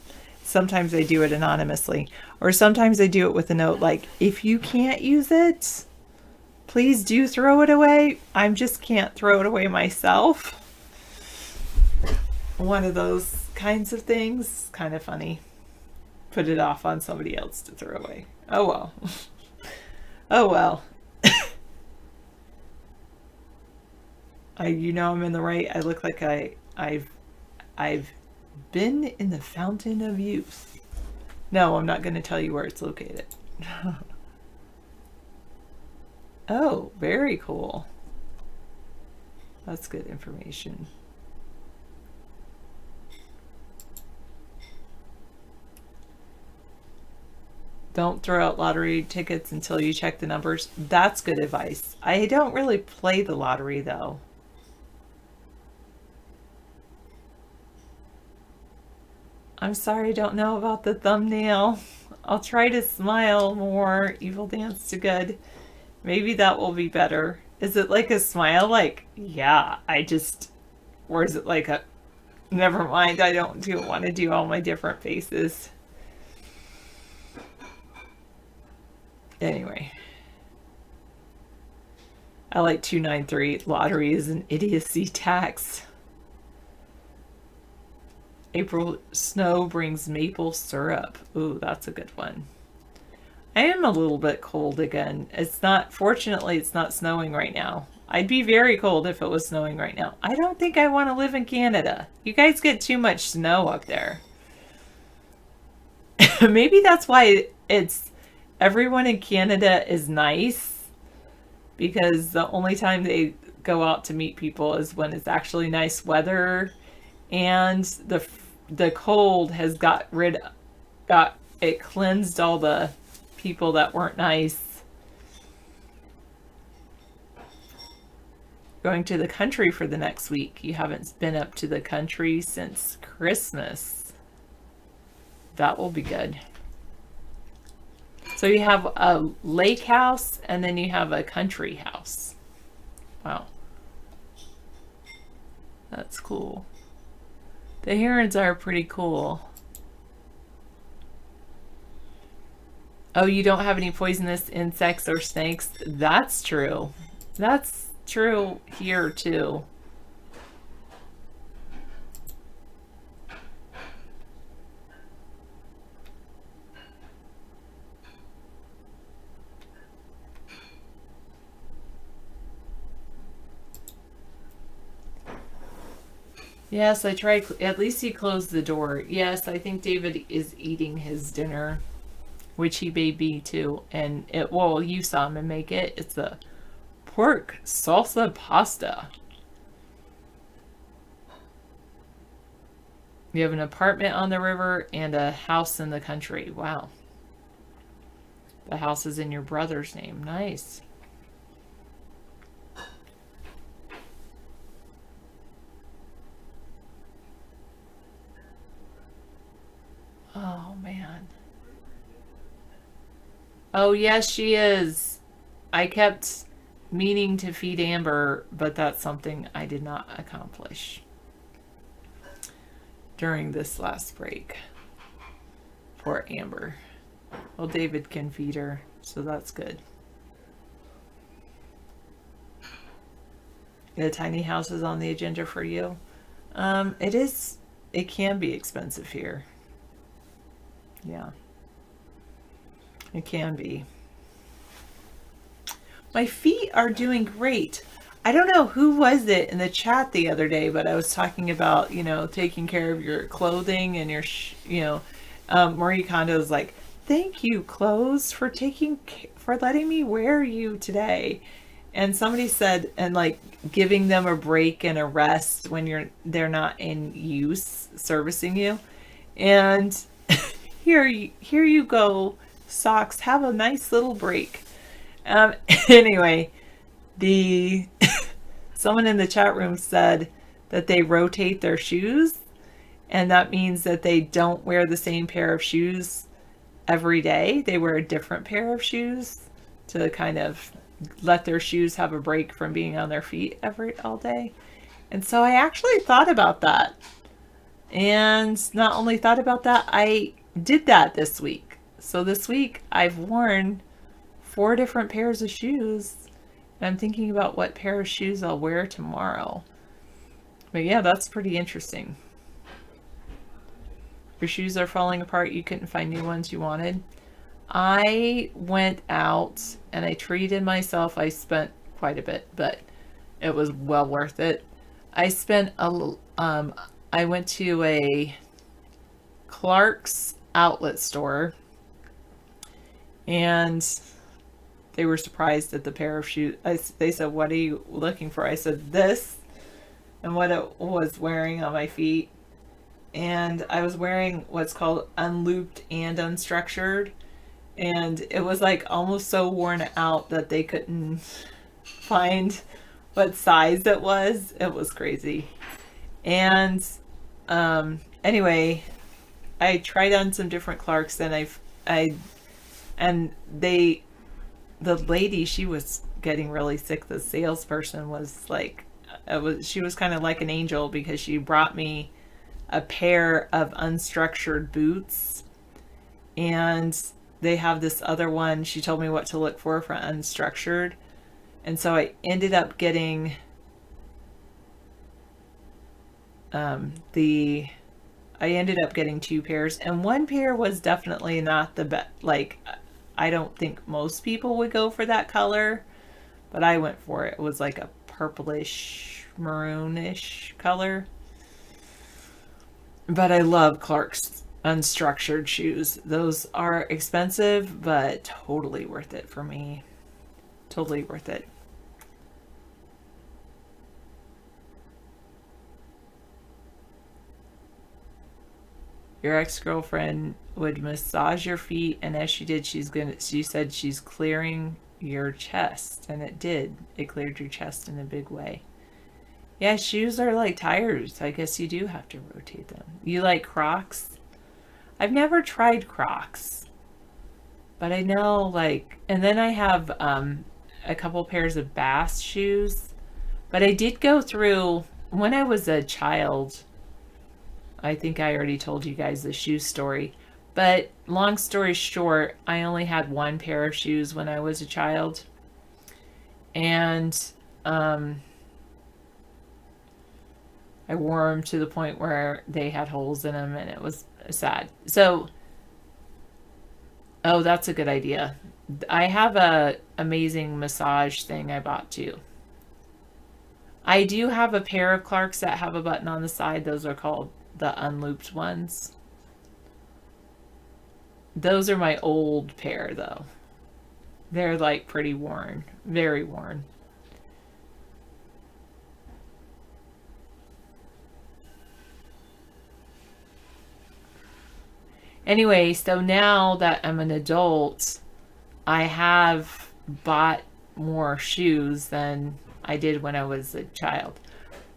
Sometimes I do it anonymously, or sometimes I do it with a note like, if you can't use it, please do throw it away. I just can't throw it away myself. One of those kinds of things. Kind of funny. Put it off on somebody else to throw away. Oh well. Oh well. You know I'm in the right. I look like I've been in the Fountain of Youth. No, I'm not going to tell you where it's located. Oh, very cool. That's good information. Don't throw out lottery tickets until you check the numbers. That's good advice. I don't really play the lottery though. I'm sorry I don't know about the thumbnail. I'll try to smile more. Evil dance to good. Maybe that will be better. Is it like a smile? Like, yeah, or is it like a, never mind, I don't want to do all my different faces. Anyway. I like 293. Lottery is an idiocy tax. April snow brings maple syrup. Ooh, that's a good one. I am a little bit cold again. Fortunately, it's not snowing right now. I'd be very cold if it was snowing right now. I don't think I want to live in Canada. You guys get too much snow up there. Maybe that's why everyone in Canada is nice, because the only time they go out to meet people is when it's actually nice weather, and the cold has it cleansed all the people that weren't nice. Going to the country for the next week. You haven't been up to the country since Christmas. That will be good. So you have a lake house and then you have a country house. Wow. That's cool. The herons are pretty cool. Oh, you don't have any poisonous insects or snakes? That's true. That's true here too. Yes, I tried. At least he closed the door. Yes, I think David is eating his dinner, which he may be too. And well, you saw him make it. It's a pork salsa pasta. You have an apartment on the river and a house in the country. Wow. The house is in your brother's name. Nice. Oh, man. Oh, yes, she is. I kept meaning to feed Amber, but that's something I did not accomplish during this last break. Poor Amber. Well, David can feed her, so that's good. The tiny house is on the agenda for you. It can be expensive here. Yeah, it can be. My feet are doing great. I don't know who was it in the chat the other day, but I was talking about, taking care of your clothing and your, Marie Kondo's like, thank you, clothes, for letting me wear you today. And somebody said, and like giving them a break and a rest when they're not in use, servicing you. And here you go, socks, have a nice little break. Anyway, someone in the chat room said that they rotate their shoes, and that means that they don't wear the same pair of shoes every day. They wear a different pair of shoes to kind of let their shoes have a break from being on their feet all day. And so I actually thought about that. And not only thought about that, I did that this week. So this week I've worn 4 different pairs of shoes, and I'm thinking about what pair of shoes I'll wear tomorrow. But yeah, that's pretty interesting. Your shoes are falling apart, you couldn't find new ones you wanted. I went out and I treated myself. I spent quite a bit, but It was well worth it. I spent I went to a Clark's outlet store, and they were surprised at the pair of shoes. They said, "What are you looking for?" I said, "This," and what it was wearing on my feet. And I was wearing what's called unlooped and unstructured, and it was like almost so worn out that they couldn't find what size it was. It was crazy. And anyway, I tried on some different Clarks, and the lady, she was getting really sick. The salesperson was like, she was kind of like an angel, because she brought me a pair of unstructured boots, and they have this other one. She told me what to look for unstructured, and so I ended up getting two pairs, and one pair was definitely not the best. Like, I don't think most people would go for that color, but I went for it. It was like a purplish maroonish color. But I love Clark's unstructured shoes. Those are expensive, but totally worth it for me. Totally worth it. Your ex-girlfriend would massage your feet, and as she did, she said she's clearing your chest, and it did. It cleared your chest in a big way. Yeah, shoes are like tires. I guess you do have to rotate them. You like Crocs? I've never tried Crocs, but I know, like, and then I have a couple pairs of Bass shoes, but I did go through, when I was a child, I think I already told you guys the shoe story, but long story short, I only had one pair of shoes when I was a child, and I wore them to the point where they had holes in them, and it was sad. So, oh, that's a good idea. I have a amazing massage thing I bought too. I do have a pair of Clarks that have a button on the side. Those are called the unlooped ones. Those are my old pair though. They're like pretty worn, very worn. Anyway, so now that I'm an adult, I have bought more shoes than I did when I was a child.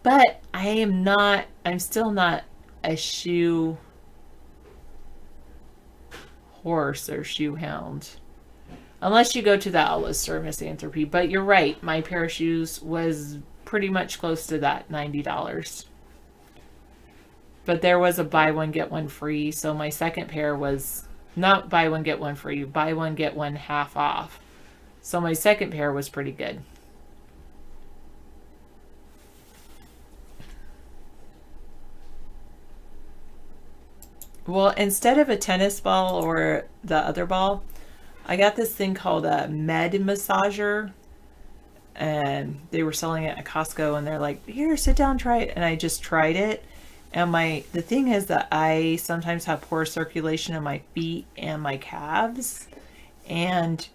But I'm still not a shoe horse or shoe hound. Unless you go to the outlet store, Misanthropy. But you're right, my pair of shoes was pretty much close to that $90. But there was a buy one, get one free. So my second pair was not buy one, get one free, buy one, get one half off. So my second pair was pretty good. Well, instead of a tennis ball or the other ball, I got this thing called a Med Massager. And they were selling it at Costco, and they're like, here, sit down, try it. And I just tried it. And the thing is that I sometimes have poor circulation in my feet and my calves. And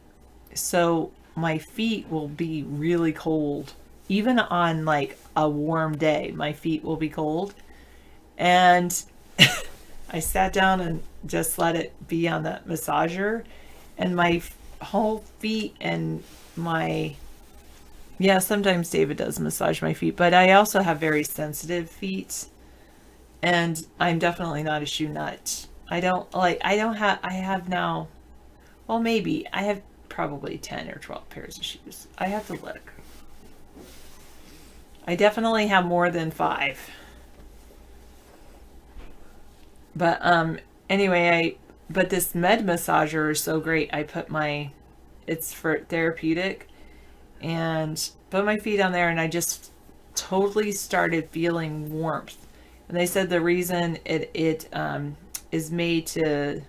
so my feet will be really cold. Even on like a warm day, my feet will be cold. And I sat down and just let it be on the massager. And my whole feet and yeah, sometimes David does massage my feet. But I also have very sensitive feet. And I'm definitely not a shoe nut. I have now, well, maybe I have probably 10 or 12 pairs of shoes. I have to look. I definitely have more than 5. But anyway, but this Med Massager is so great. I put it's for therapeutic, and put my feet on there, and I just totally started feeling warmth. And they said the reason it is made to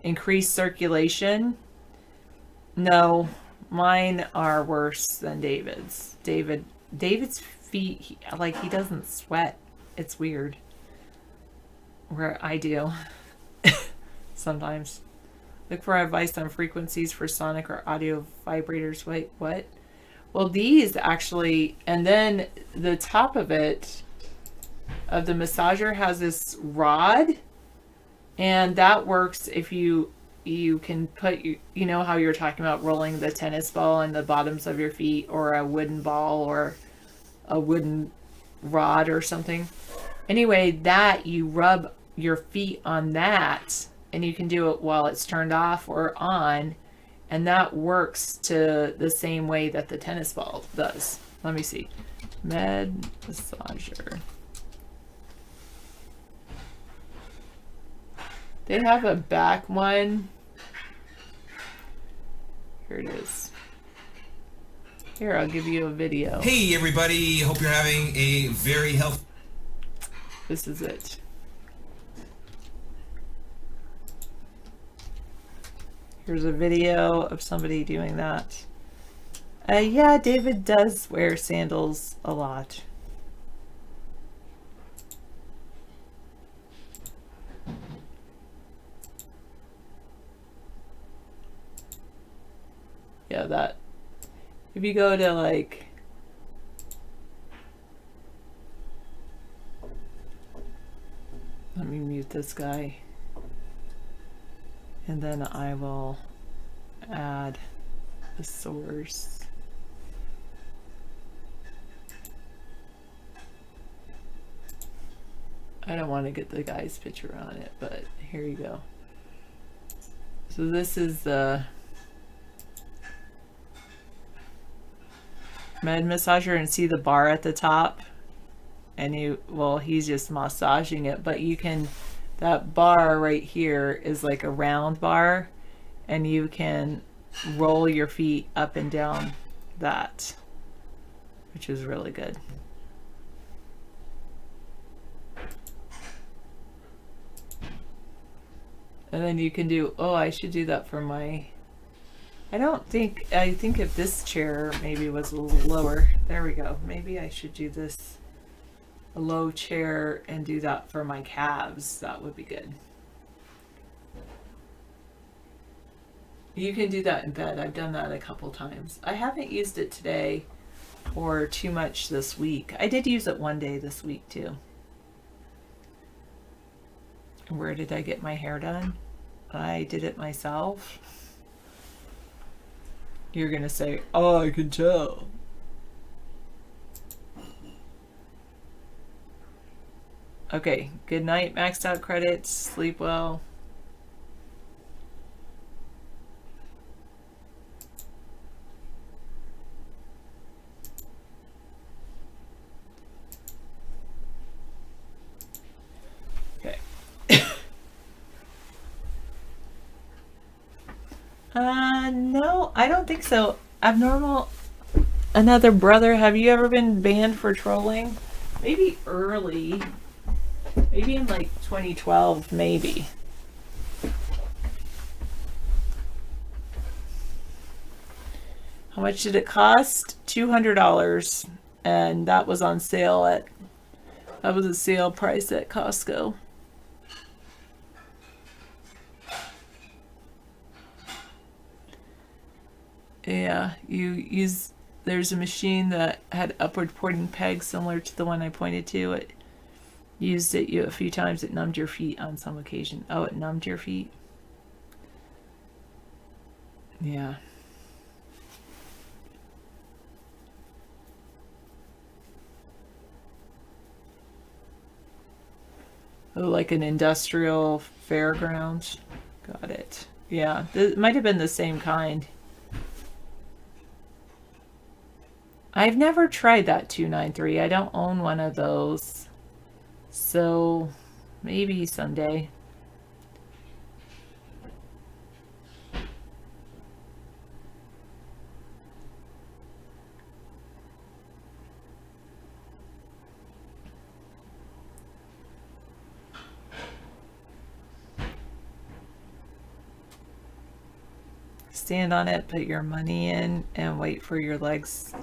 increase circulation. No, mine are worse than David's. David David's feet, he doesn't sweat. It's weird. Where I do. Sometimes. Look for advice on frequencies for sonic or audio vibrators. Wait, what? Well, these actually, and then the top of it, of the massager, has this rod, and that works if you can put, you know how you're talking about rolling the tennis ball in the bottoms of your feet, or a wooden ball, or a wooden rod or something. Anyway, that you rub your feet on that, and you can do it while it's turned off or on, and that works to the same way that the tennis ball does. Let me see. Med massager. They have a back one. Here it is. Here, I'll give you a video. Hey everybody, hope you're having a very healthy... This is it. Here's a video of somebody doing that. Yeah, David does wear sandals a lot. Yeah, that. If you go to like... Let me mute this guy. And then I will add the source. I don't want to get the guy's picture on it, but here you go. So this is the med massager, and see the bar at the top? And well, he's just massaging it, but you can, that bar right here is like a round bar, and you can roll your feet up and down that, which is really good. And then you can do, oh, I should do that for my, I think if this chair maybe was a little lower, there we go. Maybe I should do this, a low chair, and do that for my calves. That would be good. You can do that in bed. I've done that a couple times. I haven't used it today or too much this week. I did use it one day this week too. Where did I get my hair done? I did it myself. You're gonna say, oh, I can tell. Okay, good night, maxed out credits, sleep well. Okay. No, I don't think so. Abnormal, another brother, have you ever been banned for trolling? Maybe early. Maybe in like 2012, maybe. How much did it cost? $200. And that was on sale that was a sale price at Costco. Yeah, there's a machine that had upward pointing pegs similar to the one I pointed to. It used it a few times. It numbed your feet on some occasion. Oh, it numbed your feet? Yeah. Oh, like an industrial fairground. Got it. Yeah, it might have been the same kind. I've never tried that 293. I don't own one of those. So maybe someday. Stand on it, put your money in, and wait for your legs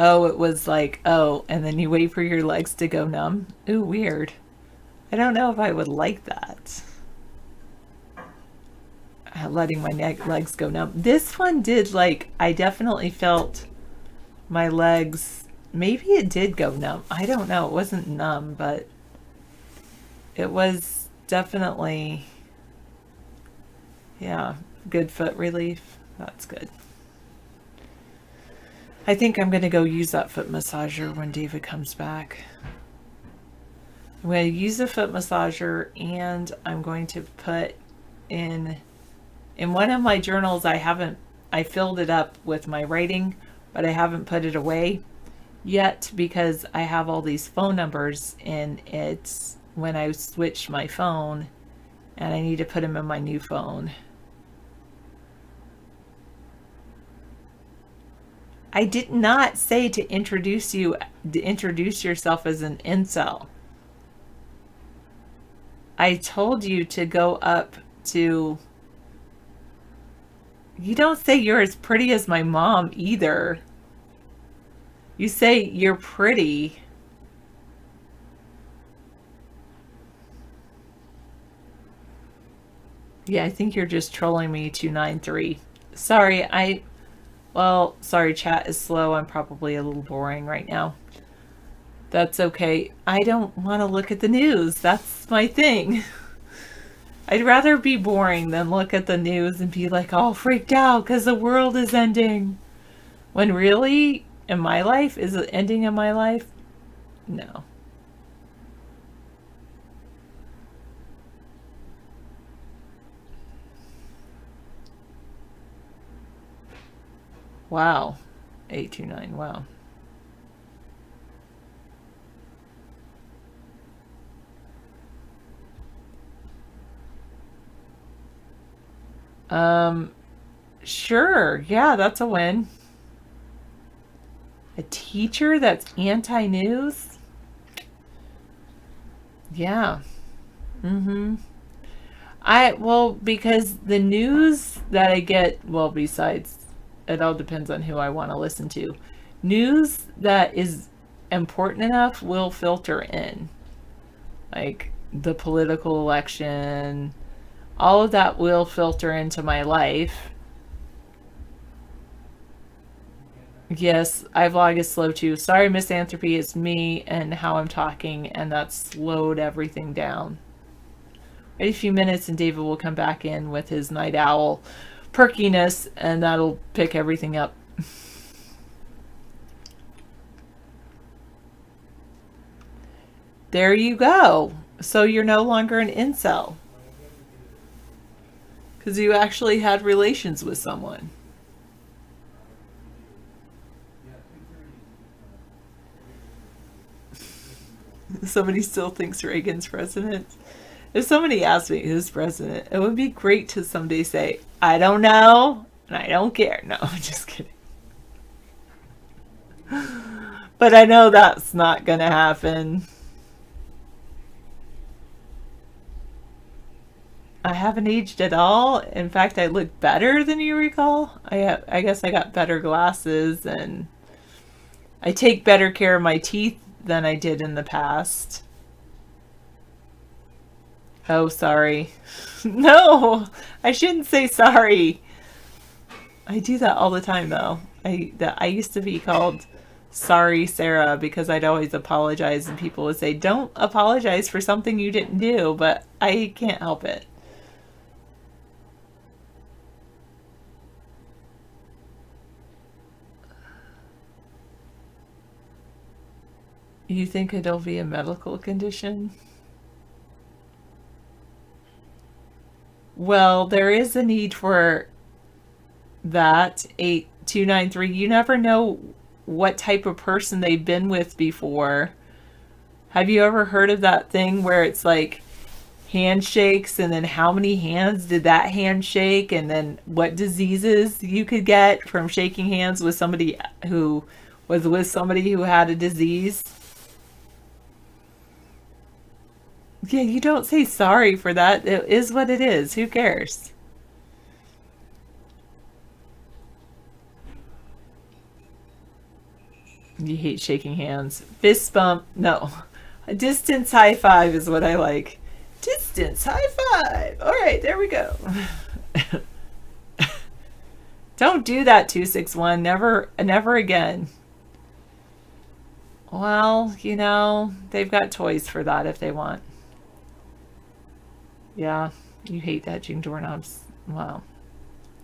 Oh, it was like, oh, and then you wait for your legs to go numb. Ooh, weird. I don't know if I would like that. Letting my legs go numb. This one did, like, I definitely felt my legs, maybe it did go numb. I don't know. It wasn't numb, but it was definitely, yeah, good foot relief. That's good. I think I'm going to go use that foot massager when David comes back. I'm going to use the foot massager, and I'm going to put in one of my journals, I filled it up with my writing, but I haven't put it away yet because I have all these phone numbers, and it's when I switched my phone, and I need to put them in my new phone. I did not say to introduce yourself as an incel. I told you to go up to... You don't say you're as pretty as my mom either. You say you're pretty. Yeah, I think you're just trolling me, 293. Sorry, sorry, chat is slow. I'm probably a little boring right now. That's okay. I don't want to look at the news. That's my thing. I'd rather be boring than look at the news and be like all freaked out because the world is ending. When really, in my life, is it ending in my life? No. Wow. 829, wow. Sure. Yeah, that's a win. A teacher that's anti-news? Yeah. Because the news that I get, well, besides, it all depends on who I want to listen to. News that is important enough will filter in. Like the political election, all of that will filter into my life. Yes, iVlog is slow too. Sorry, Misanthropy, it's me and how I'm talking, and that slowed everything down. Wait a few minutes and David will come back in with his night owl perkiness, and that'll pick everything up. There you go. So you're no longer an incel. Because you actually had relations with someone. Somebody still thinks Reagan's president. If somebody asked me who's president, it would be great to someday say, I don't know, and I don't care. No, I'm just kidding. But I know that's not going to happen. I haven't aged at all. In fact, I look better than you recall. I guess I got better glasses, and I take better care of my teeth than I did in the past. Oh, sorry. No, I shouldn't say sorry. I do that all the time, though. I used to be called Sorry Sarah because I'd always apologize, and people would say, don't apologize for something you didn't do, but I can't help it. You think it'll be a medical condition? Well, there is a need for that. 8293. You never know what type of person they've been with before. Have you ever heard of that thing where it's like handshakes, and then how many hands did that hand shake, and then what diseases you could get from shaking hands with somebody who was with somebody who had a disease? Yeah, you don't say sorry for that. It is what it is. Who cares? You hate shaking hands. Fist bump. No. A distance high five is what I like. Distance high five. All right, there we go. Don't do that, 261. Never again. Well, you know, they've got toys for that if they want. Yeah, you hate edging doorknobs. Wow.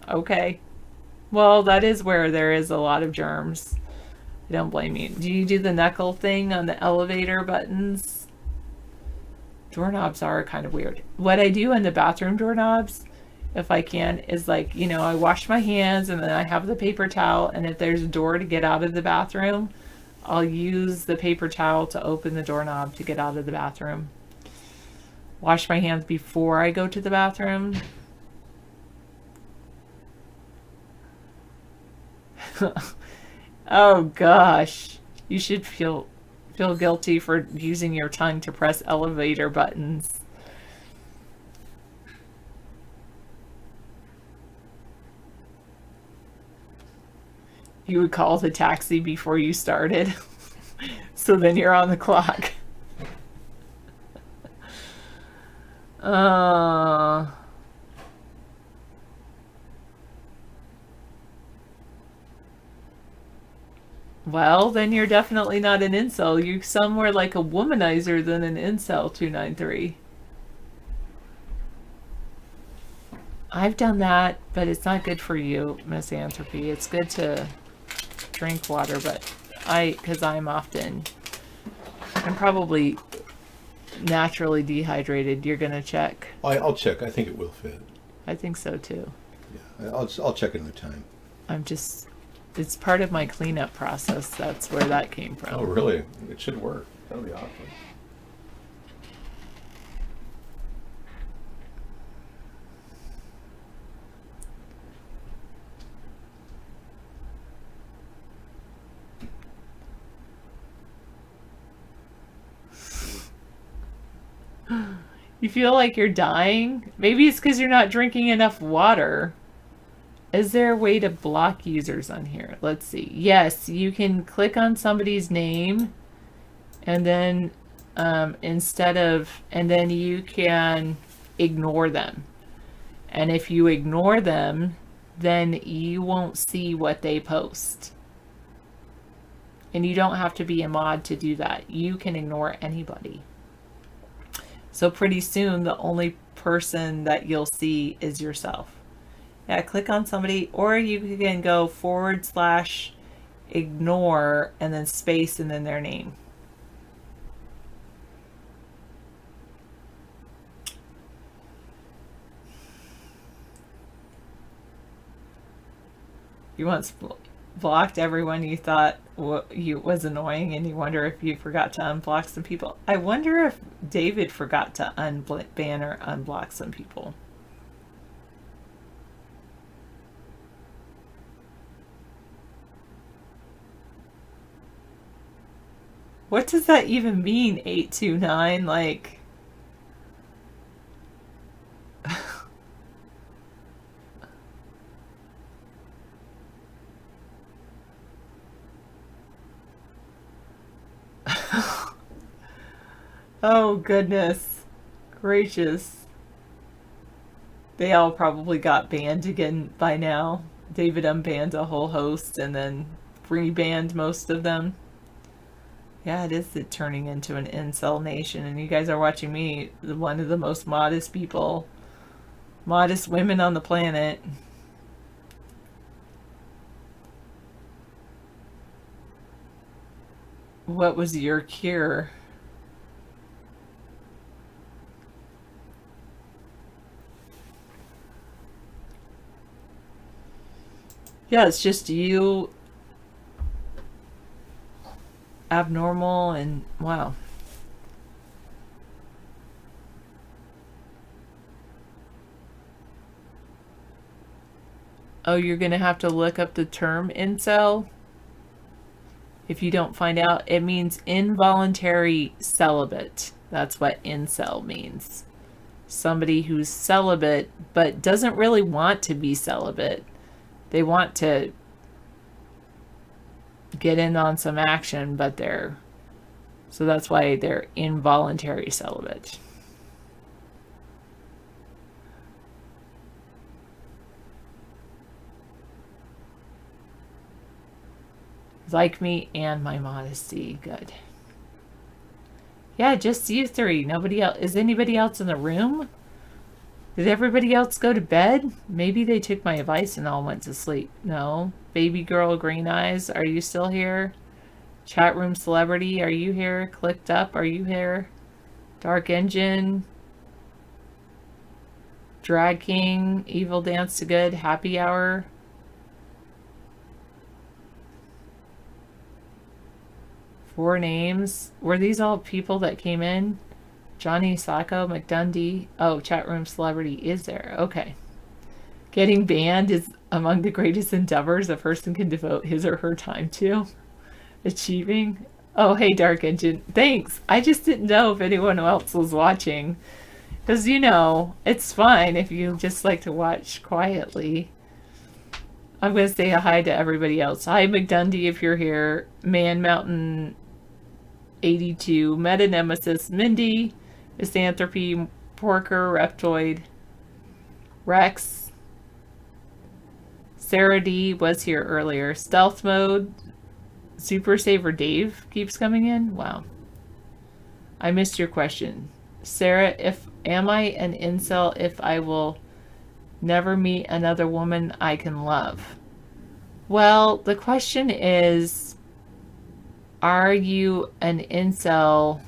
Okay. Well, that is where there is a lot of germs. I don't blame you. Do you do the knuckle thing on the elevator buttons? Doorknobs are kind of weird. What I do on the bathroom doorknobs, if I can, is like, you know, I wash my hands and then I have the paper towel, and if there's a door to get out of the bathroom, I'll use the paper towel to open the doorknob to get out of the bathroom. Wash my hands before I go to the bathroom. Oh gosh, you should feel guilty for using your tongue to press elevator buttons. You would call the taxi before you started, so then you're on the clock. Well, then you're definitely not an incel. You're somewhere like a womanizer than an incel, 293. I've done that, but it's not good for you, misanthropy. It's good to drink water, but because I'm probably naturally dehydrated. You're gonna check? I'll check. I think it will fit. I think so too. Yeah, I'll check another time. It's part of my cleanup process. That's where that came from. Oh, really? It should work. That'll be awesome. You feel like you're dying? Maybe it's because you're not drinking enough water. Is there a way to block users on here? Let's see. Yes, you can click on somebody's name and then and then you can ignore them. And if you ignore them, then you won't see what they post. And you don't have to be a mod to do that. You can ignore anybody. So pretty soon, the only person that you'll see is yourself. Yeah, click on somebody, or you can go /ignore and then space and then their name. You once blocked everyone you thought was annoying, and you wonder if you forgot to unblock some people. I wonder if David forgot to ban or unblock some people. What does that even mean, 829? Like... Oh, goodness gracious. They all probably got banned again by now. David unbanned a whole host and then rebanned most of them. Yeah, it is turning into an incel nation, and you guys are watching me, one of the most modest people, modest women on the planet. What was your cure? Yeah, it's just you abnormal and wow. Oh, you're gonna have to look up the term incel. If you don't find out, it means involuntary celibate. That's what incel means. Somebody who's celibate but doesn't really want to be celibate. They want to get in on some action, but so that's why they're involuntary celibate. Like me and my modesty. Good. Yeah, just you three. Nobody else. Is anybody else in the room? Did everybody else go to bed? Maybe they took my advice and all went to sleep. No. Baby girl, green eyes, are you still here? Chat room celebrity, are you here? Clicked up, are you here? Dark Engine. Drag King, Evil Dance to Good, Happy Hour. Four names. Were these all people that came in? Johnny Sacco, McDundee. Oh, chat room celebrity is there. Okay. Getting banned is among the greatest endeavors a person can devote his or her time to. Achieving. Oh, hey, Dark Engine. Thanks. I just didn't know if anyone else was watching. Because, you know, it's fine if you just like to watch quietly. I'm going to say a hi to everybody else. Hi, McDundee, if you're here. Man Mountain 82, Meta Nemesis, Mindy, Misanthropy, Porker, Reptoid, Rex, Sarah D was here earlier. Stealth Mode, Super Saver Dave keeps coming in. Wow. I missed your question. Sarah, am I an incel if I will never meet another woman I can love? Well, the question is, are you an incel?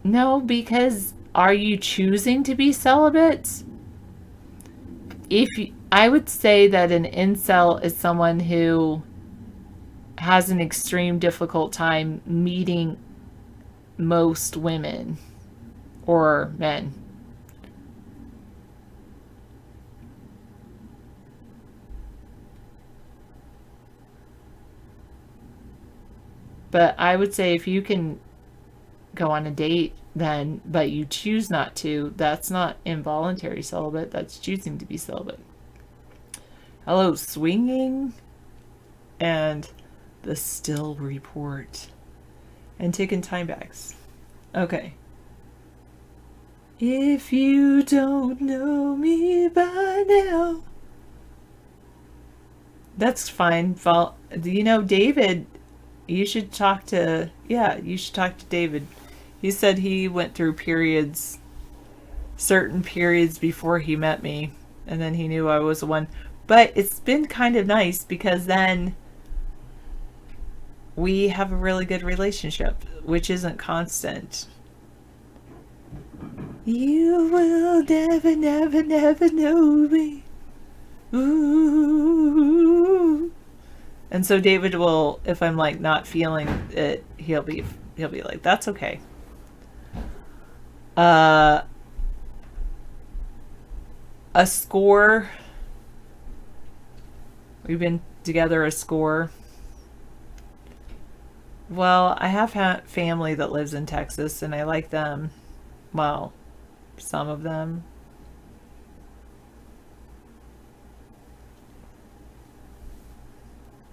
No, because are you choosing to be celibate? I would say that an incel is someone who has an extreme difficult time meeting most women or men. But I would say if you can go on a date then, but you choose not to, that's not involuntary celibate, that's choosing to be celibate. Hello, Swinging and the Still Report and Taking Time Bags. Okay. If you don't know me by now. That's fine. You know, David, you should talk to David. He said he went through certain periods before he met me, and then he knew I was the one. But it's been kind of nice because then we have a really good relationship, which isn't constant. You will never, never, never know me. Ooh. And so David will, if I'm like not feeling it, he'll be like, that's okay. A score. We've been together a score. Well, I have family that lives in Texas, and I like them. Well, some of them.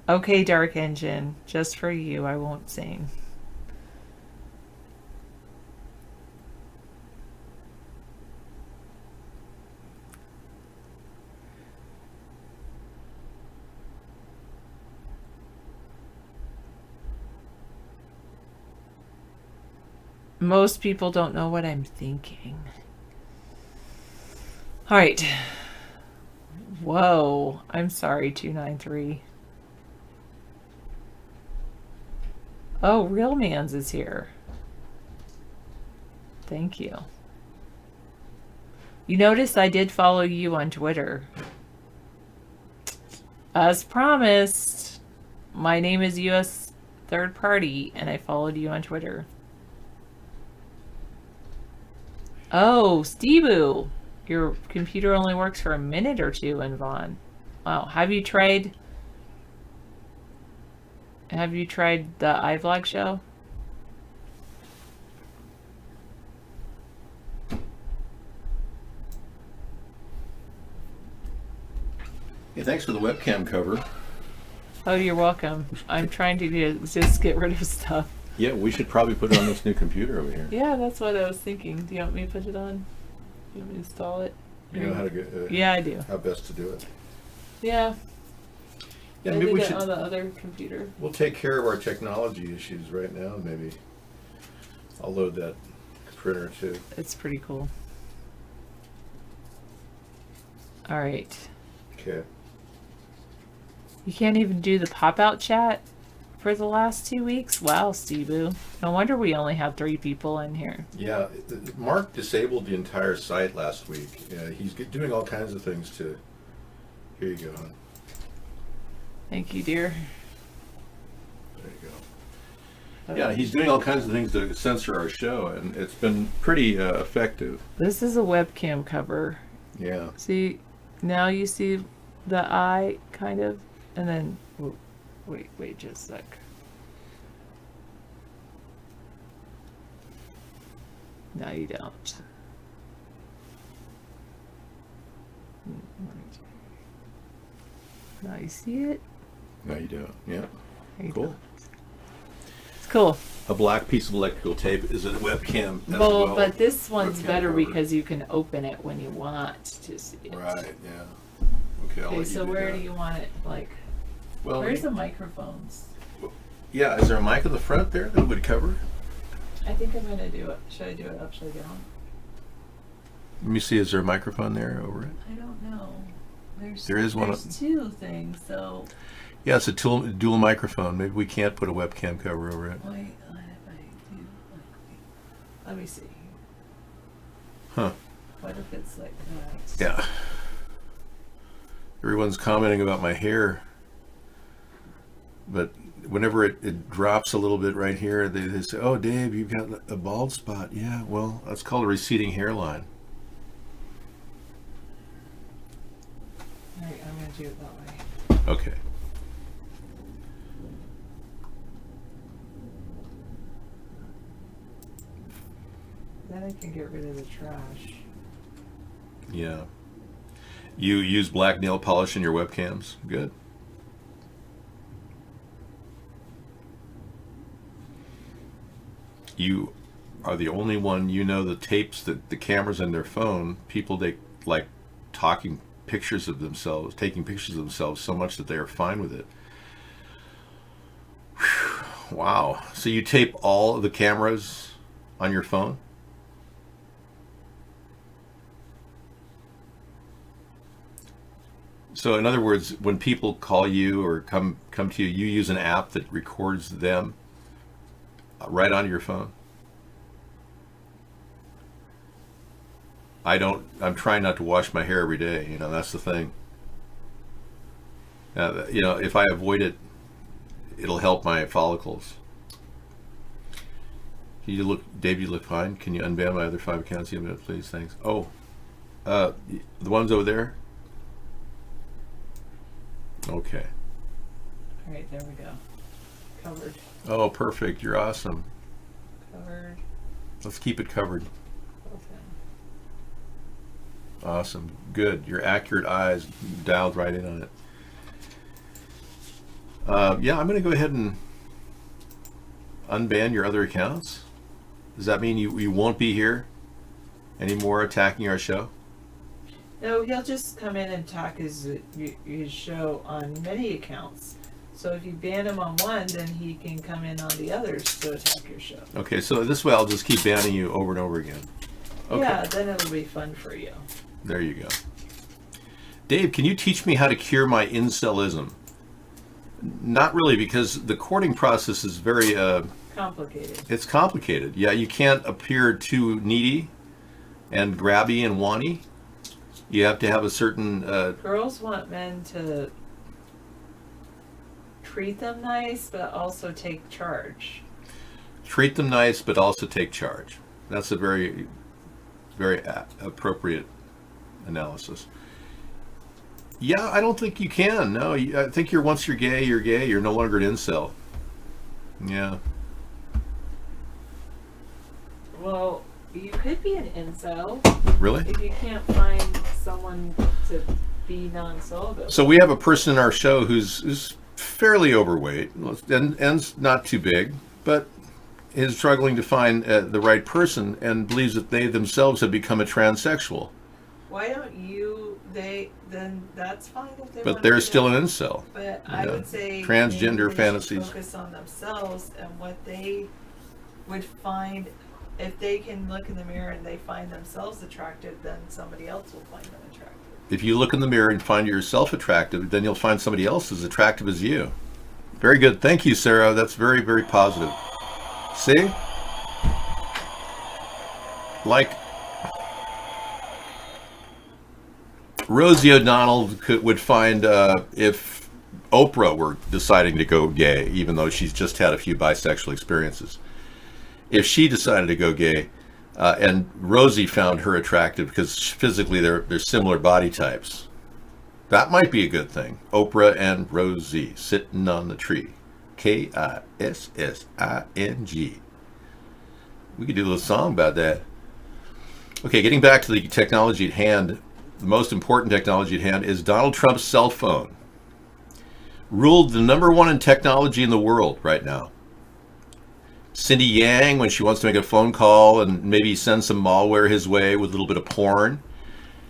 Okay, Dark Engine, just for you, I won't sing. Most people don't know what I'm thinking. All right. Whoa, I'm sorry, 293. Oh, Real Mans is here. Thank you. You notice I did follow you on Twitter. As promised, my name is US Third Party, and I followed you on Twitter. Oh, Stebu, your computer only works for a minute or two in Vaughn. Wow, have you tried the iVlog show? Hey, thanks for the webcam cover. Oh, you're welcome. I'm trying to just get rid of stuff. Yeah, we should probably put it on this new computer over here. Yeah, that's what I was thinking. Do you want me to put it on? Do you want me to install it? You know how to get? Yeah, I do. How best to do it? Yeah. Yeah, I maybe did we it should. on the other computer. We'll take care of our technology issues right now. Maybe I'll load that printer too. It's pretty cool. All right. Okay. You can't even do the pop-out chat for the last 2 weeks? Wow, Stebu. No wonder we only have 3 people in here. Yeah, Mark disabled the entire site last week. He's doing all kinds of things to. Here you go, hon. Thank you, dear. There you go. Yeah, he's doing all kinds of things to censor our show, and it's been pretty effective. This is a webcam cover. Yeah. See, now you see the eye, kind of, and then, wait just a sec. No, you don't. Now you see it? No, you don't. Yeah. Cool. It's cool. A black piece of electrical tape is a webcam. As Well, but this one's Webcam better cover. because you can open it when you want to see it. Right. Yeah. Okay. I'll Okay, let so you do where that. do you want it? Like, Well, where's the microphones? Yeah. Is there a mic at the front there that would cover? I think I'm gonna do it. Should I do it upside down? Let me see. Is there a microphone there over it? I don't know. There is one. There's 2 things, so. Yeah, it's a dual microphone. Maybe we can't put a webcam cover over it. Wait, let me see. Huh. What if it's like that? Yeah. Everyone's commenting about my hair, but whenever it drops a little bit right here, they say, "Oh, Dave, you've got a bald spot." Yeah, well, that's called a receding hairline. All right, I'm gonna do it that way. Okay. Then I can get rid of the trash. Yeah. You use black nail polish in your webcams? Good. You are the only one, you know, the tapes that the cameras on their phone, people, they like taking pictures of themselves so much that they are fine with it. Whew. Wow. So you tape all of the cameras on your phone? So in other words, when people call you or come to you, you use an app that records them right onto your phone? I'm trying not to wash my hair every day, you know, that's the thing. You know, if I avoid it, it'll help my follicles. Dave, you look fine. Can you unban my other 5 accounts in a minute, please? Thanks. Oh, the ones over there? Okay. All right, there we go. Covered. Oh, perfect. You're awesome. Covered. Let's keep it covered. Okay. Awesome. Good. Your accurate eyes dialed right in on it. Yeah, I'm going to go ahead and unban your other accounts. Does that mean you won't be here anymore attacking our show? No, he'll just come in and attack his show on many accounts. So if you ban him on one, then he can come in on the others to attack your show. Okay, so this way I'll just keep banning you over and over again. Okay. Yeah, then it'll be fun for you. There you go. Dave, can you teach me how to cure my incelism? Not really, because the courting process is very... complicated. It's complicated. Yeah, you can't appear too needy and grabby and wanty. You have to have a certain... Girls want men to treat them nice, but also take charge. Treat them nice, but also take charge. That's a very, very appropriate analysis. Yeah, I don't think you can. No, I think once you're gay, you're gay. You're no longer an incel. Yeah. Well, you could be an incel. Really? If you can't find someone to be non-celibate. So we have a person in our show who's fairly overweight and not too big, but is struggling to find the right person and believes that they themselves have become a transsexual. Why don't you? Then that's fine if they. But they're still an incel. But I would say transgender maybe they fantasies. should focus on themselves and what they would find. If they can look in the mirror and they find themselves attractive, then somebody else will find them attractive. If you look in the mirror and find yourself attractive, then you'll find somebody else as attractive as you. Very good. Thank you, Sarah. That's very, very positive. See? Like Rosie O'Donnell would find if Oprah were deciding to go gay, even though she's just had a few bisexual experiences. If she decided to go gay, and Rosie found her attractive because physically they're similar body types, that might be a good thing. Oprah and Rosie sitting on the tree. Kissing. We could do a little song about that. Okay, getting back to the technology at hand, the most important technology at hand is Donald Trump's cell phone. Ruled the #1 in technology in the world right now. Cindy Yang, when she wants to make a phone call and maybe send some malware his way with a little bit of porn,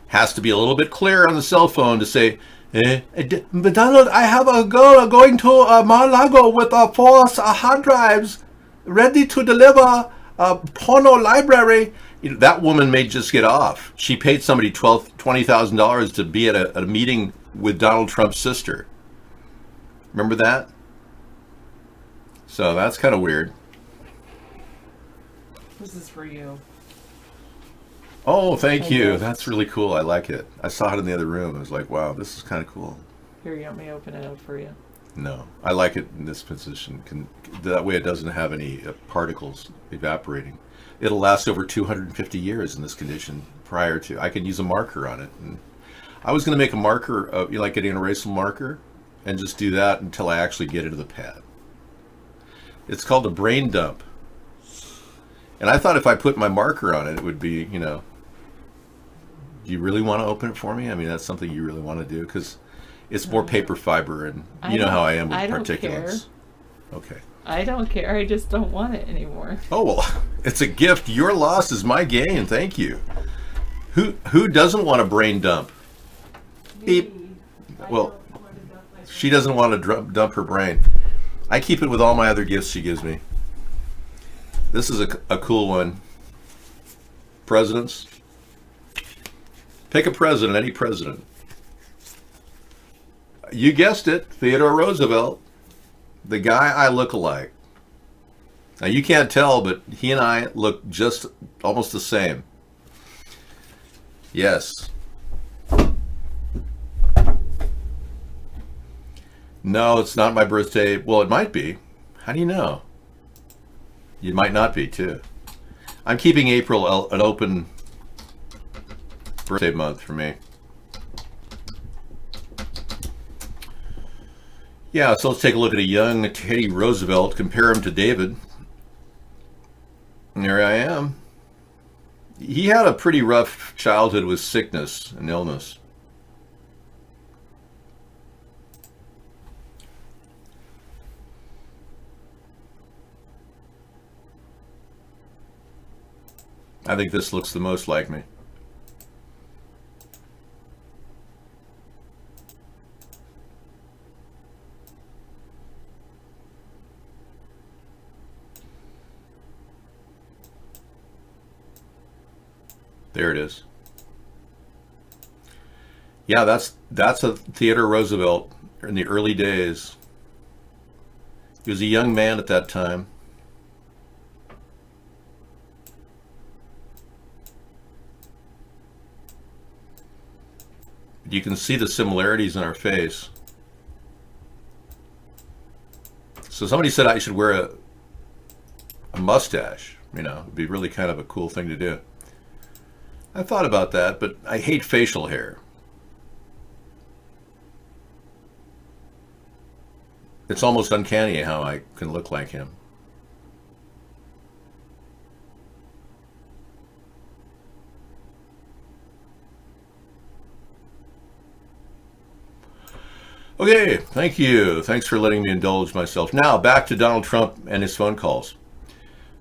has to be a little bit clear on the cell phone to say, but Donald, I have a girl going to Mar-a-Lago with 4 hard drives ready to deliver a porno library. You know, that woman may just get off. She paid somebody $20,000 to be at a meeting with Donald Trump's sister. Remember that? So that's kind of weird. This is for you. Oh, thank you. That's really cool. I like it. I saw it in the other room. I was like, wow, this is kind of cool. Here, you want me to open it up for you? No, I like it in this position. That way it doesn't have any particles evaporating. It'll last over 250 years in this condition prior to. I can use a marker on it. And I was going to make a marker, like getting an erasable marker, and just do that until I actually get it to the pad. It's called a brain dump. And I thought if I put my marker on it, it would be, do you really want to open it for me? I mean, that's something you really want to do because it's more paper fiber, and you know how I am with particulates. Okay. I don't care. I just don't want it anymore. Oh, well, it's a gift. Your loss is my gain. Thank you. Who doesn't want a brain dump? Beep. Well, she doesn't want to dump her brain. I keep it with all my other gifts she gives me. This is a cool one. Presidents. Pick a president, any president. You guessed it, Theodore Roosevelt. The guy I look alike. Now you can't tell, but he and I look just almost the same. Yes. No, it's not my birthday. Well, it might be. How do you know? You might not be, too. I'm keeping April an open birthday month for me. Yeah, so let's take a look at a young Teddy Roosevelt, compare him to David. And there I am. He had a pretty rough childhood with sickness and illness. I think this looks the most like me. There it is. Yeah, that's a Theodore Roosevelt in the early days. He was a young man at that time. You can see the similarities in our face. So somebody said I should wear a mustache. It'd be really kind of a cool thing to do. I thought about that, but I hate facial hair. It's almost uncanny how I can look like him. Okay, thank you. Thanks for letting me indulge myself. Now, back to Donald Trump and his phone calls.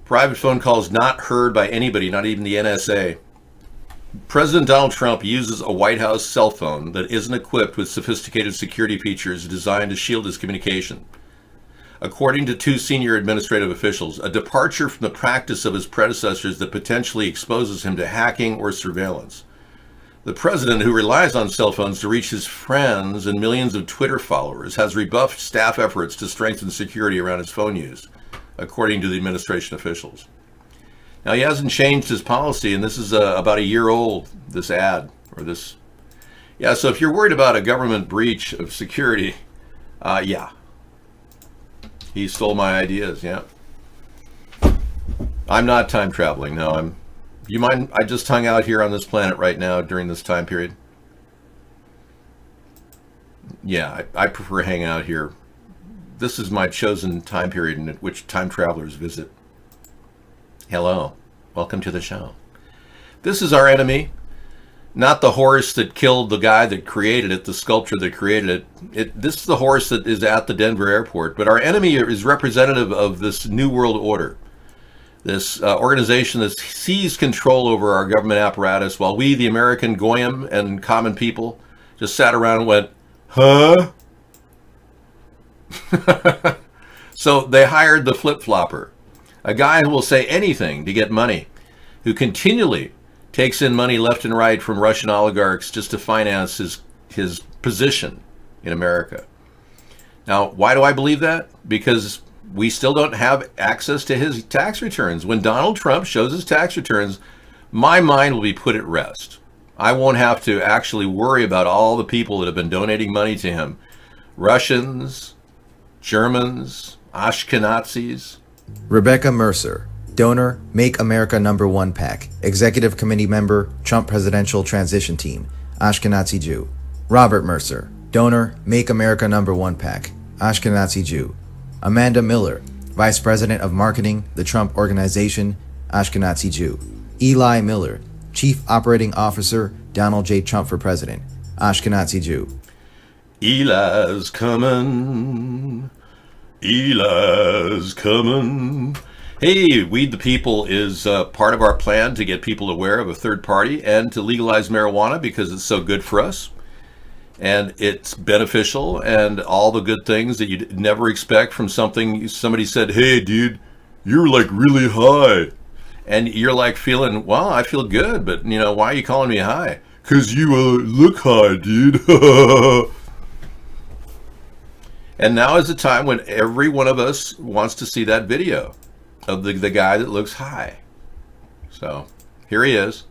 Private phone calls not heard by anybody, not even the NSA. President Donald Trump uses a White House cell phone that isn't equipped with sophisticated security features designed to shield his communication. According to two senior administrative officials, a departure from the practice of his predecessors that potentially exposes him to hacking or surveillance. The president, who relies on cell phones to reach his friends and millions of Twitter followers, has rebuffed staff efforts to strengthen security around his phone use, according to the administration officials. Now, he hasn't changed his policy, and this is about a year old, this ad, or this. Yeah, so if you're worried about a government breach of security, yeah. He stole my ideas, yeah. I'm not time traveling, no, you mind, I just hung out here on this planet right now during this time period. Yeah, I prefer hanging out here. This is my chosen time period in which time travelers visit. Hello, welcome to the show. This is our enemy, not the horse that killed the guy that created it, the sculpture that created it. This is the horse that is at the Denver airport, but our enemy is representative of this New World Order. This organization that seized control over our government apparatus while we, the American Goyim and common people, just sat around and went, huh? So they hired the flip-flopper, a guy who will say anything to get money, who continually takes in money left and right from Russian oligarchs just to finance his position in America. Now, why do I believe that? Because we still don't have access to his tax returns. When Donald Trump shows his tax returns, my mind will be put at rest. I won't have to actually worry about all the people that have been donating money to him. Russians, Germans, Ashkenazis. Rebecca Mercer, donor, Make America #1 PAC, executive committee member, Trump Presidential Transition Team, Ashkenazi Jew. Robert Mercer, donor, Make America #1 PAC, Ashkenazi Jew. Amanda Miller, Vice President of Marketing, the Trump Organization, Ashkenazi Jew. Eli Miller, Chief Operating Officer, Donald J. Trump for President, Ashkenazi Jew. Eli's coming. Eli's coming. Hey, Weed the People is part of our plan to get people aware of a third party and to legalize marijuana because it's so good for us. And it's beneficial and all the good things that you'd never expect from something. Somebody said, hey, dude, you're like really high. And you're like feeling, well, I feel good, but you know, why are you calling me high? Because you look high, dude. And now is the time when every one of us wants to see that video of the guy that looks high. So here he is.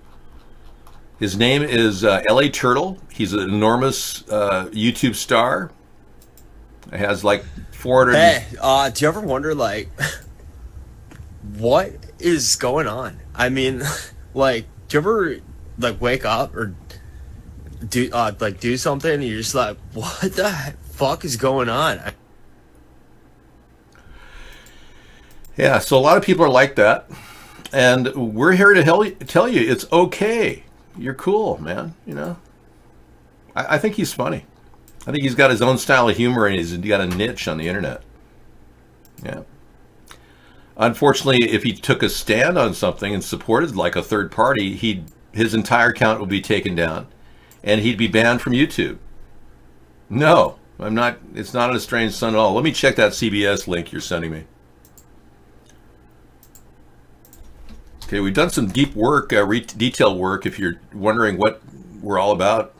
His name is L.A. Turtle. He's an enormous YouTube star. He has like 400. Hey, do you ever wonder, like, what is going on? I mean, like, do you ever, like, wake up or do something and you're just like, what the fuck is going on? Yeah, so a lot of people are like that. And we're here to tell you it's okay. You're cool, man. You know, I think he's funny. I think he's got his own style of humor and he's got a niche on the internet. Yeah. Unfortunately, if he took a stand on something and supported like a third party, his entire account would be taken down and he'd be banned from YouTube. No, I'm not. It's not an estranged son at all. Let me check that CBS link you're sending me. Okay, we've done some deep work, detailed work, if you're wondering what we're all about.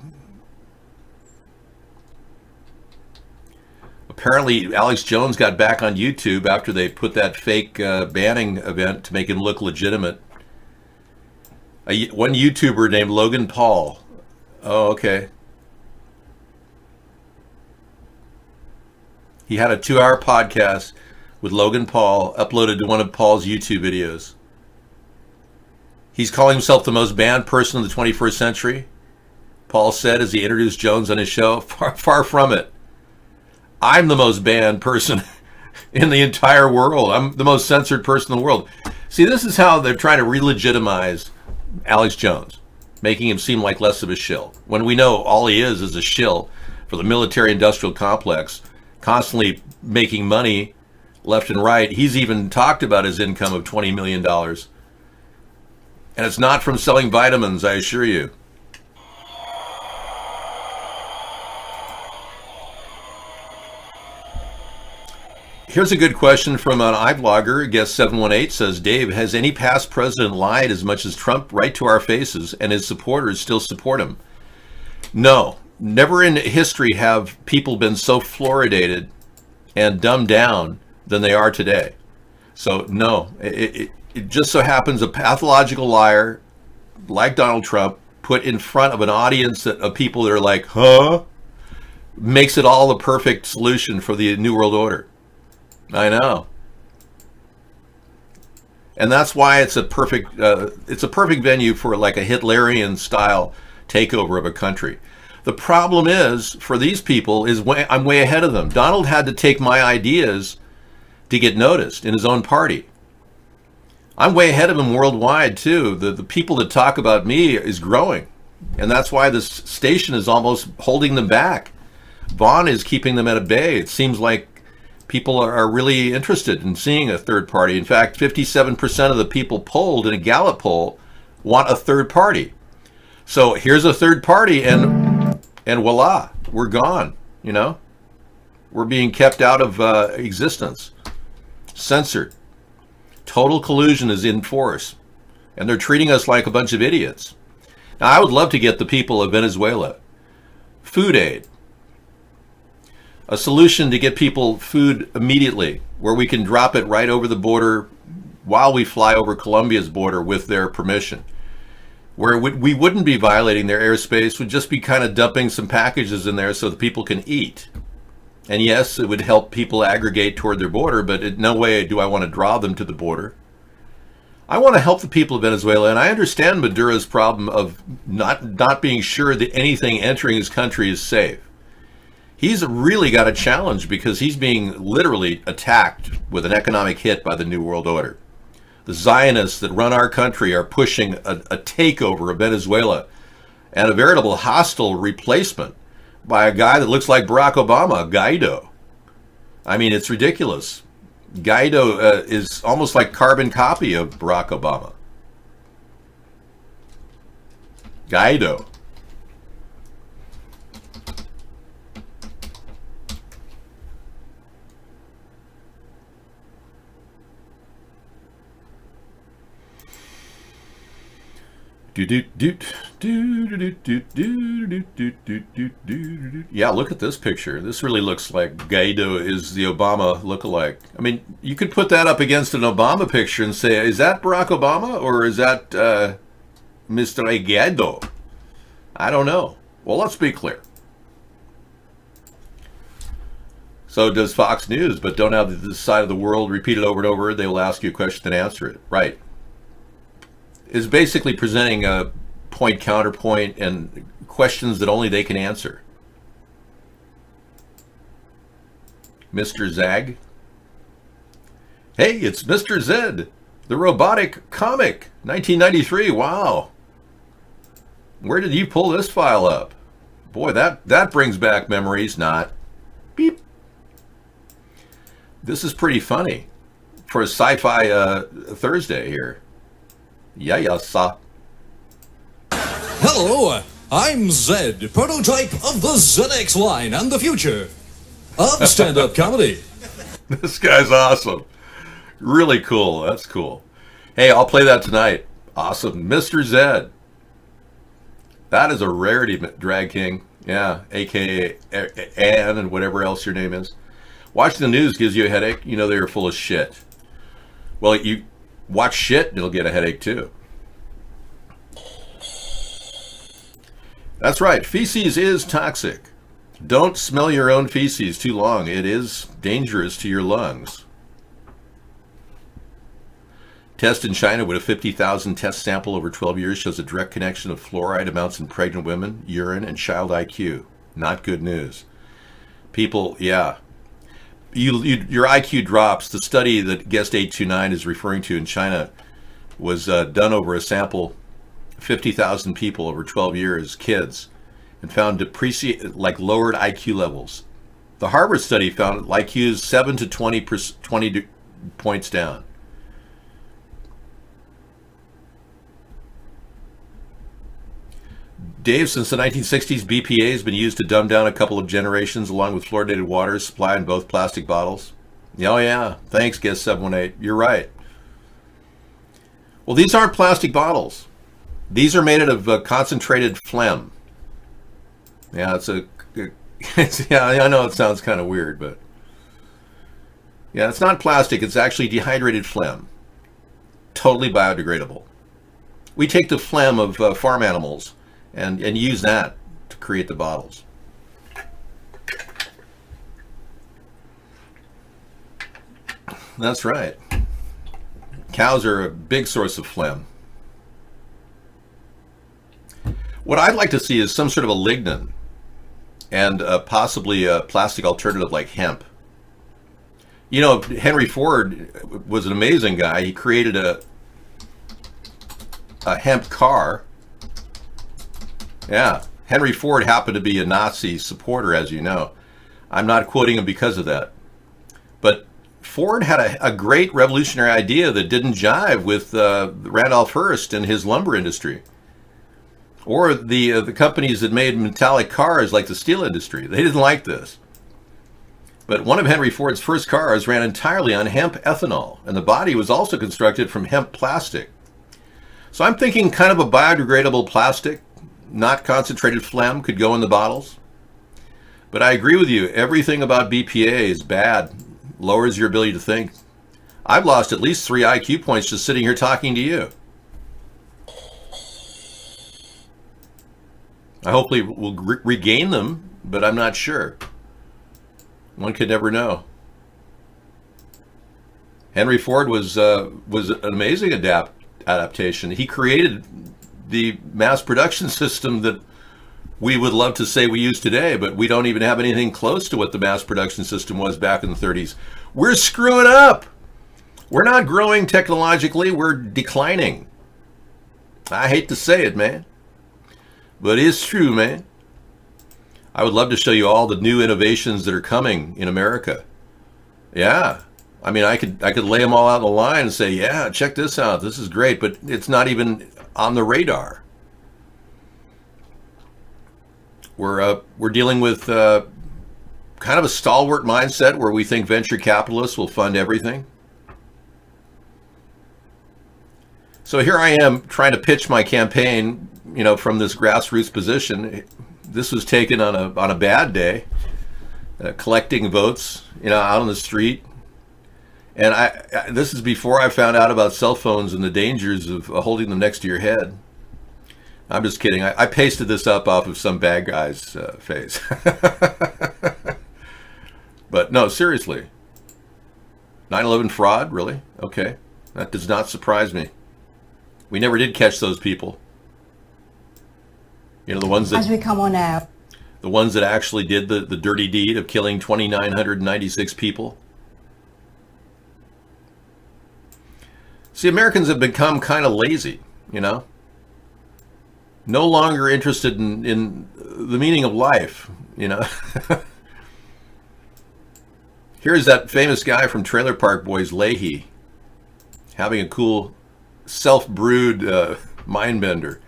Apparently, Alex Jones got back on YouTube after they put that fake banning event to make him look legitimate. One YouTuber named Logan Paul. Oh, okay. He had a 2-hour podcast with Logan Paul uploaded to one of Paul's YouTube videos. He's calling himself the most banned person of the 21st century, Paul said as he introduced Jones on his show. Far from it. I'm the most banned person in the entire world. I'm the most censored person in the world. See, this is how they're trying to re-legitimize Alex Jones, making him seem like less of a shill, when we know all he is a shill for the military-industrial complex, constantly making money left and right. He's even talked about his income of $20 million. And it's not from selling vitamins, I assure you. Here's a good question from an iVlogger. Guest 718 says, Dave, has any past president lied as much as Trump right to our faces and his supporters still support him? No. Never in history have people been so fluoridated and dumbed down than they are today. So no, it just so happens a pathological liar like Donald Trump put in front of an audience of people that are like, huh? Makes it all the perfect solution for the New World Order. I know. And that's why it's a perfect venue for like a Hitlerian style takeover of a country. The problem is, for these people, I'm way ahead of them. Donald had to take my ideas to get noticed in his own party. I'm way ahead of him worldwide, too. The people that talk about me is growing. And that's why this station is almost holding them back. Vaughn is keeping them at bay. It seems like people are really interested in seeing a third party. In fact, 57% of the people polled in a Gallup poll want a third party. So here's a third party, and voila, we're gone, you know? We're being kept out of existence, censored. Total collusion is in force, and they're treating us like a bunch of idiots. Now, I would love to get the people of Venezuela food aid, a solution to get people food immediately, where we can drop it right over the border while we fly over Colombia's border with their permission, where we wouldn't be violating their airspace, would just be kind of dumping some packages in there so that people can eat. And yes, it would help people aggregate toward their border, but in no way do I want to draw them to the border. I want to help the people of Venezuela, and I understand Maduro's problem of not being sure that anything entering his country is safe. He's really got a challenge because he's being literally attacked with an economic hit by the New World Order. The Zionists that run our country are pushing a takeover of Venezuela and a veritable hostile replacement by a guy that looks like Barack Obama, Guaido. I mean, it's ridiculous. Guaido is almost like carbon copy of Barack Obama. Guaido. Yeah, look at this picture. This really looks like Guaido is the Obama lookalike. I mean, you could put that up against an Obama picture and say, is that Barack Obama or is that Mr. Guaido? I don't know. Well, let's be clear. So does Fox News, but don't have this side of the world repeat it over and over. They will ask you a question and answer it. Right. Is basically presenting a point counterpoint and questions that only they can answer. Mr. Zag. Hey, it's Mr. Zed, the robotic comic, 1993. Wow. Where did you pull this file up? Boy, that brings back memories. Not. Beep. This is pretty funny for a sci-fi Thursday here. Yeah, sir. Hello, I'm Zed, prototype of the ZX line and the future of stand-up comedy. This guy's awesome. Really cool. That's cool. Hey, I'll play that tonight. Awesome. Mr. Zed. That is a rarity, Drag King. Yeah, a.k.a. Ann and whatever else your name is. Watching the news gives you a headache. You know they're full of shit. Well, you watch shit and you'll get a headache too. That's right. Feces is toxic. Don't smell your own feces too long. It is dangerous to your lungs. Test in China with a 50,000 test sample over 12 years shows a direct connection of fluoride amounts in pregnant women, urine, and child IQ. Not good news. People, yeah. Your IQ drops. The study that Guest 829 is referring to in China was done over a sample, 50,000 people over 12 years, kids, and found lowered IQ levels. The Harvard study found IQs 7 to 20 points down. Dave, since the 1960s, BPA has been used to dumb down a couple of generations along with fluoridated water supplied in both plastic bottles. Oh yeah, thanks, Guest 718. You're right. Well, these aren't plastic bottles. These are made out of concentrated phlegm. Yeah, yeah, I know it sounds kind of weird, but yeah, it's not plastic. It's actually dehydrated phlegm. Totally biodegradable. We take the phlegm of farm animals and use that to create the bottles. That's right. Cows are a big source of phlegm. What I'd like to see is some sort of a lignin and possibly a plastic alternative like hemp. You know, Henry Ford was an amazing guy. He created a hemp car. Yeah, Henry Ford happened to be a Nazi supporter, as you know. I'm not quoting him because of that. But Ford had a great revolutionary idea that didn't jive with Randolph Hearst and his lumber industry. Or the companies that made metallic cars like the steel industry. They didn't like this. But one of Henry Ford's first cars ran entirely on hemp ethanol, and the body was also constructed from hemp plastic. So I'm thinking kind of a biodegradable plastic, not concentrated phlegm, could go in the bottles. But I agree with you, everything about BPA is bad, lowers your ability to think. I've lost at least 3 IQ points just sitting here talking to you. I hopefully will regain them, but I'm not sure. One could never know. Henry Ford was an amazing adaptation. He created the mass production system that we would love to say we use today, but we don't even have anything close to what the mass production system was back in the 30s. We're screwing up. We're not growing technologically, we're declining. I hate to say it, man, but it's true, man. I would love to show you all the new innovations that are coming in America. Yeah. I mean, I could lay them all out on the line and say, yeah, check this out. This is great, but it's not even on the radar. We're dealing with kind of a stalwart mindset where we think venture capitalists will fund everything. So here I am trying to pitch my campaign, you know, from this grassroots position. This was taken on a bad day, collecting votes, you know, out on the street. And this is before I found out about cell phones and the dangers of holding them next to your head. I'm just kidding. I pasted this up off of some bad guy's face. But no, seriously. 9/11 fraud, really? Okay. That does not surprise me. We never did catch those people. You know, the ones that... As we come on out. The ones that actually did the dirty deed of killing 2,996 people. See, Americans have become kind of lazy, you know? No longer interested in the meaning of life, you know? Here's that famous guy from Trailer Park Boys, Leahy, having a cool self-brewed mind bender.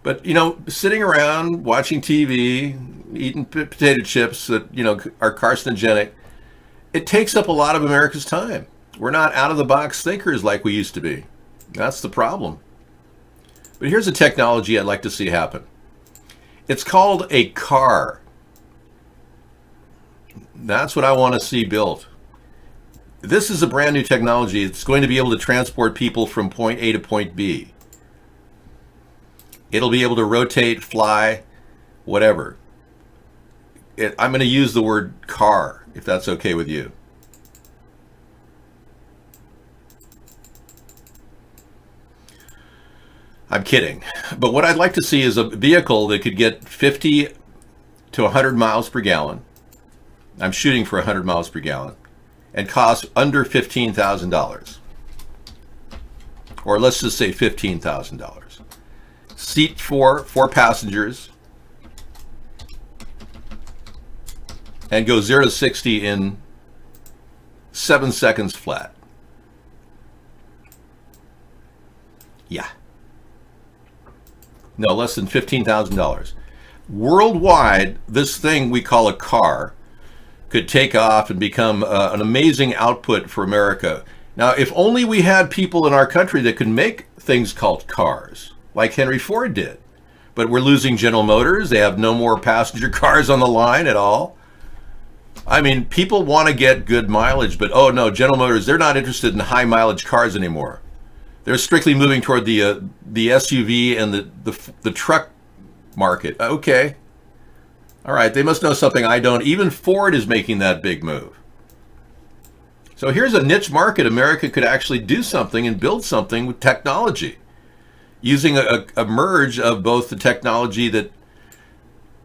But, you know, sitting around, watching TV, eating potato chips that, you know, are carcinogenic, it takes up a lot of America's time. We're not out-of-the-box thinkers like we used to be. That's the problem. But here's a technology I'd like to see happen. It's called a car. That's what I want to see built. This is a brand new technology. It's going to be able to transport people from point A to point B. It'll be able to rotate, fly, whatever. I'm going to use the word car, if that's okay with you. I'm kidding. But what I'd like to see is a vehicle that could get 50 to 100 miles per gallon. I'm shooting for 100 miles per gallon. And cost under $15,000. Or let's just say $15,000. Seat four passengers. and go 0 to 60 in 7 seconds flat. Yeah. No, less than $15,000. Worldwide, this thing we call a car could take off and become an amazing output for America. Now, if only we had people in our country that could make things called cars, like Henry Ford did. But we're losing General Motors. They have no more passenger cars on the line at all. I mean, people want to get good mileage, but oh no, General Motors, they're not interested in high mileage cars anymore. They're strictly moving toward the SUV and the truck market. Okay. All right, they must know something I don't. Even Ford is making that big move. So here's a niche market. America could actually do something and build something with technology, using a merge of both the technology that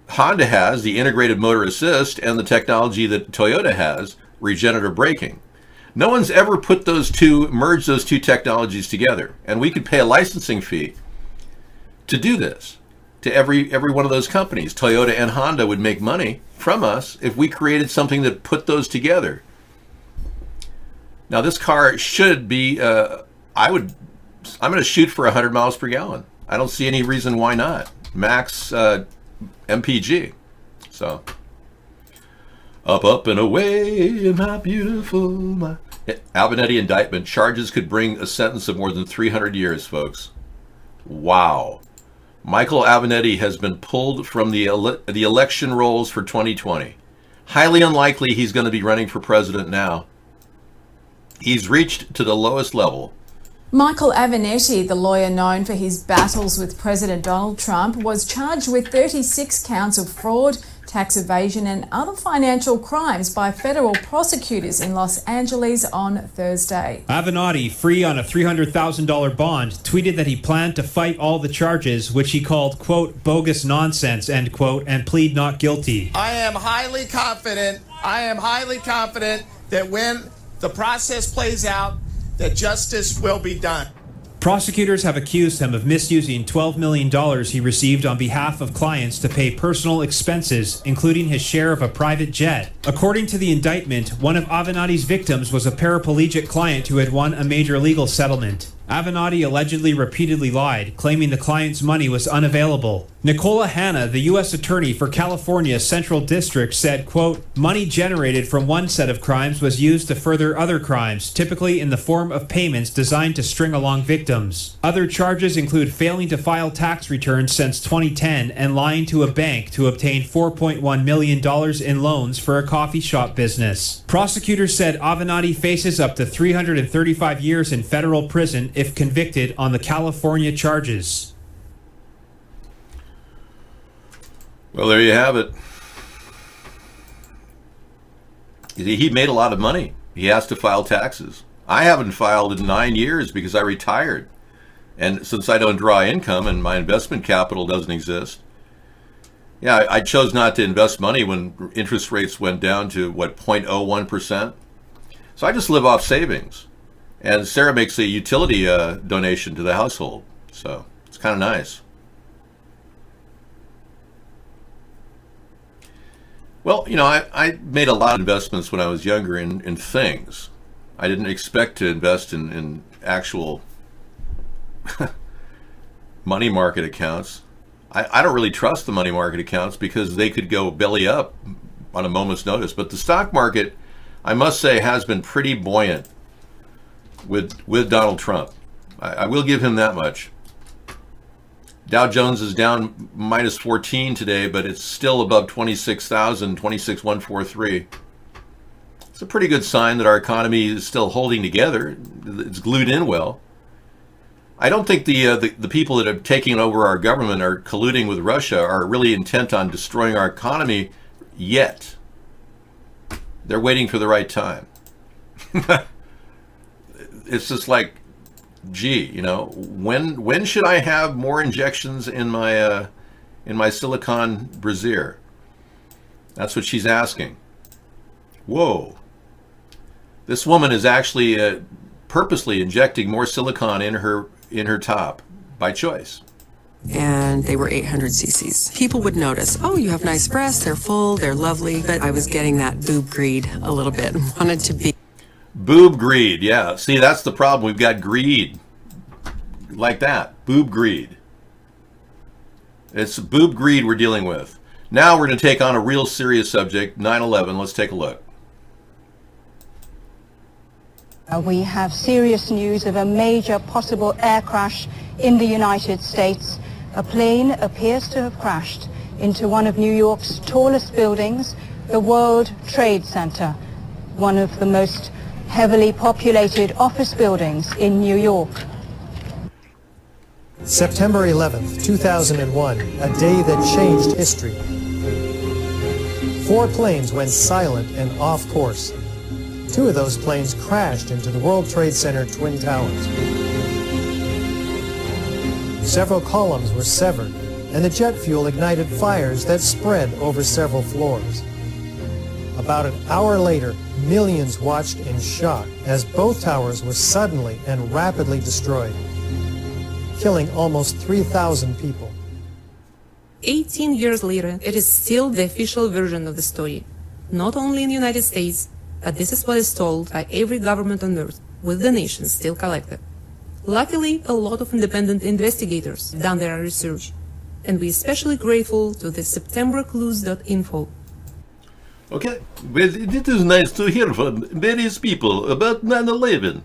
Honda has, the integrated motor assist, and the technology that Toyota has, regenerative braking. No one's ever put merged those two technologies together, and we could pay a licensing fee to do this to every one of those companies. Toyota and Honda would make money from us if we created something that put those together. Now, this car should be, I'm going to shoot for 100 miles per gallon. I don't see any reason why not. Max MPG. So, up and away, my beautiful. Avenatti indictment. Charges could bring a sentence of more than 300 years, folks. Wow. Michael Avenatti has been pulled from the election rolls for 2020. Highly unlikely he's going to be running for president now. He's reached to the lowest level. Michael Avenatti, the lawyer known for his battles with President Donald Trump, was charged with 36 counts of fraud, tax evasion and other financial crimes by federal prosecutors in Los Angeles on Thursday. Avenatti, free on a $300,000 bond, tweeted that he planned to fight all the charges, which he called, quote, bogus nonsense, end quote, and plead not guilty. I am highly confident that when the process plays out, that justice will be done. Prosecutors have accused him of misusing $12 million he received on behalf of clients to pay personal expenses, including his share of a private jet. According to the indictment, one of Avenatti's victims was a paraplegic client who had won a major legal settlement. Avenatti allegedly repeatedly lied, claiming the client's money was unavailable. Nicola Hanna, the U.S. Attorney for California's Central District, said, quote, money generated from one set of crimes was used to further other crimes, typically in the form of payments designed to string along victims. Other charges include failing to file tax returns since 2010 and lying to a bank to obtain $4.1 million in loans for a coffee shop business. Prosecutors said Avenatti faces up to 335 years in federal prison if convicted on the California charges. Well, there you have it. He made a lot of money. He has to file taxes. I haven't filed in 9 years because I retired. And since I don't draw income and my investment capital doesn't exist, yeah, I chose not to invest money when interest rates went down to, 0.01%. So I just live off savings. And Sarah makes a utility donation to the household. So it's kind of nice. Well, I made a lot of investments when I was younger in things. I didn't expect to invest in actual money market accounts. I don't really trust the money market accounts because they could go belly up on a moment's notice. But the stock market, I must say, has been pretty buoyant with Donald Trump. I will give him that much. Dow Jones is down minus 14 today, but it's still above 26,000, 26,143. It's a pretty good sign that our economy is still holding together. It's glued in well. I don't think the people that are taking over our government are colluding with Russia are really intent on destroying our economy yet. They're waiting for the right time. It's just like, gee, when should I have more injections in my silicone brassiere? That's what she's asking. Whoa. This woman is actually purposely injecting more silicone in her top by choice. and they were 800 cc's. People would notice, oh, you have nice breasts, they're full, they're lovely, but I was getting that boob greed a little bit, wanted to be. Boob greed, yeah. See, that's the problem. We've got greed like that, boob greed. It's boob greed we're dealing with. Now we're going to take on a real serious subject, 9/11. Let's take a look. We have serious news of a major possible air crash in the United States. A plane appears to have crashed into one of New York's tallest buildings, the World Trade Center, one of the most heavily populated office buildings in New York. September 11th, 2001, a day that changed history. 4 planes went silent and off course. 2 of those planes crashed into the World Trade Center Twin Towers. Several columns were severed, and the jet fuel ignited fires that spread over several floors. About an hour later, millions watched in shock as both towers were suddenly and rapidly destroyed, killing almost 3,000 people. 18 years later, it is still the official version of the story, not only in the United States, but this is what is told by every government on earth, with the nation still collected. Luckily, a lot of independent investigators have done their research, and we're especially grateful to the SeptemberClues.info. Okay, well, it is nice to hear from various people about 9/11.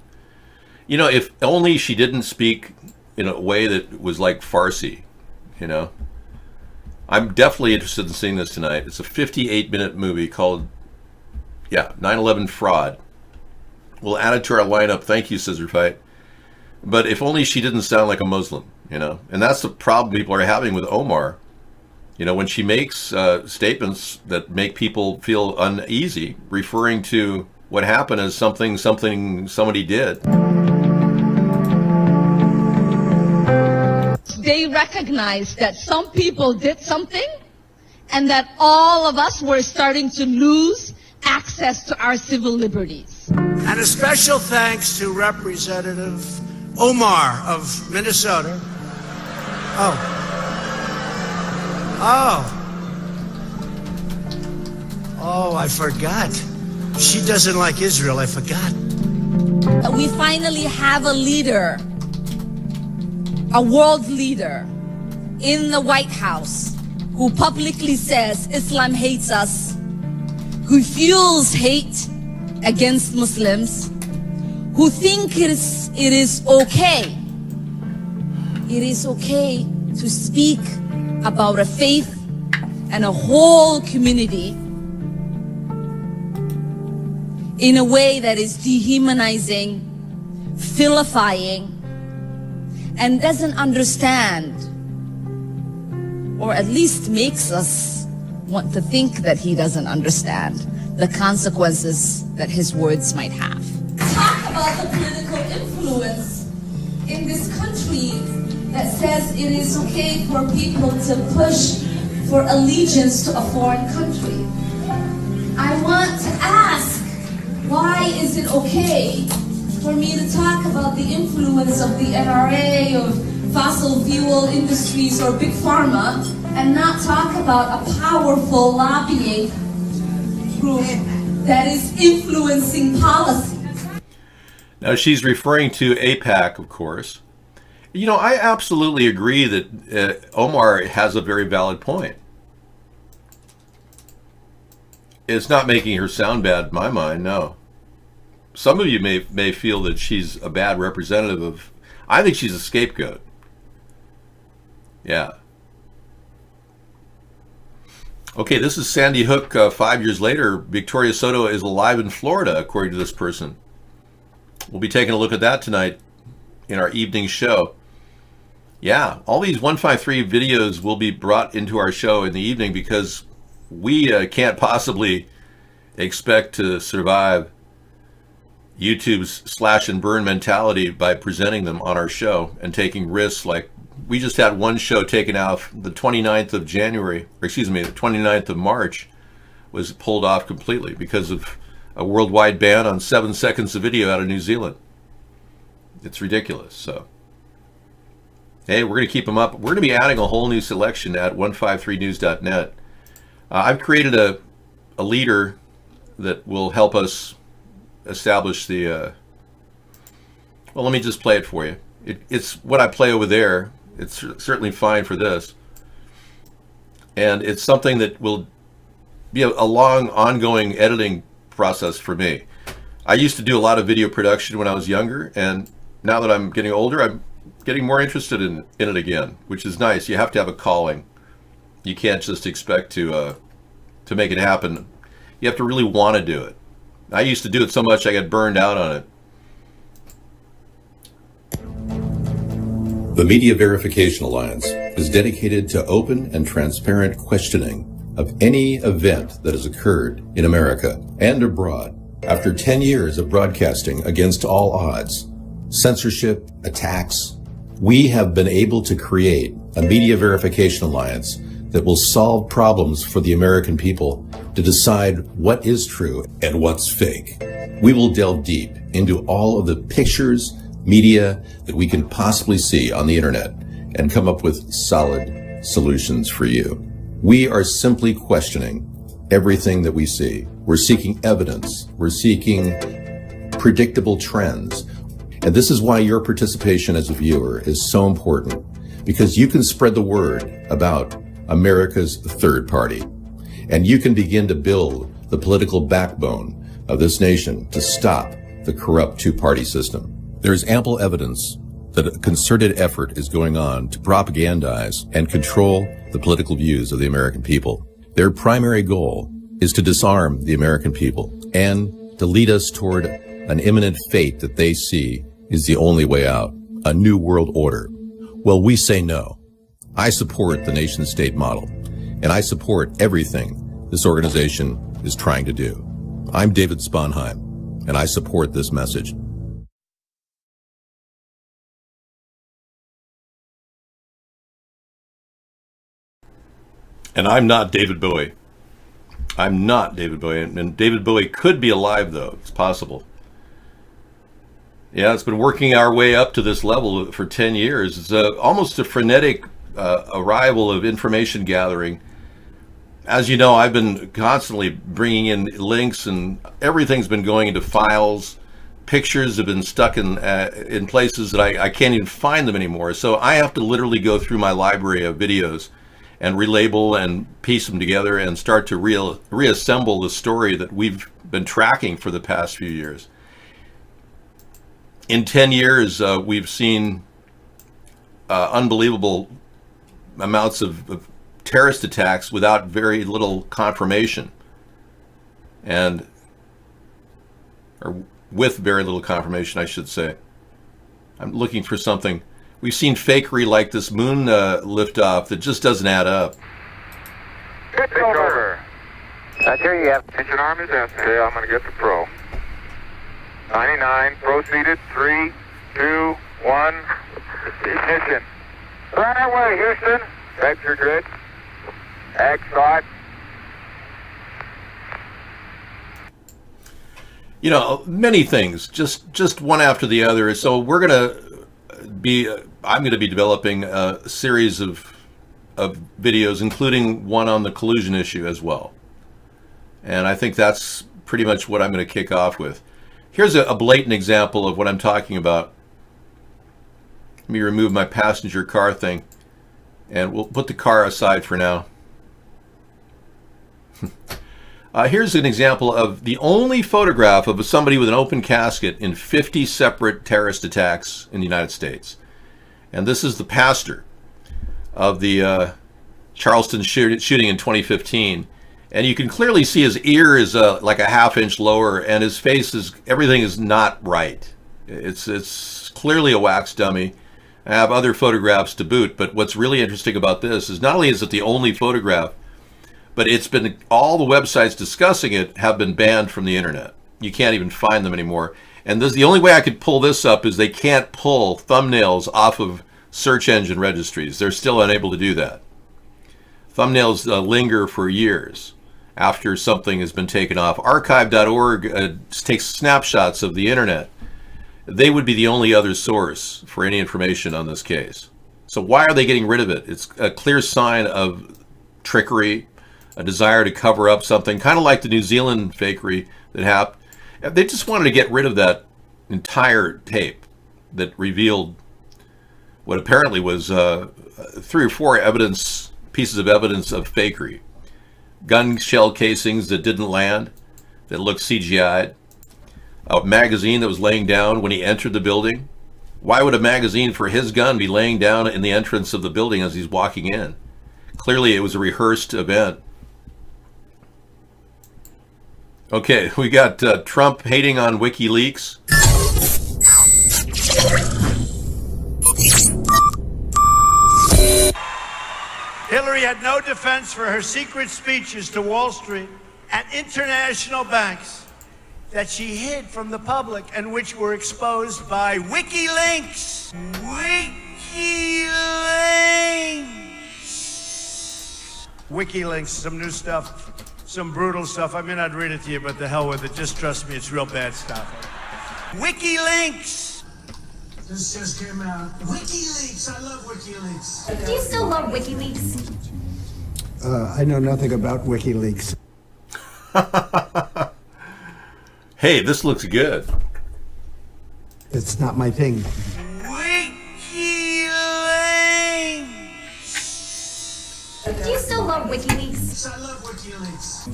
You know, if only she didn't speak in a way that was like Farsi, you know. I'm definitely interested in seeing this tonight. It's a 58-minute movie called, 9/11 Fraud. We'll add it to our lineup. Thank you, Scissor Fight. But if only she didn't sound like a Muslim, you know. And that's the problem people are having with Omar. You know, when she makes statements that make people feel uneasy, referring to what happened as something somebody did. They recognized that some people did something and that all of us were starting to lose access to our civil liberties. And a special thanks to Representative Omar of Minnesota. Oh, I forgot. She doesn't like Israel, I forgot. We finally have a leader, a world leader in the White House who publicly says Islam hates us, who fuels hate against Muslims, who think it is okay to speak about a faith and a whole community in a way that is dehumanizing, vilifying, and doesn't understand, or at least makes us want to think that he doesn't understand the consequences that his words might have. Talk about the political influence in this country that says it is okay for people to push for allegiance to a foreign country. I want to ask, why is it okay for me to talk about the influence of the NRA, of fossil fuel industries, or Big Pharma, and not talk about a powerful lobbying group that is influencing policy? Now, she's referring to AIPAC, of course. You know, I absolutely agree that Omar has a very valid point. It's not making her sound bad in my mind, no. Some of you may feel that she's a bad representative of... I think she's a scapegoat. Yeah. Okay, this is Sandy Hook 5 years later. Victoria Soto is alive in Florida, according to this person. We'll be taking a look at that tonight in our evening show. Yeah, all these 153 videos will be brought into our show in the evening because we can't possibly expect to survive YouTube's slash and burn mentality by presenting them on our show and taking risks. Like, we just had one show taken off the 29th of January, or excuse me, the 29th of March was pulled off completely because of a worldwide ban on 7 seconds of video out of New Zealand. It's ridiculous. So Hey, we're going to keep them up. We're going to be adding a whole new selection at 153news.net. I've created a leader that will help us establish the... well, let me just play it for you. It's what I play over there. It's certainly fine for this. And it's something that will be a long, ongoing editing process for me. I used to do a lot of video production when I was younger, and now that I'm getting older, I'm getting more interested in it again, which is nice. You have to have a calling. You can't just expect to make it happen. You have to really want to do it. I used to do it so much I got burned out on it. The Media Verification Alliance is dedicated to open and transparent questioning of any event that has occurred in America and abroad. After 10 years of broadcasting against all odds, censorship, attacks, we have been able to create a Media Verification Alliance that will solve problems for the American people to decide what is true and what's fake. We will delve deep into all of the pictures, media that we can possibly see on the internet and come up with solid solutions for you. We are simply questioning everything that we see. We're seeking evidence. We're seeking predictable trends. And this is why your participation as a viewer is so important, because you can spread the word about America's third party, and you can begin to build the political backbone of this nation to stop the corrupt two-party system. There is ample evidence that a concerted effort is going on to propagandize and control the political views of the American people. Their primary goal is to disarm the American people and to lead us toward an imminent fate that they see is the only way out, a new world order. Well, we say no. I support the nation-state model, and I support everything this organization is trying to do. I'm David Sponheim, and I support this message. And I'm not David Bowie. I'm not David Bowie. And David Bowie could be alive, though. It's possible. Yeah, it's been working our way up to this level for 10 years. It's almost a frenetic arrival of information gathering. As you know, I've been constantly bringing in links, and everything's been going into files. Pictures have been stuck in places that I can't even find them anymore. So I have to literally go through my library of videos and relabel and piece them together and start to reassemble the story that we've been tracking for the past few years. In 10 years, we've seen unbelievable amounts of terrorist attacks without very little confirmation, or with very little confirmation, I should say. I'm looking for something. We've seen fakery like this moon liftoff that just doesn't add up. Pitch over. Here you have. Engine arm is S. Okay, I'm going to get the pro. 99, proceeded. 3, 2, 1. Ignition. Right away, Houston. Vector grid. Ag thought. You know, many things, just one after the other. So we're going to I'm going to be developing a series of videos, including one on the collusion issue as well. And I think that's pretty much what I'm going to kick off with. Here's a blatant example of what I'm talking about. Let me remove my passenger car thing, and we'll put the car aside for now. Here's an example of the only photograph of somebody with an open casket in 50 separate terrorist attacks in the United States. And this is the pastor of the Charleston shooting in 2015. And you can clearly see his ear is like a half-inch lower, and his face everything is not right. It's clearly a wax dummy. I have other photographs to boot, but what's really interesting about this is not only is it the only photograph, but it's been, all the websites discussing it have been banned from the internet. You can't even find them anymore. And the only way I could pull this up is they can't pull thumbnails off of search engine registries. They're still unable to do that. Thumbnails linger for years after something has been taken off. Archive.org takes snapshots of the internet. They would be the only other source for any information on this case. So why are they getting rid of it? It's a clear sign of trickery, a desire to cover up something, kind of like the New Zealand fakery that happened. They just wanted to get rid of that entire tape that revealed what apparently was 3 or 4 pieces of evidence of fakery. Gun shell casings that didn't land, that looked CGI'd. A magazine that was laying down when he entered the building. Why would a magazine for his gun be laying down in the entrance of the building as he's walking in? Clearly it was a rehearsed event. Okay, we got Trump hating on WikiLeaks. Hillary had no defense for her secret speeches to Wall Street and international banks that she hid from the public and which were exposed by WikiLeaks. WikiLeaks, some new stuff, some brutal stuff. I may not read it to you, but the hell with it. Just trust me, it's real bad stuff. WikiLeaks. This just came out. WikiLeaks. I love WikiLeaks. Do you still love WikiLeaks? I know nothing about WikiLeaks. Hey, this looks good. It's not my thing. Do you still love WikiLeaks? I love WikiLeaks.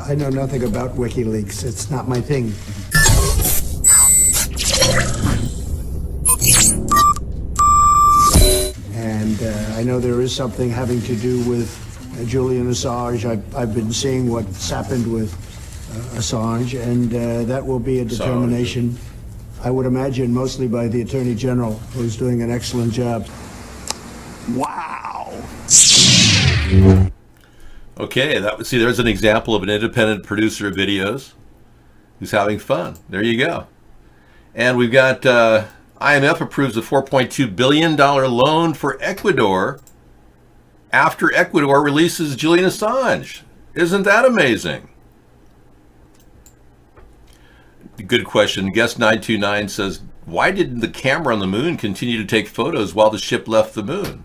I know nothing about WikiLeaks. It's not my thing. And I know there is something having to do with Julian Assange. I've been seeing what's happened with Assange, and that will be a determination, I would imagine, mostly by the Attorney General, who's doing an excellent job. Wow. Okay, there's an example of an independent producer of videos who's having fun. There you go. And we've got IMF approves a $4.2 billion loan for Ecuador after Ecuador releases Julian Assange. Isn't that amazing? Good question. Guest 929 says, why didn't the camera on the moon continue to take photos while the ship left the moon?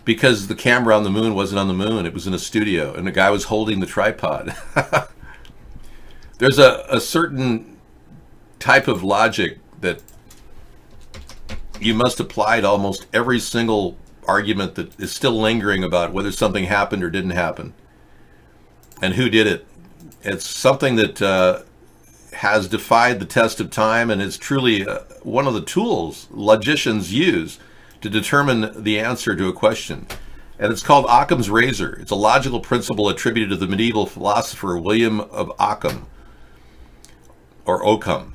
Because the camera on the moon wasn't on the moon. It was in a studio, and the guy was holding the tripod. There's a certain type of logic that you must apply to almost every single argument that is still lingering about whether something happened or didn't happen and who did it. It's something that has defied the test of time, and is truly one of the tools logicians use to determine the answer to a question. And it's called Occam's razor. It's a logical principle attributed to the medieval philosopher William of Occam, or Occam.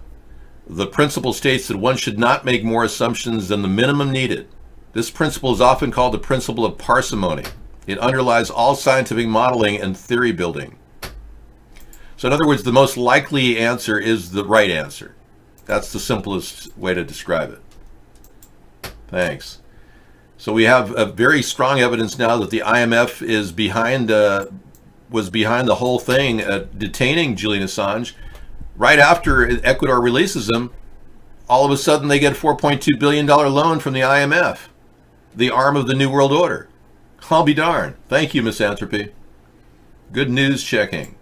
The principle states that one should not make more assumptions than the minimum needed. This principle is often called the principle of parsimony. It underlies all scientific modeling and theory building. So in other words, the most likely answer is the right answer. That's the simplest way to describe it. Thanks. So we have a very strong evidence now that the IMF is was behind the whole thing, detaining Julian Assange. Right after Ecuador releases him, all of a sudden they get a $4.2 billion loan from the IMF, the arm of the New World Order. I'll be darned. Thank you, Misanthropy. Good news checking.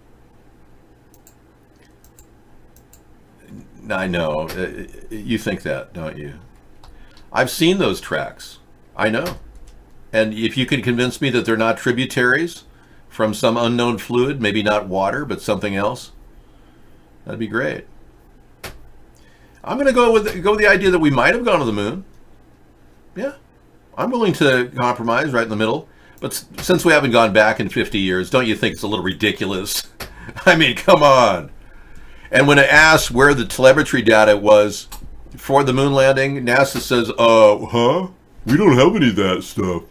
I know. You think that, don't you? I've seen those tracks. I know. And if you could convince me that they're not tributaries from some unknown fluid, maybe not water, but something else, that'd be great. I'm going to go with the idea that we might have gone to the moon. Yeah. I'm willing to compromise right in the middle. But since we haven't gone back in 50 years, don't you think it's a little ridiculous? I mean, come on. And when it asks where the telemetry data was for the moon landing, NASA says, we don't have any of that stuff.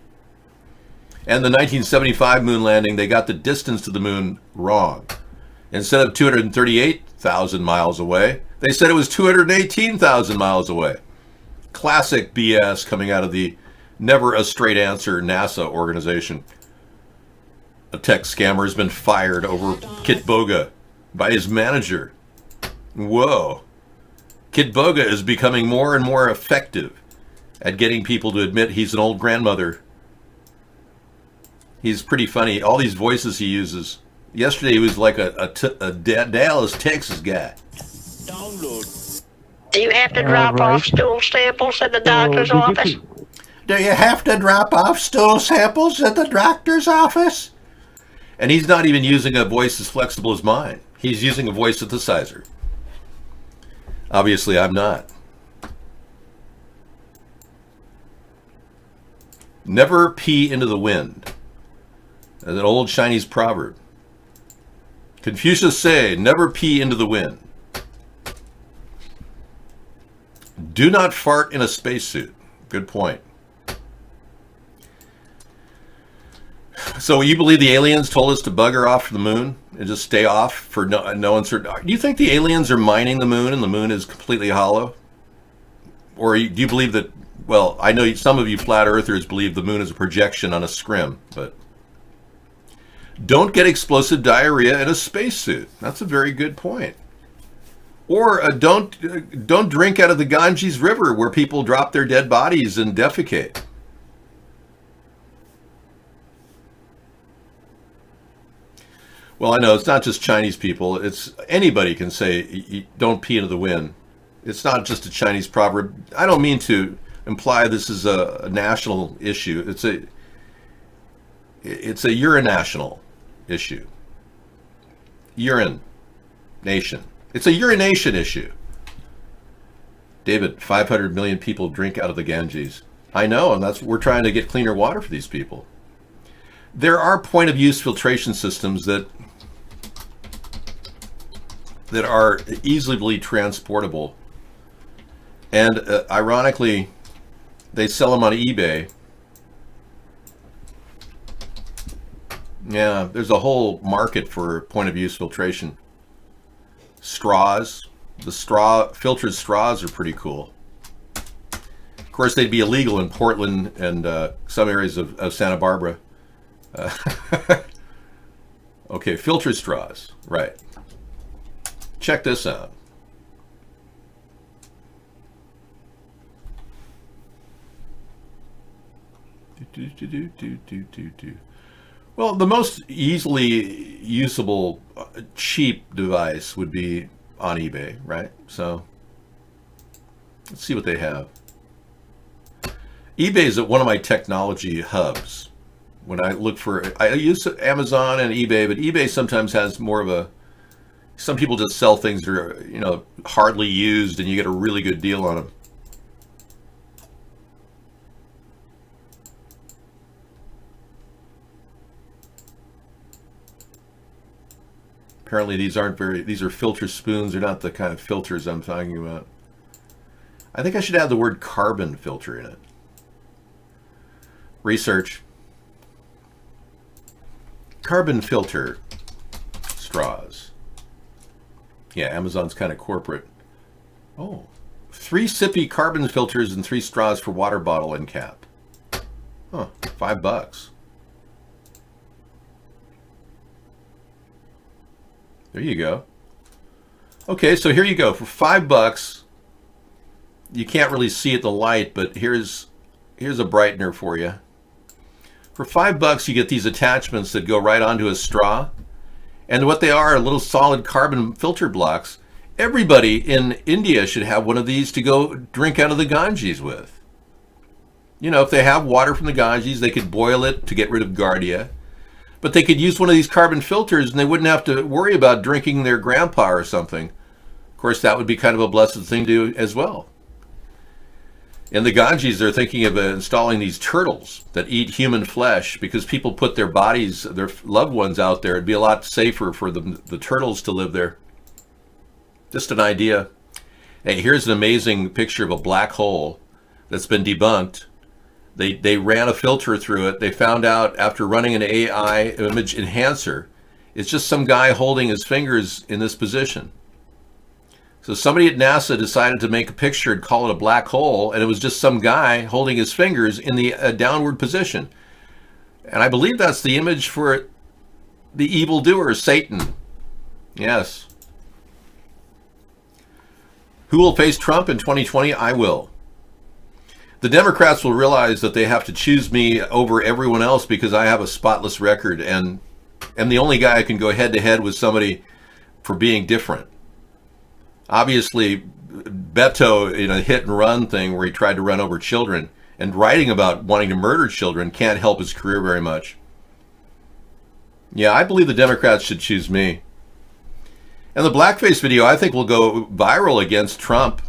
And the 1975 moon landing, they got the distance to the moon wrong. Instead of 238,000 miles away, they said it was 218,000 miles away. Classic BS coming out of the never a straight answer NASA organization. A tech scammer has been fired over Kitboga by his manager. Whoa. Kitboga is becoming more and more effective at getting people to admit he's an old grandmother. He's pretty funny. All these voices he uses. Yesterday he was like a Dallas, Texas guy. Do you have to drop off stool samples at the doctor's office? Do you have to drop off stool samples at the doctor's office? And he's not even using a voice as flexible as mine. He's using a voice synthesizer. Obviously, I'm not. Never pee into the wind. That's an old Chinese proverb. Confucius say, never pee into the wind. Do not fart in a spacesuit. Good point. So you believe the aliens told us to bugger off to the moon and just stay off for no uncertain? Do you think the aliens are mining the moon and the moon is completely hollow? Or do you believe that, well, I know some of you flat earthers believe the moon is a projection on a scrim, but don't get explosive diarrhea in a spacesuit. That's a very good point. Or don't drink out of the Ganges River where people drop their dead bodies and defecate. Well, I know it's not just Chinese people. It's anybody can say don't pee into the wind. It's not just a Chinese proverb. I don't mean to imply this is a national issue. It's a urinational issue. Urine nation. It's a urination issue. David, 500 million people drink out of the Ganges. I know, and we're trying to get cleaner water for these people. There are point-of-use filtration systems that are easily transportable. And ironically, they sell them on eBay. Yeah, there's a whole market for point-of-use filtration. Straws. The filtered straws are pretty cool. Of course, they'd be illegal in Portland and some areas of Santa Barbara. Okay, filtered straws. Right. Check this out. Well, the most easily usable, cheap device would be on eBay, right? So let's see what they have. eBay is one of my technology hubs. When I look I use Amazon and eBay, but eBay sometimes has more of some people just sell things that are, hardly used and you get a really good deal on them. Apparently these are filter spoons. They're not the kind of filters I'm talking about. I think I should add the word carbon filter in it. Research. Carbon filter straws. Yeah, Amazon's kind of corporate. Oh, 3 sippy carbon filters and 3 straws for water bottle and cap. Huh, $5. There you go. Okay, so here you go. For $5, you can't really see it in the light, but here's a brightener for you. For $5, you get these attachments that go right onto a straw. And what they are little solid carbon filter blocks. Everybody in India should have one of these to go drink out of the Ganges with. If they have water from the Ganges, they could boil it to get rid of Giardia. But they could use one of these carbon filters and they wouldn't have to worry about drinking their grandpa or something. Of course, that would be kind of a blessed thing to do as well. In the Ganges, they're thinking of installing these turtles that eat human flesh because people put their bodies, their loved ones out there. It'd be a lot safer for the turtles to live there. Just an idea. Hey, here's an amazing picture of a black hole that's been debunked. They ran a filter through it. They found out after running an AI image enhancer, it's just some guy holding his fingers in this position. So somebody at NASA decided to make a picture and call it a black hole, and it was just some guy holding his fingers in the downward position. And I believe that's the image for the evildoer, Satan. Yes. Who will face Trump in 2020? I will. The Democrats will realize that they have to choose me over everyone else because I have a spotless record and am the only guy who can go head to head with somebody for being different. Obviously, Beto, in a hit and run thing where he tried to run over children and writing about wanting to murder children, can't help his career very much. Yeah, I believe the Democrats should choose me. And the blackface video, I think, will go viral against Trump.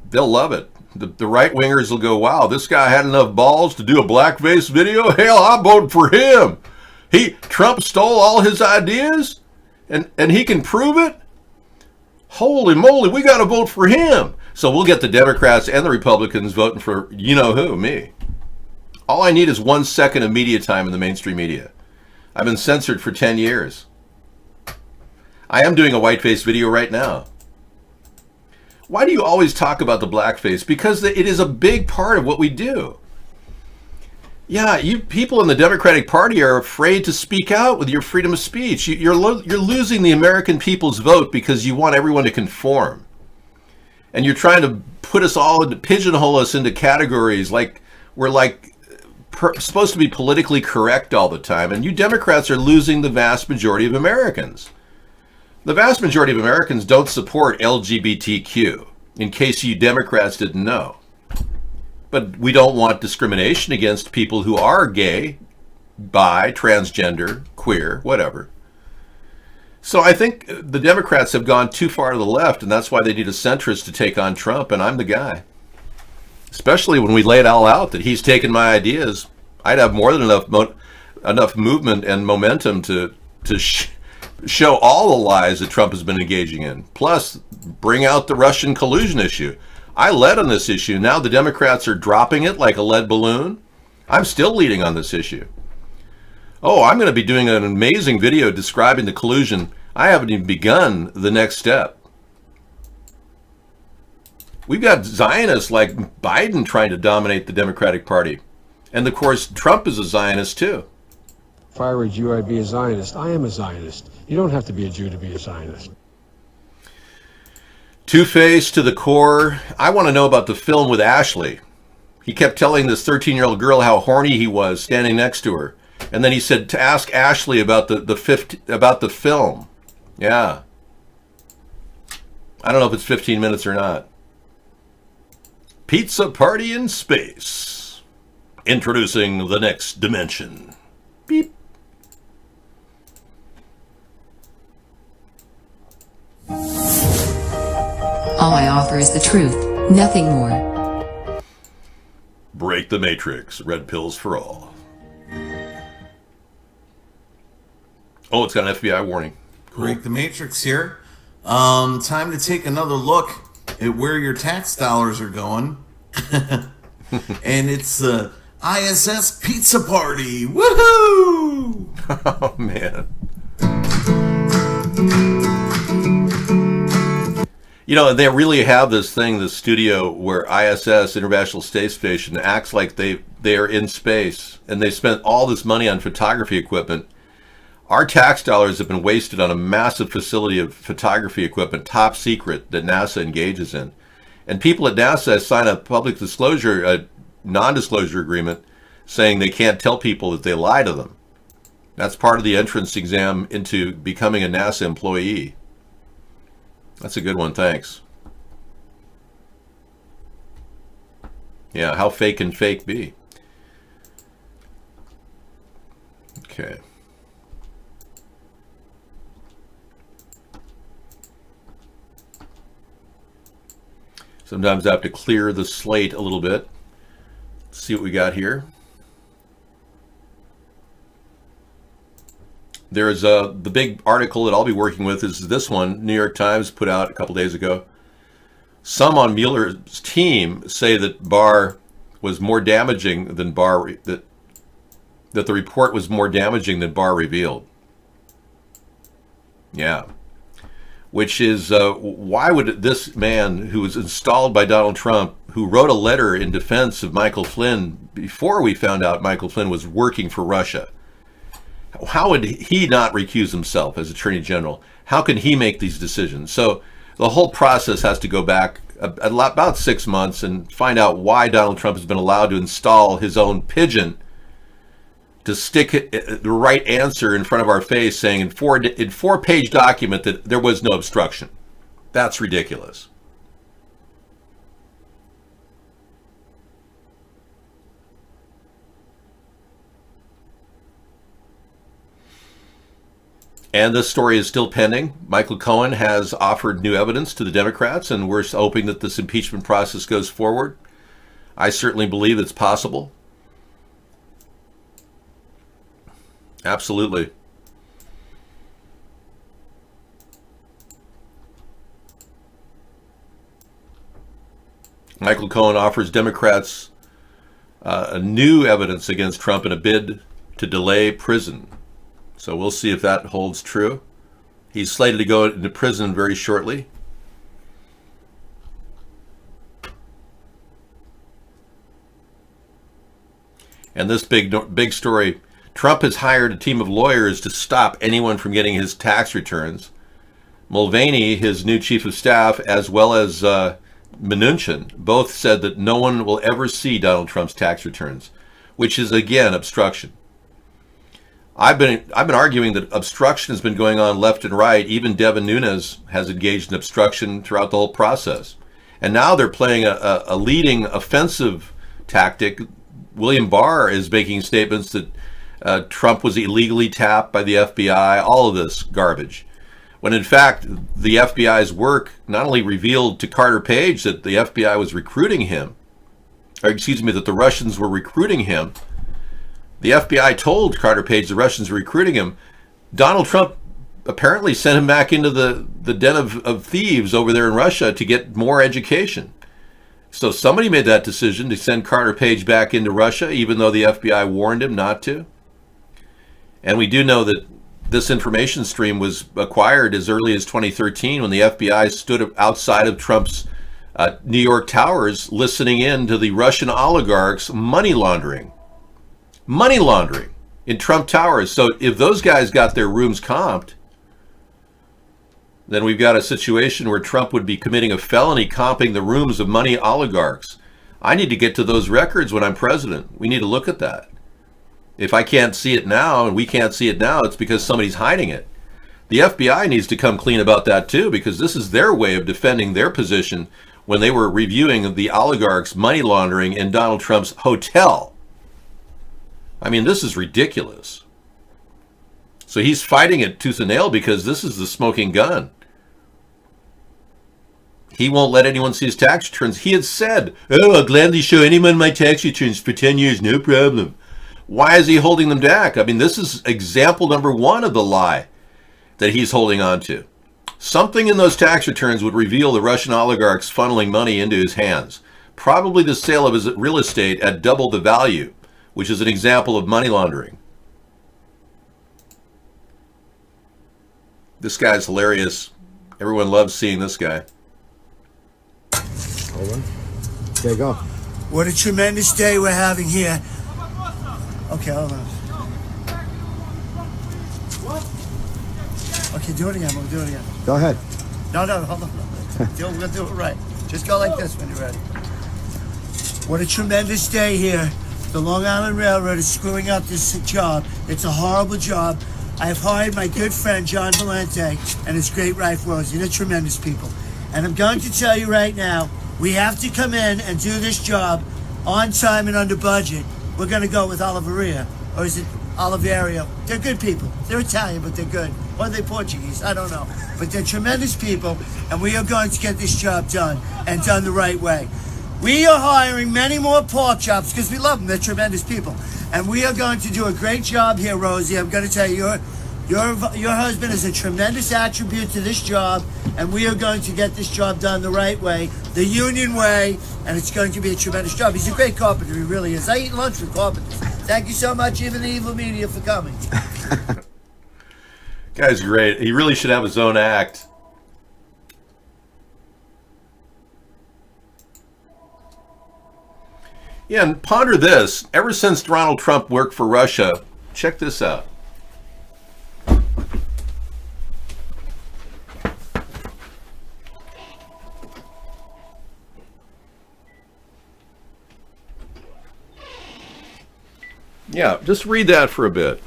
They'll love it. The right-wingers will go, wow, this guy had enough balls to do a blackface video? Hell, I'm voting for him. Trump stole all his ideas? And he can prove it? Holy moly, we got to vote for him. So we'll get the Democrats and the Republicans voting for you-know-who, me. All I need is 1 second of media time in the mainstream media. I've been censored for 10 years. I am doing a whiteface video right now. Why do you always talk about the blackface? Because it is a big part of what we do. Yeah, you people in the Democratic Party are afraid to speak out with your freedom of speech. You're losing the American people's vote because you want everyone to conform. And you're trying to put us all into, pigeonhole us into categories like we're supposed to be politically correct all the time. And you Democrats are losing the vast majority of Americans. The vast majority of Americans don't support LGBTQ, in case you Democrats didn't know. But we don't want discrimination against people who are gay, bi, transgender, queer, whatever. So I think the Democrats have gone too far to the left, and that's why they need a centrist to take on Trump, and I'm the guy. Especially when we lay it all out that he's taken my ideas. I'd have more than enough movement and momentum to show all the lies that Trump has been engaging in. Plus, bring out the Russian collusion issue. I led on this issue. Now the Democrats are dropping it like a lead balloon. I'm still leading on this issue. Oh, I'm going to be doing an amazing video describing the collusion. I haven't even begun the next step. We've got Zionists like Biden trying to dominate the Democratic Party. And of course, Trump is a Zionist too. If I were a Jew, I'd be a Zionist. I am a Zionist. You don't have to be a Jew to be a Zionist. Two-faced to the core. I want to know about the film with Ashley. He kept telling this 13-year-old girl how horny he was standing next to her. And then he said to ask Ashley about the film. Yeah. I don't know if it's 15 minutes or not. Pizza Party in Space. Introducing the next dimension. Beep. All I offer is the truth, nothing more. Break the Matrix. Red pills for all. Oh, it's got an FBI warning. Cool. Break the Matrix here. Time to take another look at where your tax dollars are going. And it's the ISS Pizza Party. Woohoo! Oh, man. You know, they really have this thing, this studio where ISS, International Space Station, acts like they are in space, and they spent all this money on photography equipment. Our tax dollars have been wasted on a massive facility of photography equipment, top secret, that NASA engages in. And people at NASA sign a public disclosure, a non-disclosure agreement, saying they can't tell people that they lie to them. That's part of the entrance exam into becoming a NASA employee. That's a good one, thanks. Yeah, how fake can fake be? Okay. Sometimes I have to clear the slate a little bit. Let's see what we got here. There's the big article that I'll be working with is this one. New York Times put out a couple days ago. Some on Mueller's team say that Barr was more damaging than Barr, that the report was more damaging than Barr revealed. Yeah. Which is, why would this man who was installed by Donald Trump, who wrote a letter in defense of Michael Flynn before we found out Michael Flynn was working for Russia, how would he not recuse himself as Attorney General? How can he make these decisions? So the whole process has to go back about 6 months and find out why Donald Trump has been allowed to install his own pigeon to stick the right answer in front of our face, saying in four-page document that there was no obstruction. That's ridiculous. And this story is still pending. Michael Cohen has offered new evidence to the Democrats, and we're hoping that this impeachment process goes forward. I certainly believe it's possible. Absolutely. Michael Cohen offers Democrats a new evidence against Trump in a bid to delay prison. So we'll see if that holds true. He's slated to go into prison very shortly. And this big story, Trump has hired a team of lawyers to stop anyone from getting his tax returns. Mulvaney, his new chief of staff, as well as Mnuchin, both said that no one will ever see Donald Trump's tax returns, which is, again, obstruction. I've been arguing that obstruction has been going on left and right. Even Devin Nunes has engaged in obstruction throughout the whole process. And now they're playing a leading offensive tactic. William Barr is making statements that Trump was illegally tapped by the FBI, all of this garbage. When in fact, the FBI's work not only revealed to Carter Page that the FBI was recruiting him, or excuse me, that the Russians were recruiting him. The FBI told Carter Page the Russians were recruiting him. Donald Trump apparently sent him back into the den of thieves over there in Russia to get more education. So somebody made that decision to send Carter Page back into Russia, even though the FBI warned him not to. And we do know that this information stream was acquired as early as 2013 when the FBI stood outside of Trump's New York towers listening in to the Russian oligarchs' money laundering in Trump Towers. So if those guys got their rooms comped, then we've got a situation where Trump would be committing a felony comping the rooms of money oligarchs. I need to get to those records when I'm president. We need to look at that. If I can't see it now and we can't see it now, it's because somebody's hiding it. The FBI needs to come clean about that too, because this is their way of defending their position when they were reviewing the oligarchs' money laundering in Donald Trump's hotel. I mean, this is ridiculous. So he's fighting it tooth and nail because this is the smoking gun. He won't let anyone see his tax returns. He had said, "Oh, I'll gladly show anyone my tax returns for 10 years, no problem." Why is he holding them back? I mean, this is example number one of the lie that he's holding on to. Something in those tax returns would reveal the Russian oligarchs funneling money into his hands. Probably the sale of his real estate at double the value, which is an example of money laundering. This guy's hilarious. Everyone loves seeing this guy. Hold on. Okay, go. What a tremendous day we're having here. Okay, hold on. Okay, do it again. We'll do it again. Go ahead. No, hold on. We're going to do it right. Just go like this when you're ready. What a tremendous day here. The Long Island Railroad is screwing up this job. It's a horrible job. I have hired my good friend John Valente and his great wife Rosie. They're tremendous people. And I'm going to tell you right now, we have to come in and do this job on time and under budget. We're going to go with Oliveria, or is it Oliverio? They're good people. They're Italian, but they're good. Or are they Portuguese? I don't know. But they're tremendous people, and we are going to get this job done, and done the right way. We are hiring many more pork chops because we love them. They're tremendous people. And we are going to do a great job here, Rosie. I'm going to tell you, your husband is a tremendous attribute to this job, and we are going to get this job done the right way, the union way, and it's going to be a tremendous job. He's a great carpenter. He really is. I eat lunch with carpenters. Thank you so much, even the evil media, for coming. Guy's great. He really should have his own act. Yeah, and ponder this. Ever since Donald Trump worked for Russia, check this out. Yeah, just read that for a bit.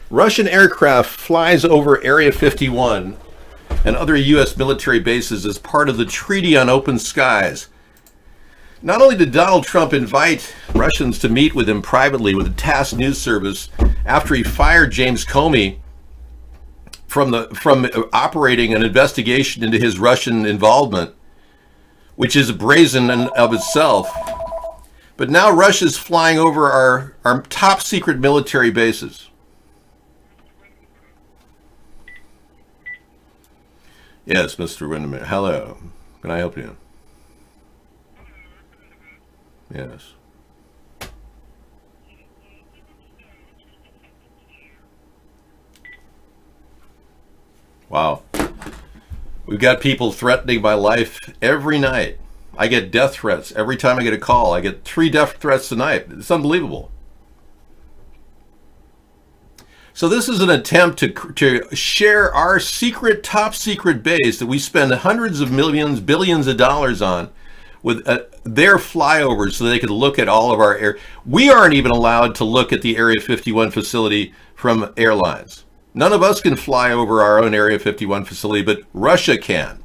Russian aircraft flies over Area 51 and other U.S. military bases as part of the Treaty on Open Skies. Not only did Donald Trump invite Russians to meet with him privately with the TASS news service after he fired James Comey from operating an investigation into his Russian involvement, which is brazen in of itself, but now Russia's flying over our top secret military bases. Yes, Mr. Windermere. Hello. Can I help you? Yes. Wow. We've got people threatening my life every night. I get death threats every time I get a call. I get 3 death threats tonight. It's unbelievable. So this is an attempt to share our secret, top secret base that we spend hundreds of millions, billions of dollars on with their flyovers so they could look at all of our air. We aren't even allowed to look at the Area 51 facility from airlines. None of us can fly over our own Area 51 facility, but Russia can.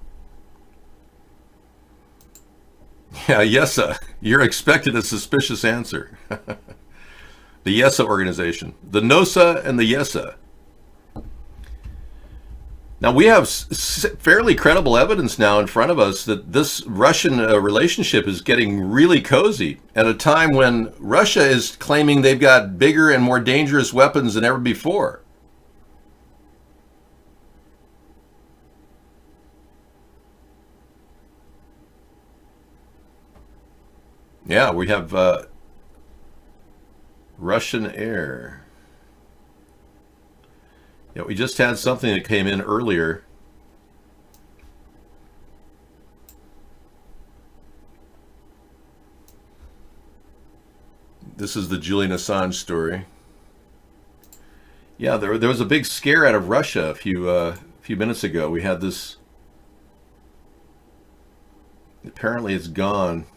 Yeah, YESA. You're expected a suspicious answer. The YESA organization. The NOSA and the YESA. Now, we have fairly credible evidence now in front of us that this Russian relationship is getting really cozy at a time when Russia is claiming they've got bigger and more dangerous weapons than ever before. Yeah, we have Russian air. Yeah, we just had something that came in earlier. This is the Julian Assange story. Yeah, there was a big scare out of Russia a few minutes ago. We had this. Apparently, it's gone.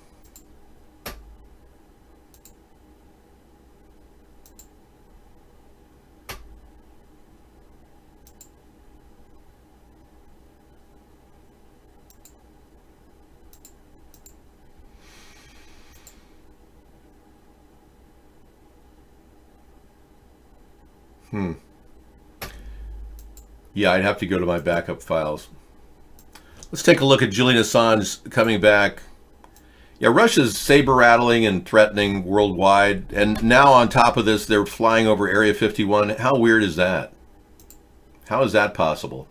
Yeah, I'd have to go to my backup files. Let's take a look at Julian Assange coming back. Yeah, Russia's saber-rattling and threatening worldwide, and now on top of this, they're flying over Area 51. How weird is that? How is that possible?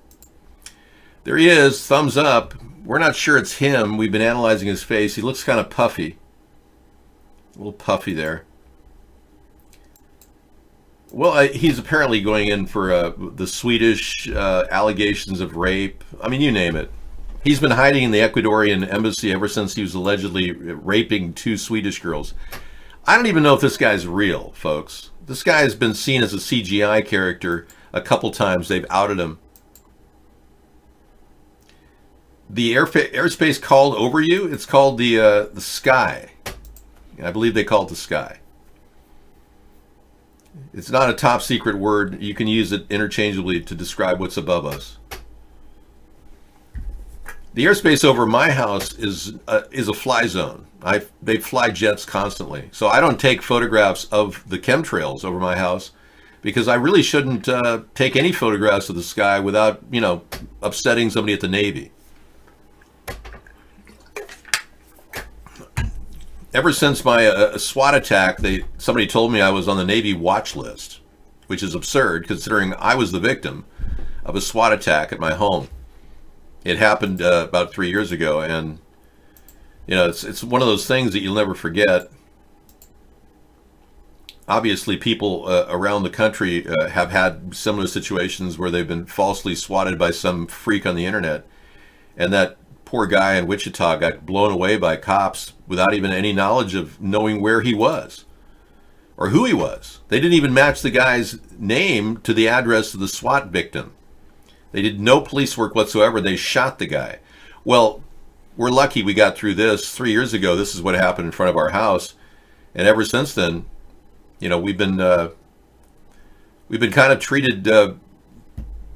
There he is, thumbs up. We're not sure it's him. We've been analyzing his face. He looks kind of puffy. A little puffy there. Well, he's apparently going in for the Swedish allegations of rape. I mean, you name it. He's been hiding in the Ecuadorian embassy ever since he was allegedly raping 2 Swedish girls. I don't even know if this guy's real, folks. This guy has been seen as a CGI character a couple times. They've outed him. The airspace called over you, it's called the sky. I believe they call it the sky. It's not a top secret word. You can use it interchangeably to describe what's above us. The airspace over my house is a fly zone. They fly jets constantly. So I don't take photographs of the chemtrails over my house because I really shouldn't take any photographs of the sky without, upsetting somebody at the Navy. Ever since my SWAT attack, somebody told me I was on the Navy watch list, which is absurd considering I was the victim of a SWAT attack at my home. It happened about 3 years ago, and it's one of those things that you'll never forget. Obviously, people around the country have had similar situations where they've been falsely swatted by some freak on the internet, and that poor guy in Wichita got blown away by cops without even any knowledge of knowing where he was or who he was. They didn't even match the guy's name to the address of the SWAT victim. They did no police work whatsoever. They shot the guy. Well, we're lucky we got through this. 3 years ago, this is what happened in front of our house. And ever since then, You know, we've been kind of treated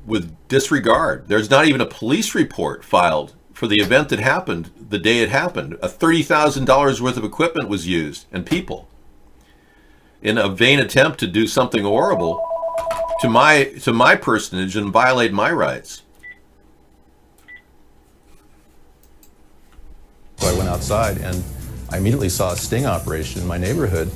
with disregard. There's not even a police report filed for the event that happened the day it happened. $30,000 worth of equipment was used and people in a vain attempt to do something horrible to my personage and violate my rights. So I went outside and I immediately saw a sting operation in my neighborhood.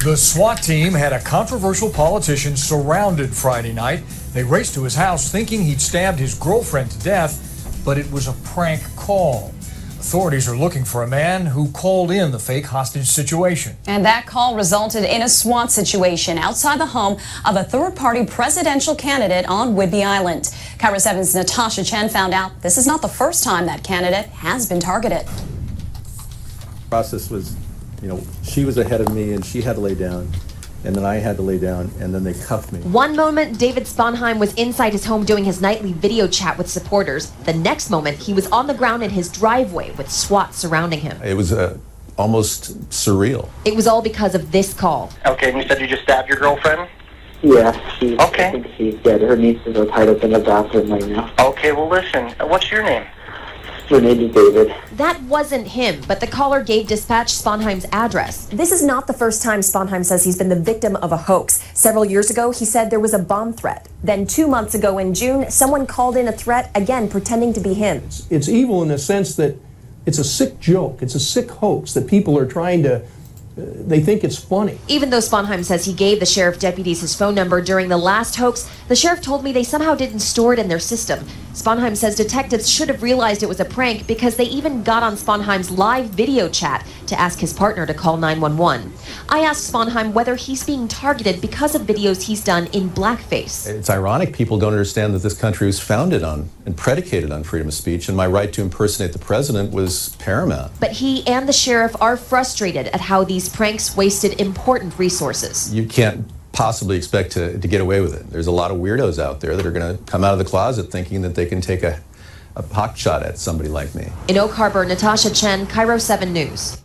The SWAT team had a controversial politician surrounded Friday night. They raced to his house thinking he'd stabbed his girlfriend to death, but it was a prank call. Authorities are looking for a man who called in the fake hostage situation. And that call resulted in a SWAT situation outside the home of a third-party presidential candidate on Whidbey Island. KIRO 7's Natasha Chen found out this is not the first time that candidate has been targeted. The process was, you know, she was ahead of me and she had to lay down, and then I had to lay down, and then they cuffed me. One moment, David Sponheim was inside his home doing his nightly video chat with supporters. The next moment, he was on the ground in his driveway with SWAT surrounding him. It was almost surreal. It was all because of this call. Okay, and you said you just stabbed your girlfriend? Yes, I think she's dead. Her nieces are tied up in the bathroom right now. Okay, well listen, what's your name? Her name is David. That wasn't him, but the caller gave dispatch Sponheim's address. This is not the first time Sponheim says he's been the victim of a hoax. Several years ago, he said there was a bomb threat. Then 2 months ago in June, someone called in a threat, again pretending to be him. It's evil in the sense that it's a sick joke. It's a sick hoax that people are trying to, they think it's funny. Even though Sponheim says he gave the sheriff deputies his phone number during the last hoax, the sheriff told me they somehow didn't store it in their system. Sponheim says detectives should have realized it was a prank because they even got on Sponheim's live video chat to ask his partner to call 911. I asked Sponheim whether he's being targeted because of videos he's done in blackface. It's ironic people don't understand that this country was founded on and predicated on freedom of speech, and my right to impersonate the president was paramount. But he and the sheriff are frustrated at how these pranks wasted important resources. You can't possibly expect to get away with it. There's a lot of weirdos out there that are going to come out of the closet thinking that they can take a pot shot at somebody like me. In Oak Harbor, Natasha Chen, KIRO 7 News.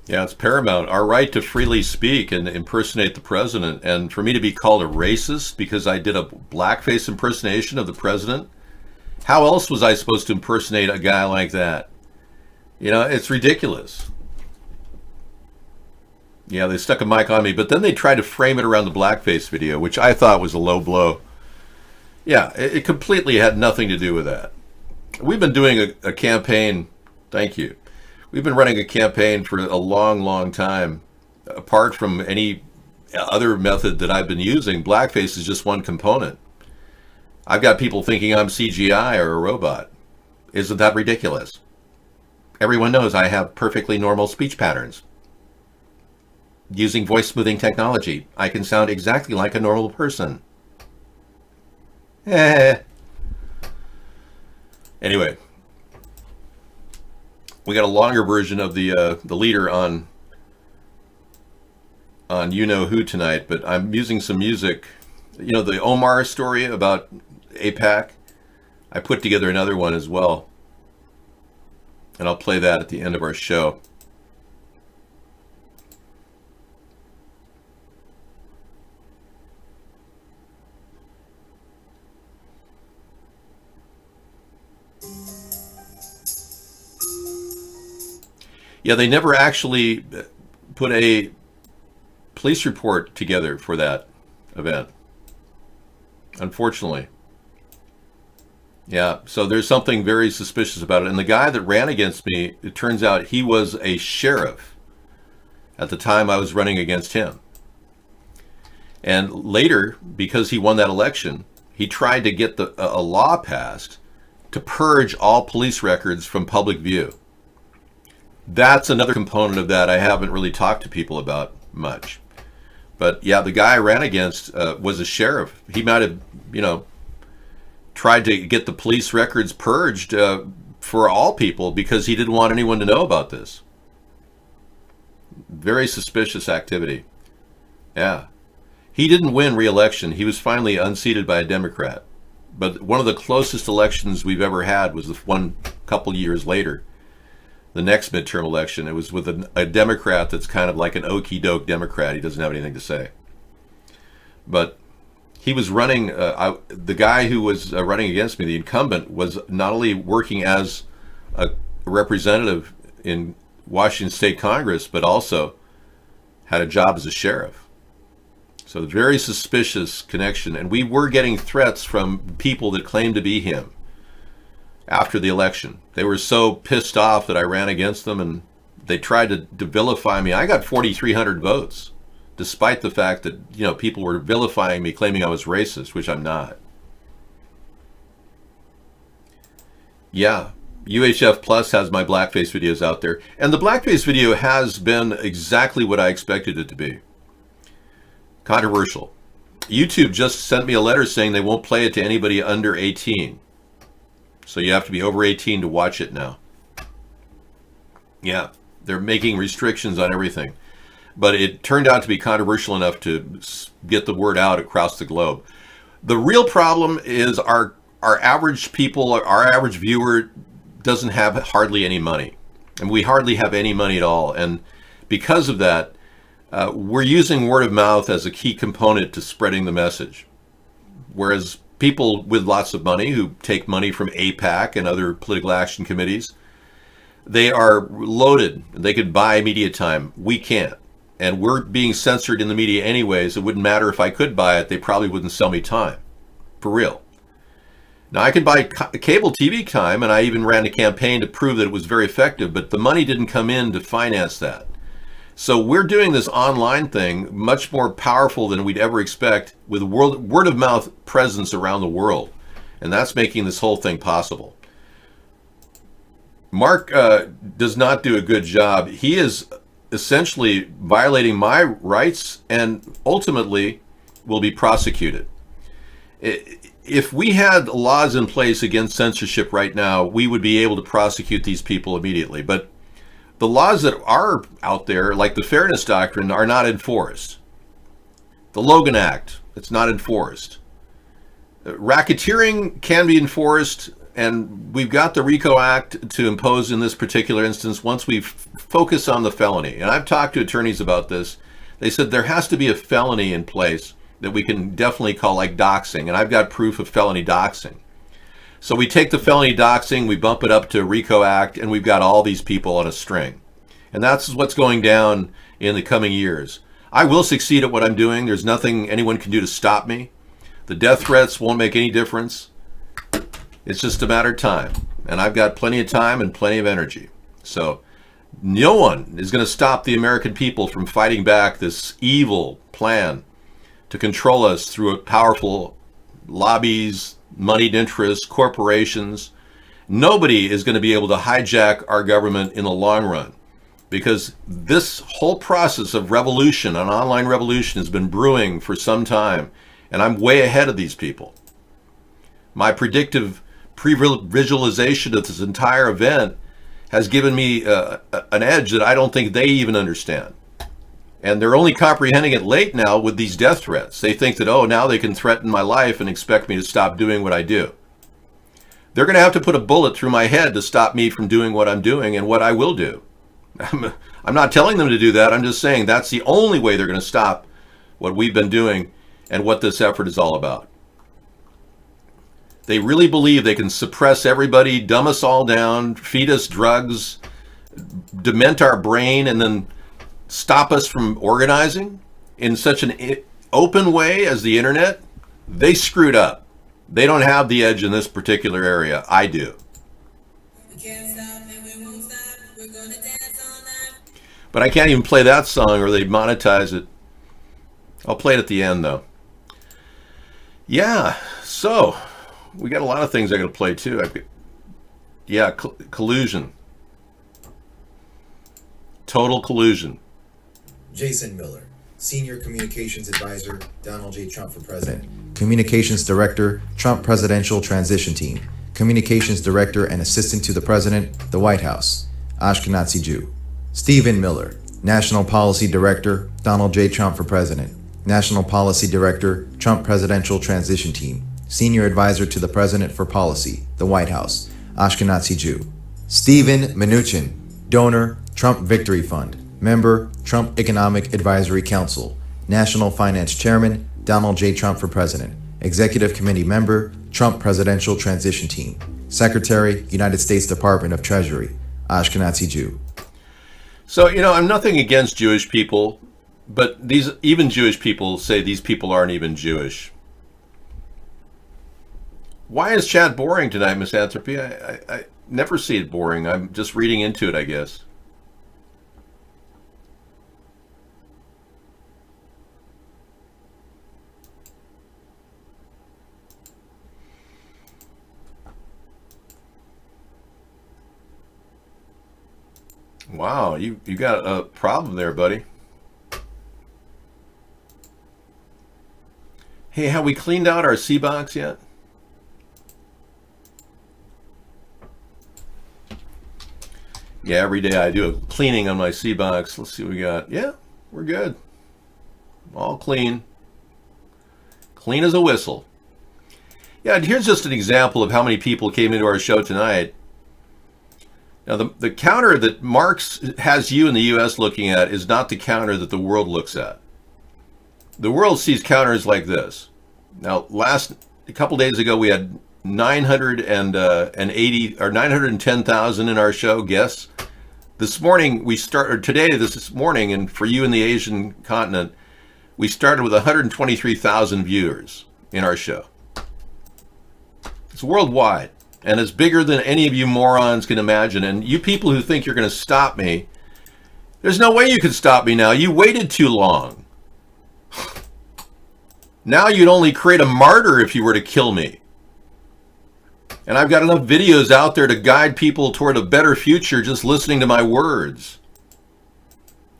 Yeah, it's paramount. Our right to freely speak and impersonate the president. And for me to be called a racist because I did a blackface impersonation of the president, how else was I supposed to impersonate a guy like that? You know, it's ridiculous. Yeah, they stuck a mic on me, but then they tried to frame it around the blackface video, which I thought was a low blow. Yeah, it completely had nothing to do with that. We've been doing a campaign, thank you. We've been running a campaign for a long, long time. Apart from any other method that I've been using, blackface is just one component. I've got people thinking I'm CGI or a robot. Isn't that ridiculous? Everyone knows I have perfectly normal speech patterns. Using voice smoothing technology, I can sound exactly like a normal person. Anyway, we got a longer version of the leader on You Know Who tonight, but I'm using some music. You know, the Omar story about AIPAC? I put together another one as well. And I'll play that at the end of our show. Yeah, they never actually put a police report together for that event, unfortunately. Yeah, so there's something very suspicious about it. And the guy that ran against me, it turns out he was a sheriff at the time I was running against him. And later, because he won that election, he tried to get a law passed to purge all police records from public view. That's another component of that I haven't really talked to people about much. But yeah, the guy I ran against was a sheriff. He might have, you know, tried to get the police records purged for all people because he didn't want anyone to know about this. Very suspicious activity. Yeah. He didn't win re-election. He was finally unseated by a Democrat. But one of the closest elections we've ever had was the one couple years later. the next midterm election. It was with a Democrat that's kind of like an okey-doke Democrat. He doesn't have anything to say. But he was running, the guy who was running against me, the incumbent, was not only working as a representative in Washington State Congress, but also had a job as a sheriff. So very suspicious connection. And we were getting threats from people that claimed to be him after the election. They were so pissed off that I ran against them, and they tried to vilify me. I got 4,300 votes, despite the fact that, you know, people were vilifying me, claiming I was racist, which I'm not. Yeah, UHF Plus has my blackface videos out there, and the blackface video has been exactly what I expected it to be. Controversial. YouTube just sent me a letter saying they won't play it to anybody under 18. So you have to be over 18 to watch it now. Yeah, they're making restrictions on everything. But it turned out to be controversial enough to get the word out across the globe. The real problem is our average people, our average viewer doesn't have hardly any money. And we hardly have any money at all. And because of that, we're using word of mouth as a key component to spreading the message. Whereas people with lots of money who take money from AIPAC and other political action committees, they are loaded. They could buy media time. We can't. And we're being censored in the media anyways. It wouldn't matter if I could buy it. They probably wouldn't sell me time. For real. Now, I could buy cable TV time, and I even ran a campaign to prove that it was very effective, but the money didn't come in to finance that. So we're doing this online thing much more powerful than we'd ever expect, with word of mouth presence around the world. And that's making this whole thing possible. Mark does not do a good job. He is essentially violating my rights and ultimately will be prosecuted. If we had laws in place against censorship right now, we would be able to prosecute these people immediately. But the laws that are out there, like the Fairness Doctrine, are not enforced. The Logan Act, it's not enforced. Racketeering can be enforced, and we've got the RICO Act to impose in this particular instance once we focus on the felony. And I've talked to attorneys about this. They said there has to be a felony in place that we can definitely call like doxing, and I've got proof of felony doxing. So we take the felony doxing, we bump it up to RICO Act, and we've got all these people on a string. And that's what's going down in the coming years. I will succeed at what I'm doing. There's nothing anyone can do to stop me. The death threats won't make any difference. It's just a matter of time. And I've got plenty of time and plenty of energy. So no one is going to stop the American people from fighting back this evil plan to control us through powerful lobbies, moneyed interests, corporations. Nobody is going to be able to hijack our government in the long run, because this whole process of revolution, an online revolution, has been brewing for some time, and I'm way ahead of these people. My predictive pre-visualization of this entire event has given me an edge that I don't think they even understand. And they're only comprehending it late now with these death threats. They think that, oh, now they can threaten my life and expect me to stop doing what I do. They're going to have to put a bullet through my head to stop me from doing what I'm doing and what I will do. I'm not telling them to do that. I'm just saying that's the only way they're going to stop what we've been doing and what this effort is all about. They really believe they can suppress everybody, dumb us all down, feed us drugs, dement our brain, and then stop us from organizing in such an open way as the internet. They screwed up. They don't have the edge in this particular area. I do. But I can't even play that song or they'd monetize it. I'll play it at the end though. Yeah, so we got a lot of things I got to play too. Collusion. Total collusion. Jason Miller, Senior Communications Advisor, Donald J. Trump for President. Communications Director, Trump Presidential Transition Team. Communications Director and Assistant to the President, the White House, Ashkenazi Jew. Stephen Miller, National Policy Director, Donald J. Trump for President. National Policy Director, Trump Presidential Transition Team. Senior Advisor to the President for Policy, the White House, Ashkenazi Jew. Stephen Mnuchin, Donor, Trump Victory Fund. Member, Trump Economic Advisory Council. National Finance Chairman, Donald J. Trump for President. Executive Committee Member, Trump Presidential Transition Team. Secretary, United States Department of Treasury, Ashkenazi Jew. So, I'm nothing against Jewish people, but even Jewish people say these people aren't even Jewish. Why is chat boring tonight, Misanthropy? I never see it boring. I'm just reading into it, I guess. Wow, you got a problem there, buddy. Hey, have we cleaned out our C-Box yet? Yeah, every day I do a cleaning on my C-Box. Let's see what we got. Yeah, we're good. All clean. Clean as a whistle. Yeah, and here's just an example of how many people came into our show tonight. Now, the counter that Marx has you in the U.S. looking at is not the counter that the world looks at. The world sees counters like this. Now, a couple days ago, we had 980 or 910,000 in our show guests. This morning, this morning, and for you in the Asian continent, we started with 123,000 viewers in our show. It's worldwide. And it's bigger than any of you morons can imagine. And you people who think you're going to stop me, there's no way you can stop me now. You waited too long. Now you'd only create a martyr if you were to kill me. And I've got enough videos out there to guide people toward a better future just listening to my words.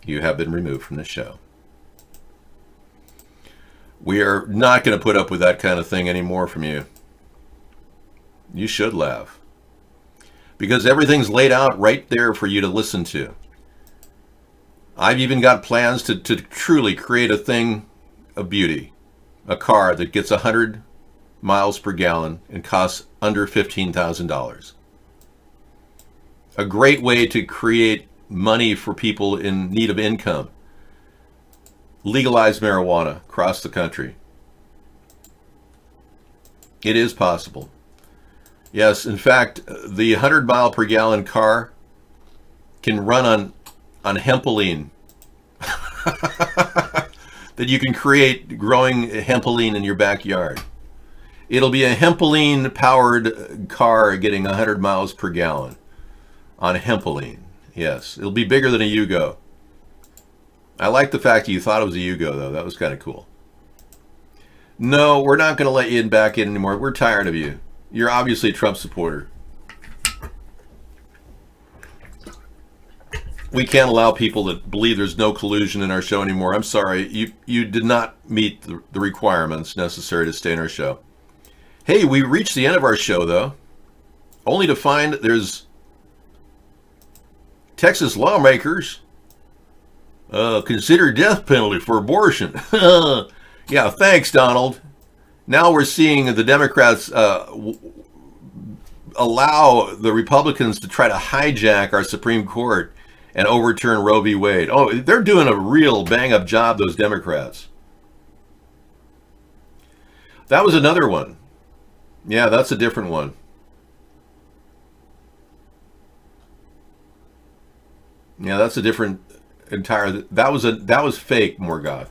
You have been removed from the show. We are not going to put up with that kind of thing anymore from you. You should laugh. Because everything's laid out right there for you to listen to. I've even got plans to truly create a thing of beauty. A car that gets 100 miles per gallon and costs under $15,000. A great way to create money for people in need of income. Legalize marijuana across the country. It is possible. Yes, in fact, the 100 mile per gallon car can run on hempoline. That you can create growing hempoline in your backyard. It'll be a hempoline powered car getting 100 miles per gallon on hempoline. Yes, it'll be bigger than a Yugo. I like the fact that you thought it was a Yugo, though. That was kind of cool. No, we're not going to let you back in anymore. We're tired of you. You're obviously a Trump supporter. We can't allow people that believe there's no collusion in our show anymore. I'm sorry. You did not meet the requirements necessary to stay in our show. Hey, we reached the end of our show, though, only to find there's Texas lawmakers consider death penalty for abortion. Yeah, thanks, Donald. Now we're seeing the Democrats allow the Republicans to try to hijack our Supreme Court and overturn Roe v. Wade. Oh, they're doing a real bang-up job, those Democrats. That was another one. Yeah, that's a different one. Yeah, that's a different entire. That was fake, Morgoth.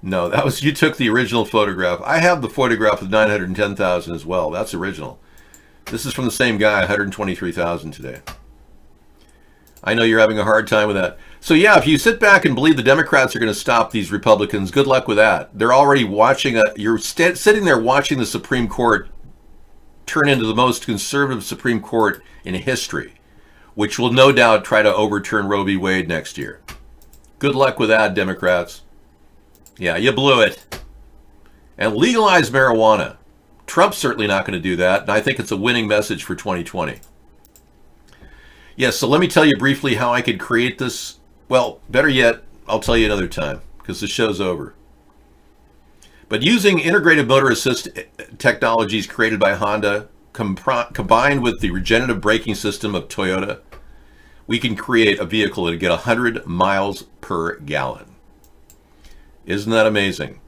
No, that was, you took the original photograph. I have the photograph of 910,000 as well. That's original. This is from the same guy, 123,000 today. I know you're having a hard time with that. So yeah, if you sit back and believe the Democrats are going to stop these Republicans, good luck with that. They're already watching, you're sitting there watching the Supreme Court turn into the most conservative Supreme Court in history, which will no doubt try to overturn Roe v. Wade next year. Good luck with that, Democrats. Yeah, you blew it. And legalize marijuana. Trump's certainly not going to do that, and I think it's a winning message for 2020. Yes, so let me tell you briefly how I could create this. Well, better yet, I'll tell you another time, because the show's over. But using integrated motor assist technologies created by Honda, combined with the regenerative braking system of Toyota, we can create a vehicle that get 100 miles per gallon. Isn't that amazing?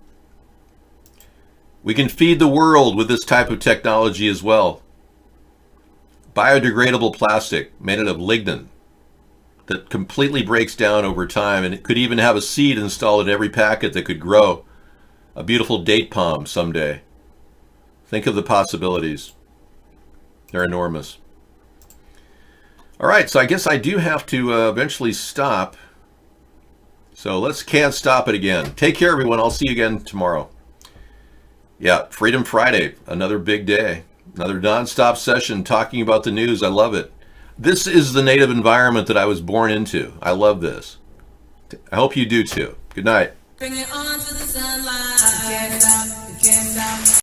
We can feed the world with this type of technology as well. Biodegradable plastic made out of lignin that completely breaks down over time, and it could even have a seed installed in every packet that could grow a beautiful date palm someday. Think of the possibilities. They're enormous. All right, so I guess I do have to eventually stop. So can't stop it again. Take care, everyone. I'll see you again tomorrow. Yeah, Freedom Friday, another big day. Another non-stop session talking about the news. I love it. This is the native environment that I was born into. I love this. I hope you do too. Good night. Bring it on to the sunlight. You can't stop, you can't stop.